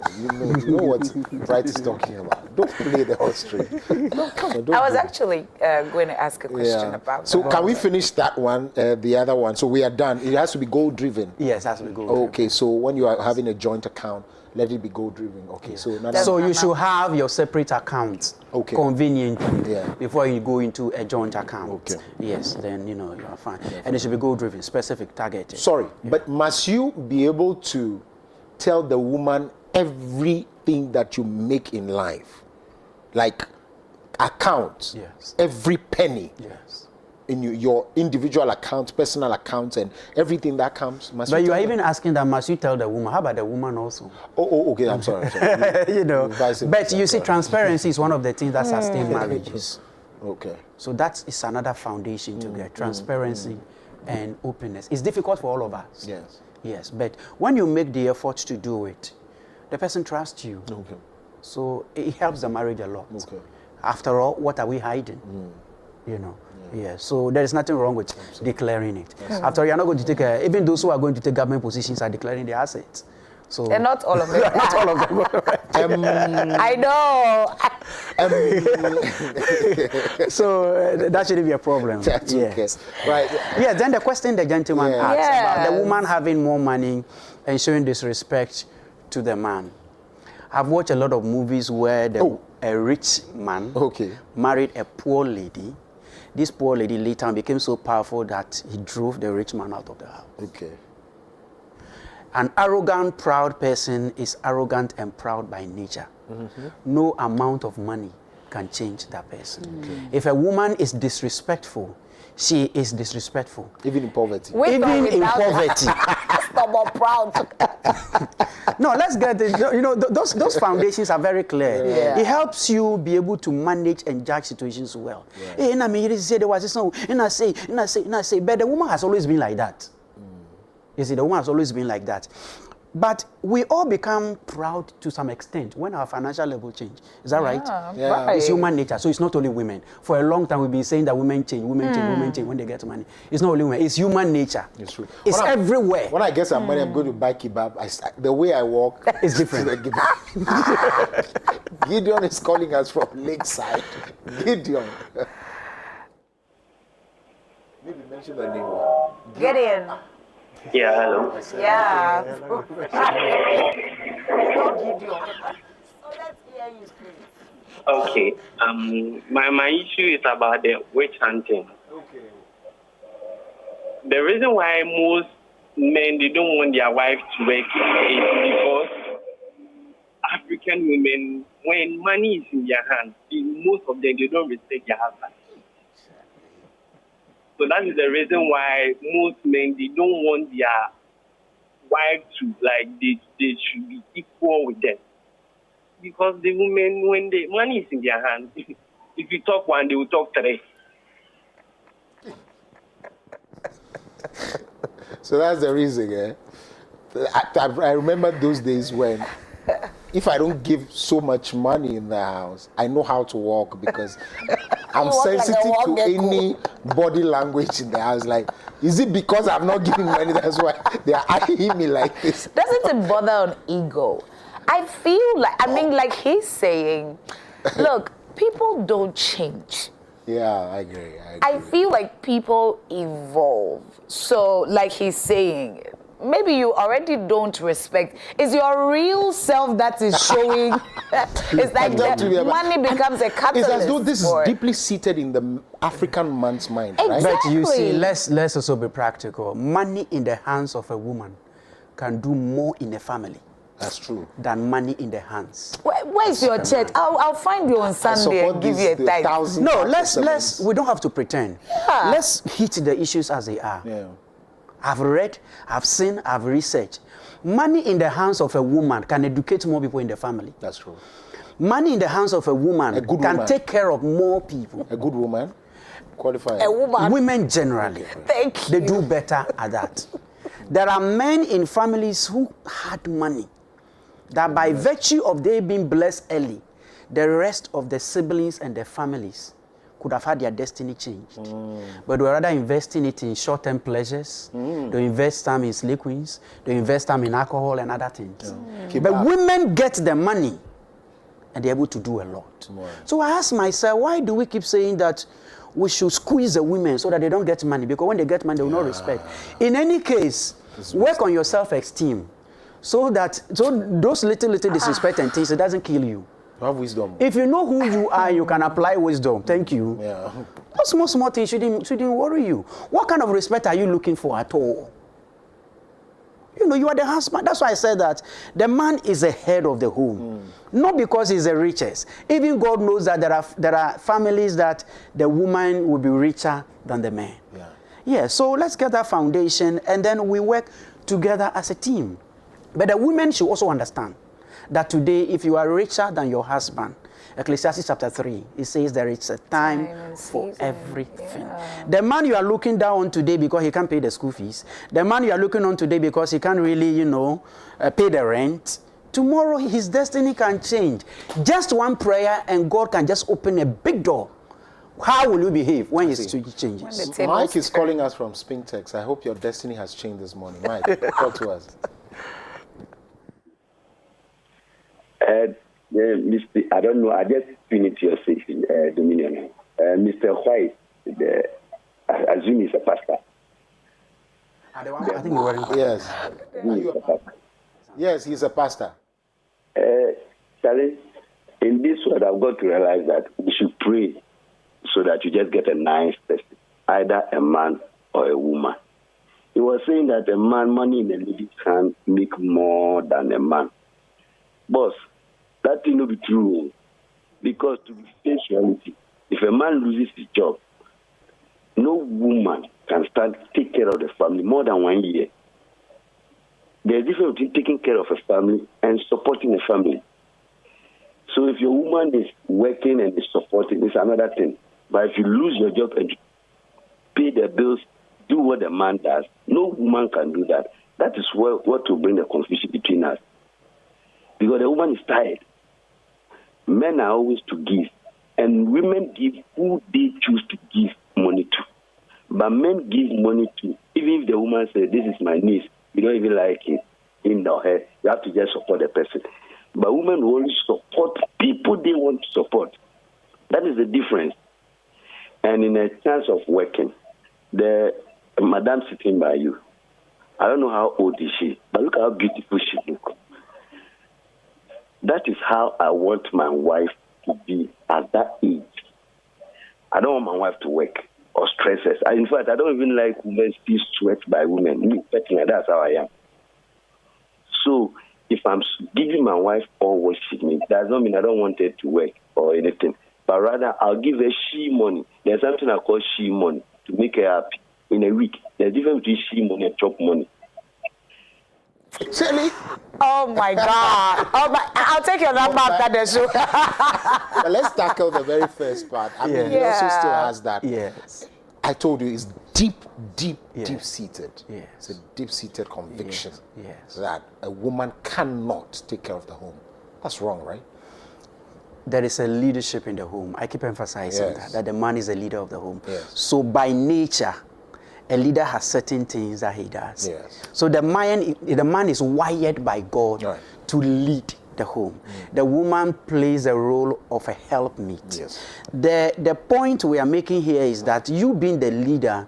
[SPEAKER 1] You know what Bright is talking about. Don't play the whole string. No, come on, don't.
[SPEAKER 2] I was actually going to ask a question about
[SPEAKER 1] So
[SPEAKER 2] that.
[SPEAKER 1] can we finish that one, the other one? So we are done. It has to be goal-driven.
[SPEAKER 9] Yes, it has to be goal-driven.
[SPEAKER 1] Okay, so when you are having a joint account, let it be goal-driven. Okay,
[SPEAKER 9] so you should have your separate accounts conveniently before you go into a joint account. Okay. Yes, then you are fine. And it should be goal-driven, specific, targeted.
[SPEAKER 1] Sorry, but must you be able to tell the woman everything that you make in life? Like accounts, every penny.
[SPEAKER 9] Yes.
[SPEAKER 1] In your individual account, personal accounts, and everything that comes.
[SPEAKER 9] But you are even asking that, must you tell the woman? How about the woman also?
[SPEAKER 1] Oh, okay, I'm sorry.
[SPEAKER 9] But you see, transparency is one of the things that sustain marriages.
[SPEAKER 1] Okay.
[SPEAKER 9] So that is another foundation to get, transparency and openness. It's difficult for all of us.
[SPEAKER 1] Yes.
[SPEAKER 9] Yes, but when you make the effort to do it, the person trusts you.
[SPEAKER 1] Okay.
[SPEAKER 9] So it helps the marriage a lot.
[SPEAKER 1] Okay.
[SPEAKER 9] After all, what are we hiding? Yeah, so there is nothing wrong with declaring it. After all, you're not going to take even those who are going to take government positions are declaring their assets. So
[SPEAKER 2] and not all of them.
[SPEAKER 9] Not all of them.
[SPEAKER 2] I know.
[SPEAKER 9] So that shouldn't be a problem.
[SPEAKER 1] That's okay. Right.
[SPEAKER 9] Yeah, then the question the gentleman asked about the woman having more money and showing disrespect to the man. I've watched a lot of movies where a rich man married a poor lady. This poor lady later became so powerful that he drove the rich man out of the house.
[SPEAKER 1] Okay.
[SPEAKER 9] An arrogant, proud person is arrogant and proud by nature. No amount of money can change that person. If a woman is disrespectful, she is disrespectful.
[SPEAKER 1] Even in poverty.
[SPEAKER 9] Even in poverty.
[SPEAKER 2] Stubborn, proud.
[SPEAKER 9] No, let's get it. Those foundations are very clear.
[SPEAKER 2] Yeah.
[SPEAKER 9] It helps you be able to manage and judge situations well. Hey, and I mean, you say there was this, and I say, but the woman has always been like that. You see, the woman has always been like that. But we all become proud to some extent when our financial level change. Is that right?
[SPEAKER 2] Right.
[SPEAKER 9] It's human nature. So it's not only women. For a long time, we've been saying that women change when they get money. It's not only women. It's human nature.
[SPEAKER 1] It's true.
[SPEAKER 9] It's everywhere.
[SPEAKER 1] When I get some money, I'm going to buy kebab. The way I walk
[SPEAKER 9] is different.
[SPEAKER 1] Gideon is calling us from Lakeside. Gideon. Maybe mention the name.
[SPEAKER 2] Gideon.
[SPEAKER 4] Yeah, hello.
[SPEAKER 2] Yeah.
[SPEAKER 4] Okay. My issue is about the witch hunting.
[SPEAKER 1] Okay.
[SPEAKER 4] The reason why most men they don't want their wives to work is because African women, when money is in their hands, most of them they don't respect their husband.
[SPEAKER 3] So that is the reason why most men, they don't want their wife to, like, they should be equal with them. Because the women, when the money is in their hands, if you talk one, they will talk three.
[SPEAKER 1] So that's the reason, eh? I remember those days when if I don't give so much money in the house, I know how to walk because I'm sensitive to any body language in the house. Like, is it because I'm not giving money? That's why they are eyeing me like this.
[SPEAKER 2] Doesn't it bother on ego? I feel like, I mean, like he's saying, look, people don't change.
[SPEAKER 1] Yeah, I agree.
[SPEAKER 2] I feel like people evolve. So, like he's saying, maybe you already don't respect. It's your real self that is showing. It's like money becomes a catalyst.
[SPEAKER 1] It's as though this is deeply seated in the African man's mind, right?
[SPEAKER 2] Exactly.
[SPEAKER 9] But you see, let's also be practical. Money in the hands of a woman can do more in a family.
[SPEAKER 1] That's true.
[SPEAKER 9] Than money in the hands.
[SPEAKER 2] Where's your church? I'll find you on Sunday and give you a tithe.
[SPEAKER 9] No, let's. We don't have to pretend.
[SPEAKER 2] Yeah.
[SPEAKER 9] Let's hit the issues as they are.
[SPEAKER 1] Yeah.
[SPEAKER 9] I've read, I've seen, I've researched. Money in the hands of a woman can educate more people in the family.
[SPEAKER 1] That's true.
[SPEAKER 9] Money in the hands of a woman can take care of more people.
[SPEAKER 1] A good woman, qualified.
[SPEAKER 2] A woman.
[SPEAKER 9] Women generally.
[SPEAKER 2] Thank you.
[SPEAKER 9] They do better at that. There are men in families who had money, that by virtue of they being blessed early, the rest of the siblings and their families could have had their destiny changed. But they rather investing it in short-term pleasures. They invest time in slay queens. They invest time in alcohol and other things. But women get the money and they're able to do a lot. So I ask myself, why do we keep saying that we should squeeze the women so that they don't get money? Because when they get money, they will not respect. In any case, work on your self-esteem so that those little disrespect and things, it doesn't kill you.
[SPEAKER 1] Have wisdom.
[SPEAKER 9] If you know who you are, you can apply wisdom. Thank you.
[SPEAKER 1] Yeah.
[SPEAKER 9] Those small things shouldn't worry you. What kind of respect are you looking for at all? You know, you are the husband. That's why I said that the man is the head of the home. Not because he's the richest. Even God knows that there are families that the woman will be richer than the man. Yeah, so let's get that foundation and then we work together as a team. But the women should also understand that today, if you are richer than your husband, Ecclesiastes chapter 3, it says there is a time for everything. Yeah. The man you are looking down on today because he can't pay the school fees, the man you are looking on today because he can't really, pay the rent, tomorrow his destiny can change. Just one prayer and God can just open a big door. How will you behave when his situation changes?
[SPEAKER 1] Mike is calling us from Spintex. I hope your destiny has changed this morning. Mike, talk to us.
[SPEAKER 11] Mr. I don't know. I just finished your Dominion. Mr. White, I assume he's a pastor.
[SPEAKER 9] I think you were.
[SPEAKER 1] Yes. Yes, he's a pastor.
[SPEAKER 11] Charlie, in this world, I've got to realize that we should pray so that you just get a nice person, either a man or a woman. He was saying that a man, money in a lady's hand, make more than a man. Boss, that thing will be true. Because to face reality, if a man loses his job, no woman can take care of the family more than 1 year. There's a difference between taking care of a family and supporting a family. So if your woman is working and is supporting, it's another thing. But if you lose your job and pay the bills, do what the man does, no woman can do that. That is what will bring the confusion between us. Because the woman is tired. Men are always to give. And women give who they choose to give money to. But men give money to, even if the woman says, this is my niece, you don't even like it, him or her, you have to just support the person. But women will only support people they want to support. That is the difference. And in a chance of working, the madam sitting by you, I don't know how old is she, but look how beautiful she looks. That is how I want my wife to be at that age. I don't want my wife to work or stress us. In fact, I don't even like women still sweat by women. Me, personally, that's how I am. So if I'm giving my wife all what she needs, that does not mean I don't want her to work or anything. But rather, I'll give her she money. There's something I call she money. to make her happy in a week. There's a difference between she money and chop money.
[SPEAKER 1] Silly.
[SPEAKER 2] Oh my God. Oh my, I'll take your number after the show.
[SPEAKER 1] But let's tackle the very first part. I mean, he also still has that.
[SPEAKER 9] Yes.
[SPEAKER 1] I told you, it's deep-seated. Yes. It's a deep-seated conviction that a woman cannot take care of the home. That's wrong, right?
[SPEAKER 9] There is a leadership in the home. I keep emphasizing that the man is the leader of the home. So by nature, a leader has certain things that he does. So the man is wired by God to lead the home. The woman plays the role of a helpmeet. The point we are making here is that you being the leader,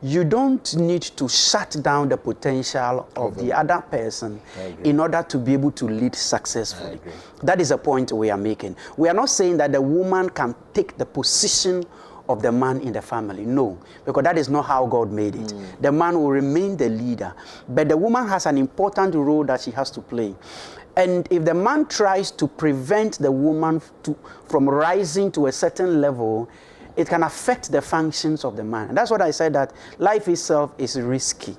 [SPEAKER 9] you don't need to shut down the potential of the other person in order to be able to lead successfully. That is the point we are making. We are not saying that the woman can take the position of the man in the family. No, because that is not how God made it. The man will remain the leader, but the woman has an important role that she has to play. And if the man tries to prevent the woman from rising to a certain level, it can affect the functions of the man. And that's what I said, that life itself is risky.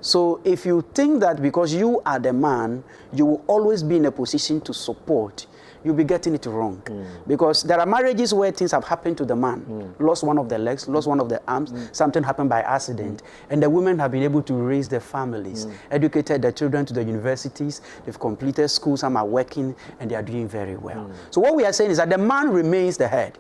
[SPEAKER 9] So if you think that because you are the man, you will always be in a position to support, you'll be getting it wrong. Because there are marriages where things have happened to the man. Lost one of the legs, lost one of the arms, something happened by accident. And the women have been able to raise their families, educated their children to the universities, they've completed school, some are working, and they are doing very well. So what we are saying is that the man remains the head.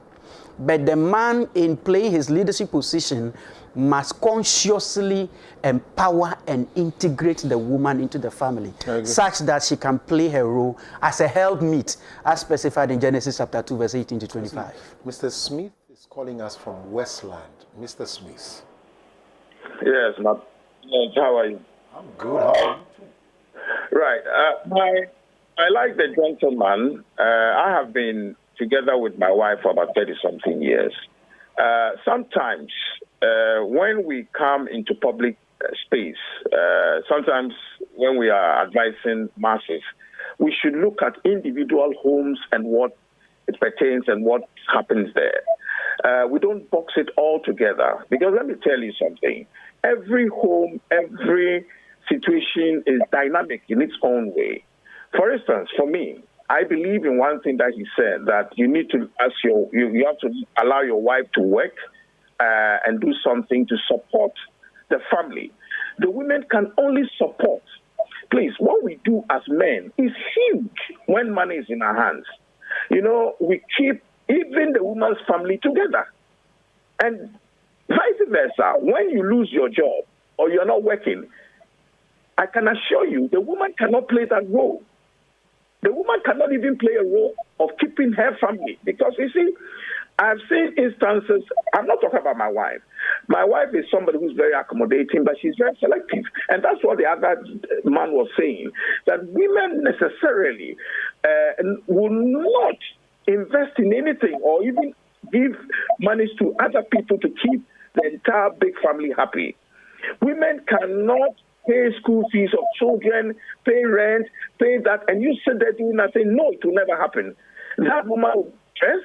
[SPEAKER 9] But the man, in playing his leadership position, must consciously empower and integrate the woman into the family, such that she can play her role as a helpmeet, as specified in Genesis chapter 2, verse 18 to 25.
[SPEAKER 1] Mr. Smith is calling us from Westland. Mr. Smith.
[SPEAKER 5] Yes, how are you?
[SPEAKER 1] I'm good. How are you?
[SPEAKER 5] Right. I like the gentleman. I have been together with my wife for about 30-something years. Sometimes when we come into public space, sometimes when we are advising masses, we should look at individual homes and what it pertains and what happens there. We don't box it all together, because let me tell you something. Every home, every situation is dynamic in its own way. For instance, for me, I believe in one thing that he said, that you need to you have to allow your wife to work and do something to support the family. The women can only support. Please, what we do as men is huge when money is in our hands. You know, we keep even the woman's family together. And vice versa, when you lose your job or you're not working, I can assure you the woman cannot play that role. The woman cannot even play a role of keeping her family. Because, you see, I've seen instances, I'm not talking about my wife. My wife is somebody who's very accommodating, but she's very selective. And that's what the other man was saying, that women necessarily will not invest in anything or even give money to other people to keep the entire big family happy. Women cannot pay school fees of children, pay rent, pay that, and you sit there doing that, saying, no, it will never happen. That woman will stress,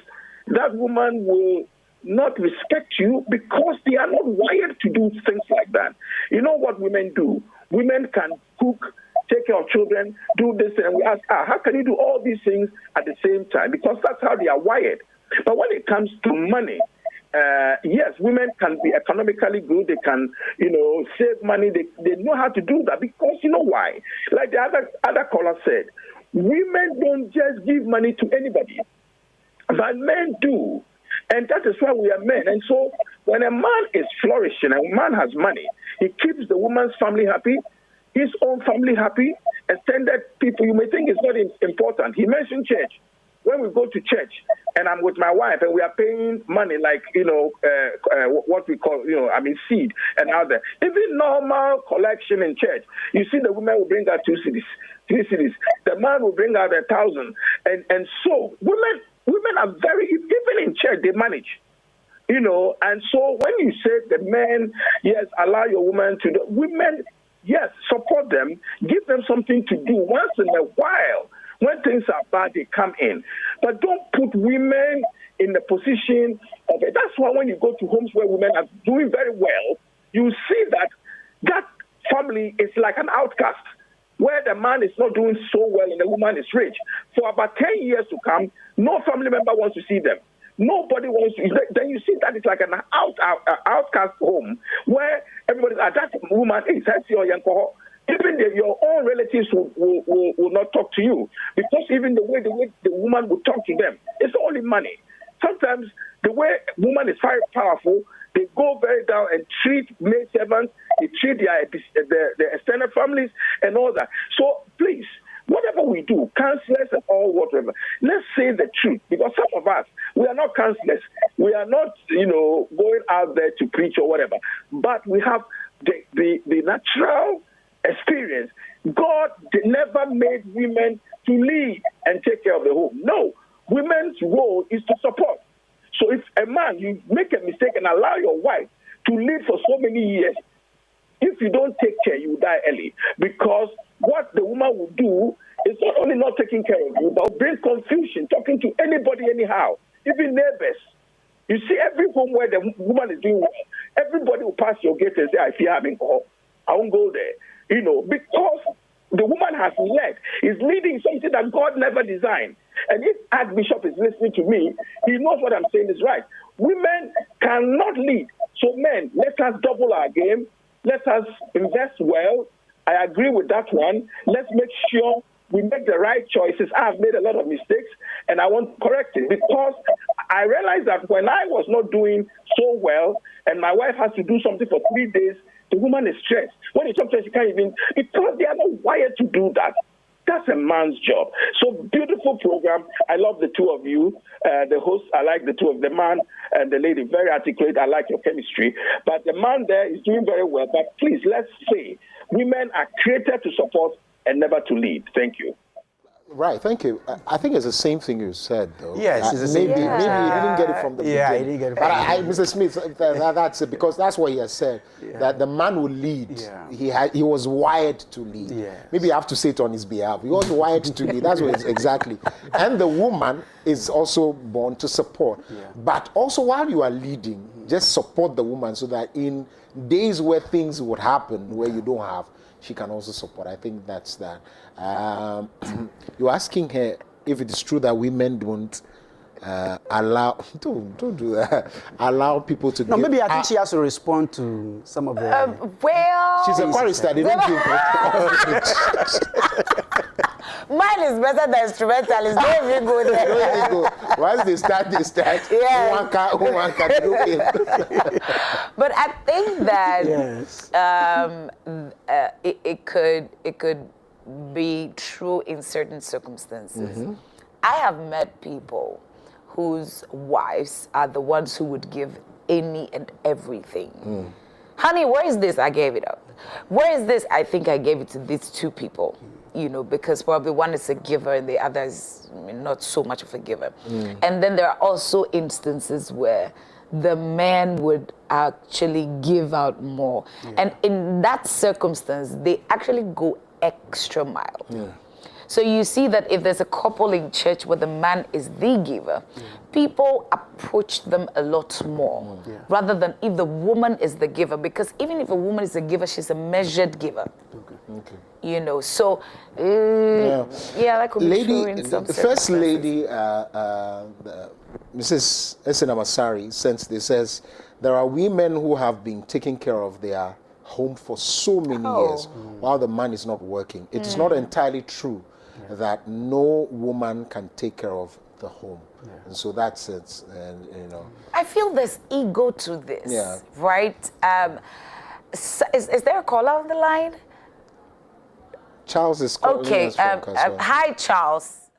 [SPEAKER 5] that woman will not respect you because they are not wired to do things like that. You know what women do? Women can cook, take care of children, do this, and we ask, how can you do all these things at the same time? Because that's how they are wired. But when it comes to money, yes, women can be economically good. They can, save money. They know how to do that because you know why? Like the other caller said, women don't just give money to anybody, but men do. And that is why we are men. And so when a man is flourishing, a man has money, he keeps the woman's family happy, his own family happy, extended people. You may think it's not important. He mentioned church. When we go to church and I'm with my wife and we are paying money like, what we call, seed and other. Even normal collection in church, you see the woman will bring out 2 cedis, 3 cedis. The man will bring out 1,000. And so women are very, even in church, they manage. And so when you say the men, yes, allow your woman to do, women, yes, support them, give them something to do once in a while. When things are bad, they come in. But don't put women in the position of it. That's why when you go to homes where women are doing very well, you see that family is like an outcast, where the man is not doing so well and the woman is rich. For about 10 years to come, no family member wants to see them. Nobody wants to. Then you see that it's like an outcast home where everybody, that woman is your alcohol. Even your own relatives will not talk to you, because even the way the woman will talk to them, it's only money. Sometimes the way woman is very powerful, they go very down and treat maid servants, they treat their extended families and all that. So please, whatever we do, counselors and all whatever, let's say the truth. Because some of us, we are not counselors. We are not, going out there to preach or whatever. But we have the natural experience. God never made women to lead and take care of the home. No, women's role is to support. So if a man, you make a mistake and allow your wife to lead for so many years, if you don't take care, you will die early. Because what the woman will do is not only not taking care of you, but bring confusion, talking to anybody anyhow, even neighbors. You see, every home where the woman is doing well, everybody will pass your gate and say, I fear having call. I won't go there. Because the woman has led, is leading something that God never designed. And if Archbishop is listening to me, he knows what I'm saying is right. Women cannot lead. So men, let us double our game. Let us invest well. I agree with that one. Let's make sure we make the right choices. I have made a lot of mistakes, and I want to correct it, because I realized that when I was not doing so well, and my wife has to do something for 3 days, the woman is stressed. When you talk to her, she can't even, because they are not wired to do that. That's a man's job. So beautiful program. I love the two of you. The host, I like the two of the man and the lady. Very articulate. I like your chemistry. But the man there is doing very well. But please, let's say women are created to support and never to lead. Thank you.
[SPEAKER 1] Right, thank you. I think it's the same thing you said, though.
[SPEAKER 9] Yes, it's the same thing.
[SPEAKER 1] Maybe you didn't get it from the beginning.
[SPEAKER 9] Yeah, I didn't get it from the beginning.
[SPEAKER 1] Mr. Smith, that's it, because that's what he has said, that the man will lead. Yeah. He was wired to lead. Yes. Maybe I have to say it on his behalf. He was wired to lead. That's what it's exactly. And the woman is also born to support. Yeah. But also while you are leading, just support the woman so that in days where things would happen, where you don't have, she can also support. I think that's that. You're asking her if it is true that women don't allow, don't do that, allow people to
[SPEAKER 9] No, maybe I think she has to respond to some of the...
[SPEAKER 2] well...
[SPEAKER 1] She's a chorister, they don't give
[SPEAKER 2] Mine is better than instrumentalist. Don't even go there.
[SPEAKER 1] Once they start.
[SPEAKER 2] Yeah. But I think that it could be true in certain circumstances. Mm-hmm. I have met people whose wives are the ones who would give any and everything. Mm. Honey, where is this? I gave it up. Where is this? I think I gave it to these two people. Because probably one is a giver and the other is not so much of a giver. Mm. And then there are also instances where the man would actually give out more. Yeah. And in that circumstance, they actually go extra mile. Yeah. So you see that if there's a couple in church where the man is the giver, people approach them a lot more rather than if the woman is the giver. Because even if a woman is a giver, she's a measured giver. Okay. So that could be true in some
[SPEAKER 1] the First Lady, Mrs. Esena Masari, says there are women who have been taking care of their home for so many years while the man is not working. It's not entirely true that no woman can take care of the home. Yeah. And so that's it. And
[SPEAKER 2] I feel there's ego to this, right? Is there a caller on the line?
[SPEAKER 1] Charles is calling us from Kaswa.
[SPEAKER 2] Hi, Charles.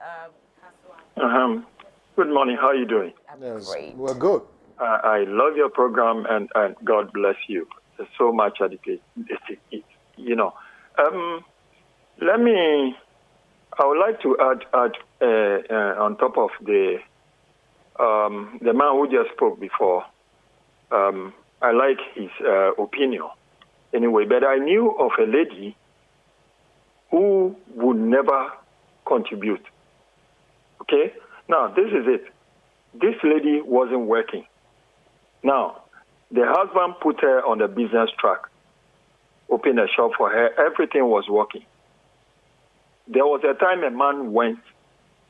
[SPEAKER 6] Good morning. How are you doing?
[SPEAKER 2] Great.
[SPEAKER 1] We're good.
[SPEAKER 6] I love your program, and God bless you. There's so much education. I would like to add on top of the man who just spoke before. I like his opinion anyway, but I knew of a lady who would never contribute. Okay? Now, this is it. This lady wasn't working. Now, the husband put her on the business track, opened a shop for her. Everything was working. There was a time a man went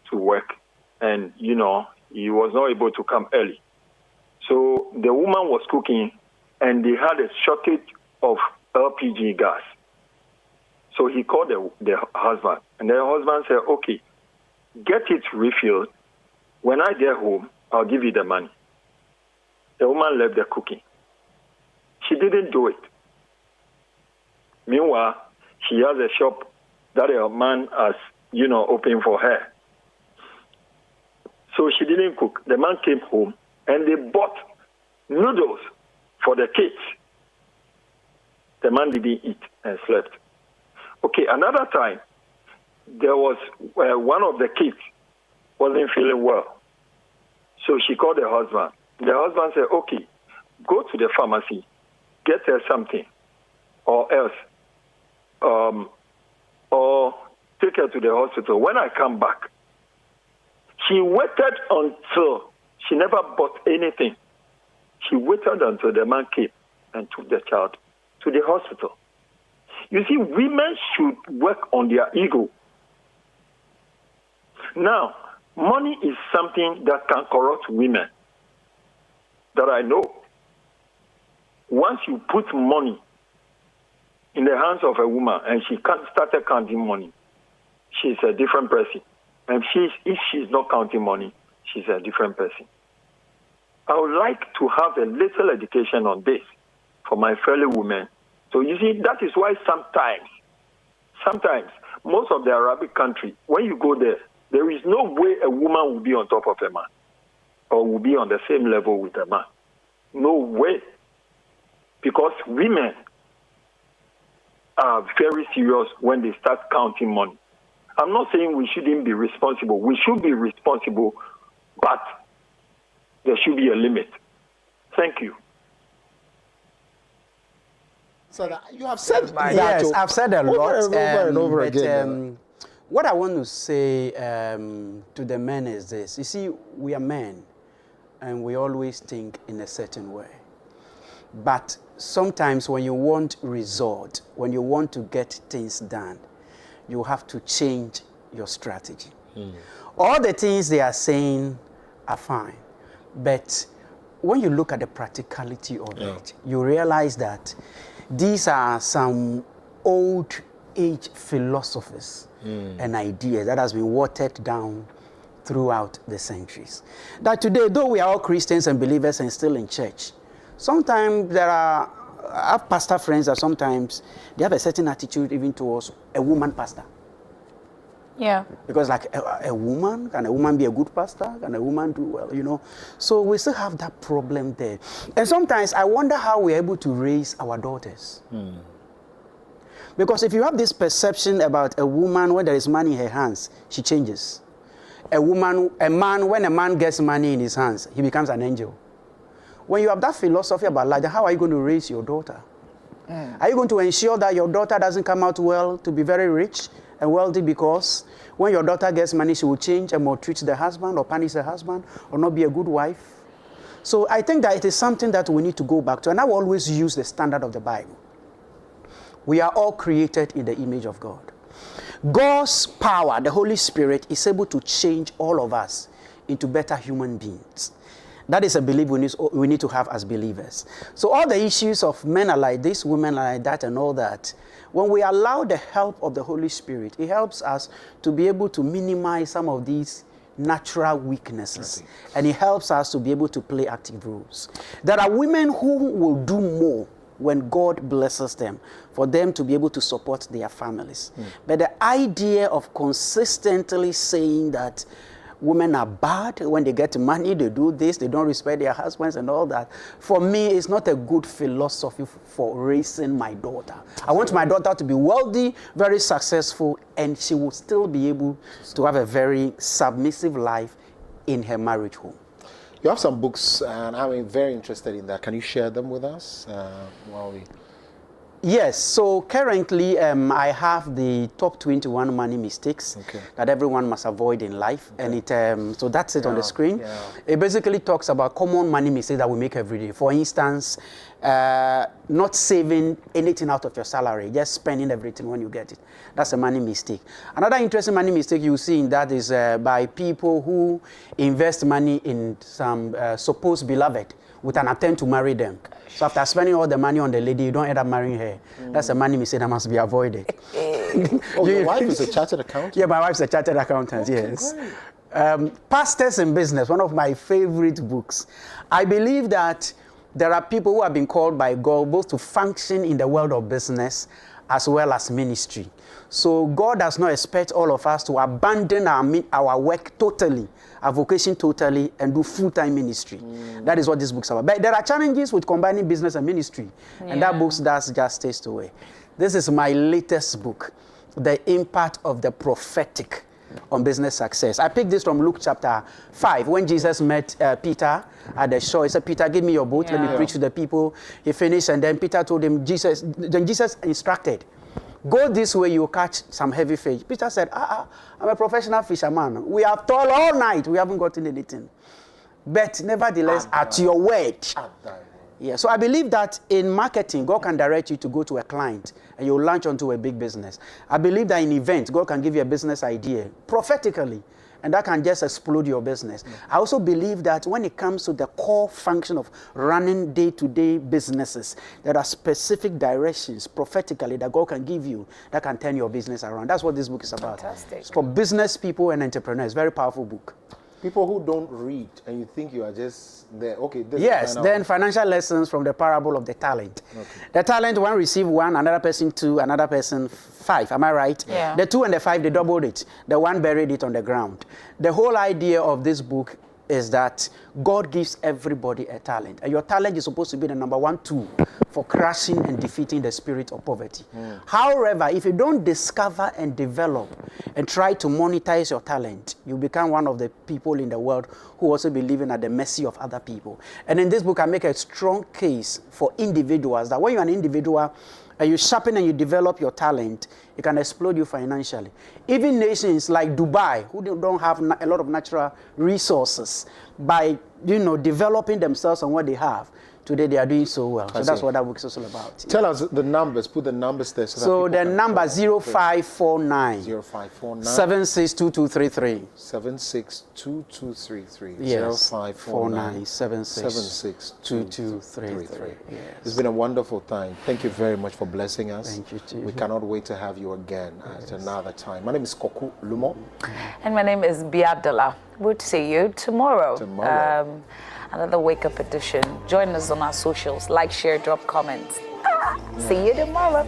[SPEAKER 6] to work and, he was not able to come early. So the woman was cooking and they had a shortage of LPG gas. So he called the husband, and the husband said, okay, get it refilled. When I get home, I'll give you the money. The woman left the cooking. She didn't do it. Meanwhile, she has a shop that a man has, opened for her. So she didn't cook. The man came home, and they bought noodles for the kids. The man didn't eat and slept. Okay, another time, there was one of the kids wasn't feeling well. So she called the husband. The husband said, okay, go to the pharmacy, get her something, or else, or take her to the hospital. When I come back, she waited until she never bought anything. She waited until the man came and took the child to the hospital. You see, women should work on their ego. Now, money is something that can corrupt women, that I know. Once you put money in the hands of a woman and she started counting money, she's a different person. And if she's not counting money, she's a different person. I would like to have a little education on this for my fellow women. So you see, that is why sometimes, most of the Arabic countries, when you go there, there is no way a woman will be on top of a man or will be on the same level with a man. No way. Because women are very serious when they start counting money. I'm not saying we shouldn't be responsible. We should be responsible, but there should be a limit. Thank you.
[SPEAKER 1] So you have said
[SPEAKER 9] yes, I've said a lot
[SPEAKER 1] over and over again.
[SPEAKER 9] What I want to say to the men is this. You see, we are men, and we always think in a certain way. But sometimes when you want result, when you want to get things done, you have to change your strategy. All the things they are saying are fine, but when you look at the practicality of it, you realize that these are some old age philosophies and ideas that has been watered down throughout the centuries. That today, though we are all Christians and believers and still in church, sometimes I have pastor friends that sometimes they have a certain attitude even towards a woman pastor.
[SPEAKER 2] Yeah.
[SPEAKER 9] Because like a woman, can a woman be a good pastor? Can a woman do well, So we still have that problem there. And sometimes I wonder how we're able to raise our daughters. Because if you have this perception about a woman, when there is money in her hands, she changes. When a man gets money in his hands, he becomes an angel. When you have that philosophy about life, how are you going to raise your daughter? Are you going to ensure that your daughter doesn't come out well to be very rich and wealthy, because when your daughter gets money, she will change and maltreat the husband or punish the husband or not be a good wife? So I think that it is something that we need to go back to. And I will always use the standard of the Bible. We are all created in the image of God. God's power, the Holy Spirit, is able to change all of us into better human beings. That is a belief we need to have as believers. So all the issues of men are like this, women are like that, and all that, when we allow the help of the Holy Spirit, it helps us to be able to minimize some of these natural weaknesses. And it helps us to be able to play active roles. There are women who will do more when God blesses them, for them to be able to support their families. But the idea of consistently saying that women are bad, when they get money, they do this, they don't respect their husbands and all that, for me, it's not a good philosophy for raising my daughter. I want my daughter to be wealthy, very successful, and she will still be able to have a very submissive life in her marriage home.
[SPEAKER 1] You have some books, and I'm very interested in that. Can you share them with us while we...
[SPEAKER 9] Yes, so currently I have the top 21 money mistakes that everyone must avoid in life. And it so that's it on the screen. It basically talks about common money mistakes that we make every day. For instance, not saving anything out of your salary, just spending everything when you get it. That's a money mistake. Another interesting money mistake you see in that is by people who invest money in some supposed beloved with an attempt to marry them. So after spending all the money on the lady, you don't end up marrying her. That's a money mistake that must be avoided.
[SPEAKER 1] Your wife is a chartered accountant?
[SPEAKER 9] Yeah, my wife's a chartered accountant, yes. Pastors in Business, one of my favorite books. I believe that there are people who have been called by God both to function in the world of business as well as ministry. So God does not expect all of us to abandon our work totally, our vocation totally, and do full-time ministry. That is what this book's about. But there are challenges with combining business and ministry, and that book does justice to it. This is my latest book, The Impact of the Prophetic on Business Success. I picked this from Luke chapter 5, when Jesus met Peter at the shore. He said, Peter, give me your boat, let me preach to the people. He finished, and then Peter told him, Jesus instructed, go this way, you'll catch some heavy fish. Peter said, I'm a professional fisherman. We have toiled all night, we haven't gotten anything. But nevertheless, at your word. Yeah, so I believe that in marketing, God can direct you to go to a client and you'll launch onto a big business. I believe that in events, God can give you a business idea prophetically, and that can just explode your business. I also believe that when it comes to the core function of running day-to-day businesses, there are specific directions prophetically that God can give you that can turn your business around. That's what this book is about.
[SPEAKER 2] Fantastic.
[SPEAKER 9] It's for business people and entrepreneurs. Very powerful book.
[SPEAKER 1] People who don't read and you think you are just there. Okay. This
[SPEAKER 9] Yes, then financial lessons from the parable of the talent. The talent, one received 1, another person 2, another person 5. Am I right?
[SPEAKER 2] Yeah.
[SPEAKER 9] The 2 and the 5, they doubled it. The 1 buried it on the ground. The whole idea of this book is that God gives everybody a talent. And your talent is supposed to be the number 1 tool for crushing and defeating the spirit of poverty. However, if you don't discover and develop and try to monetize your talent, you become one of the people in the world who also be living at the mercy of other people. And in this book, I make a strong case for individuals that when you're an individual, and you sharpen and you develop your talent, it can explode you financially. Even nations like Dubai, who don't have a lot of natural resources, by developing themselves on what they have, today they are doing so well. So that's what that book is also about.
[SPEAKER 1] Tell us the numbers. Put the numbers there.
[SPEAKER 9] So the number 0549 762233.
[SPEAKER 1] 762233.
[SPEAKER 9] Yes.
[SPEAKER 1] 0549
[SPEAKER 9] 762233. Yes.
[SPEAKER 1] It's been a wonderful time. Thank you very much for blessing us.
[SPEAKER 9] Thank you too.
[SPEAKER 1] We cannot wait to have you again at another time. My name is Koku Lumo.
[SPEAKER 2] And my name is Biadala. We'll see you tomorrow. Another wake-up edition. Join us on our socials. Like, share, drop comments. See you tomorrow.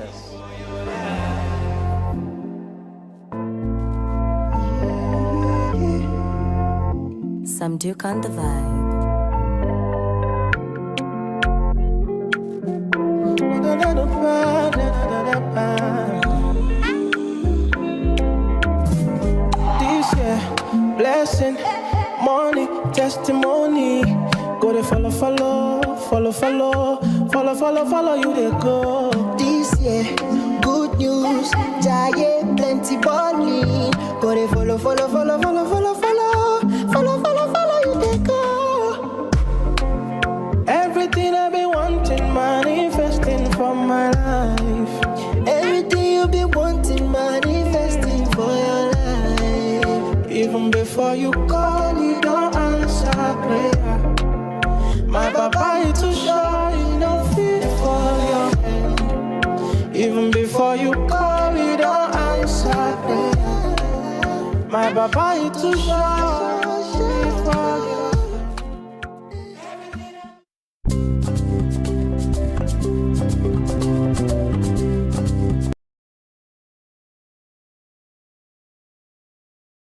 [SPEAKER 12] Some Duke on the vibe.
[SPEAKER 23] This year, blessing, money, testimony. Go to follow, you they go. This year, good news, giant, plenty balling. Go to follow, you they go. Everything I've been wanting, manifesting for my life. Everything you've been wanting, manifesting for your life. Even before you call, you don't answer prayer. My papa is too shy, no fit for your hand. Even before you call, you don't answer prayer. My papa is too shy for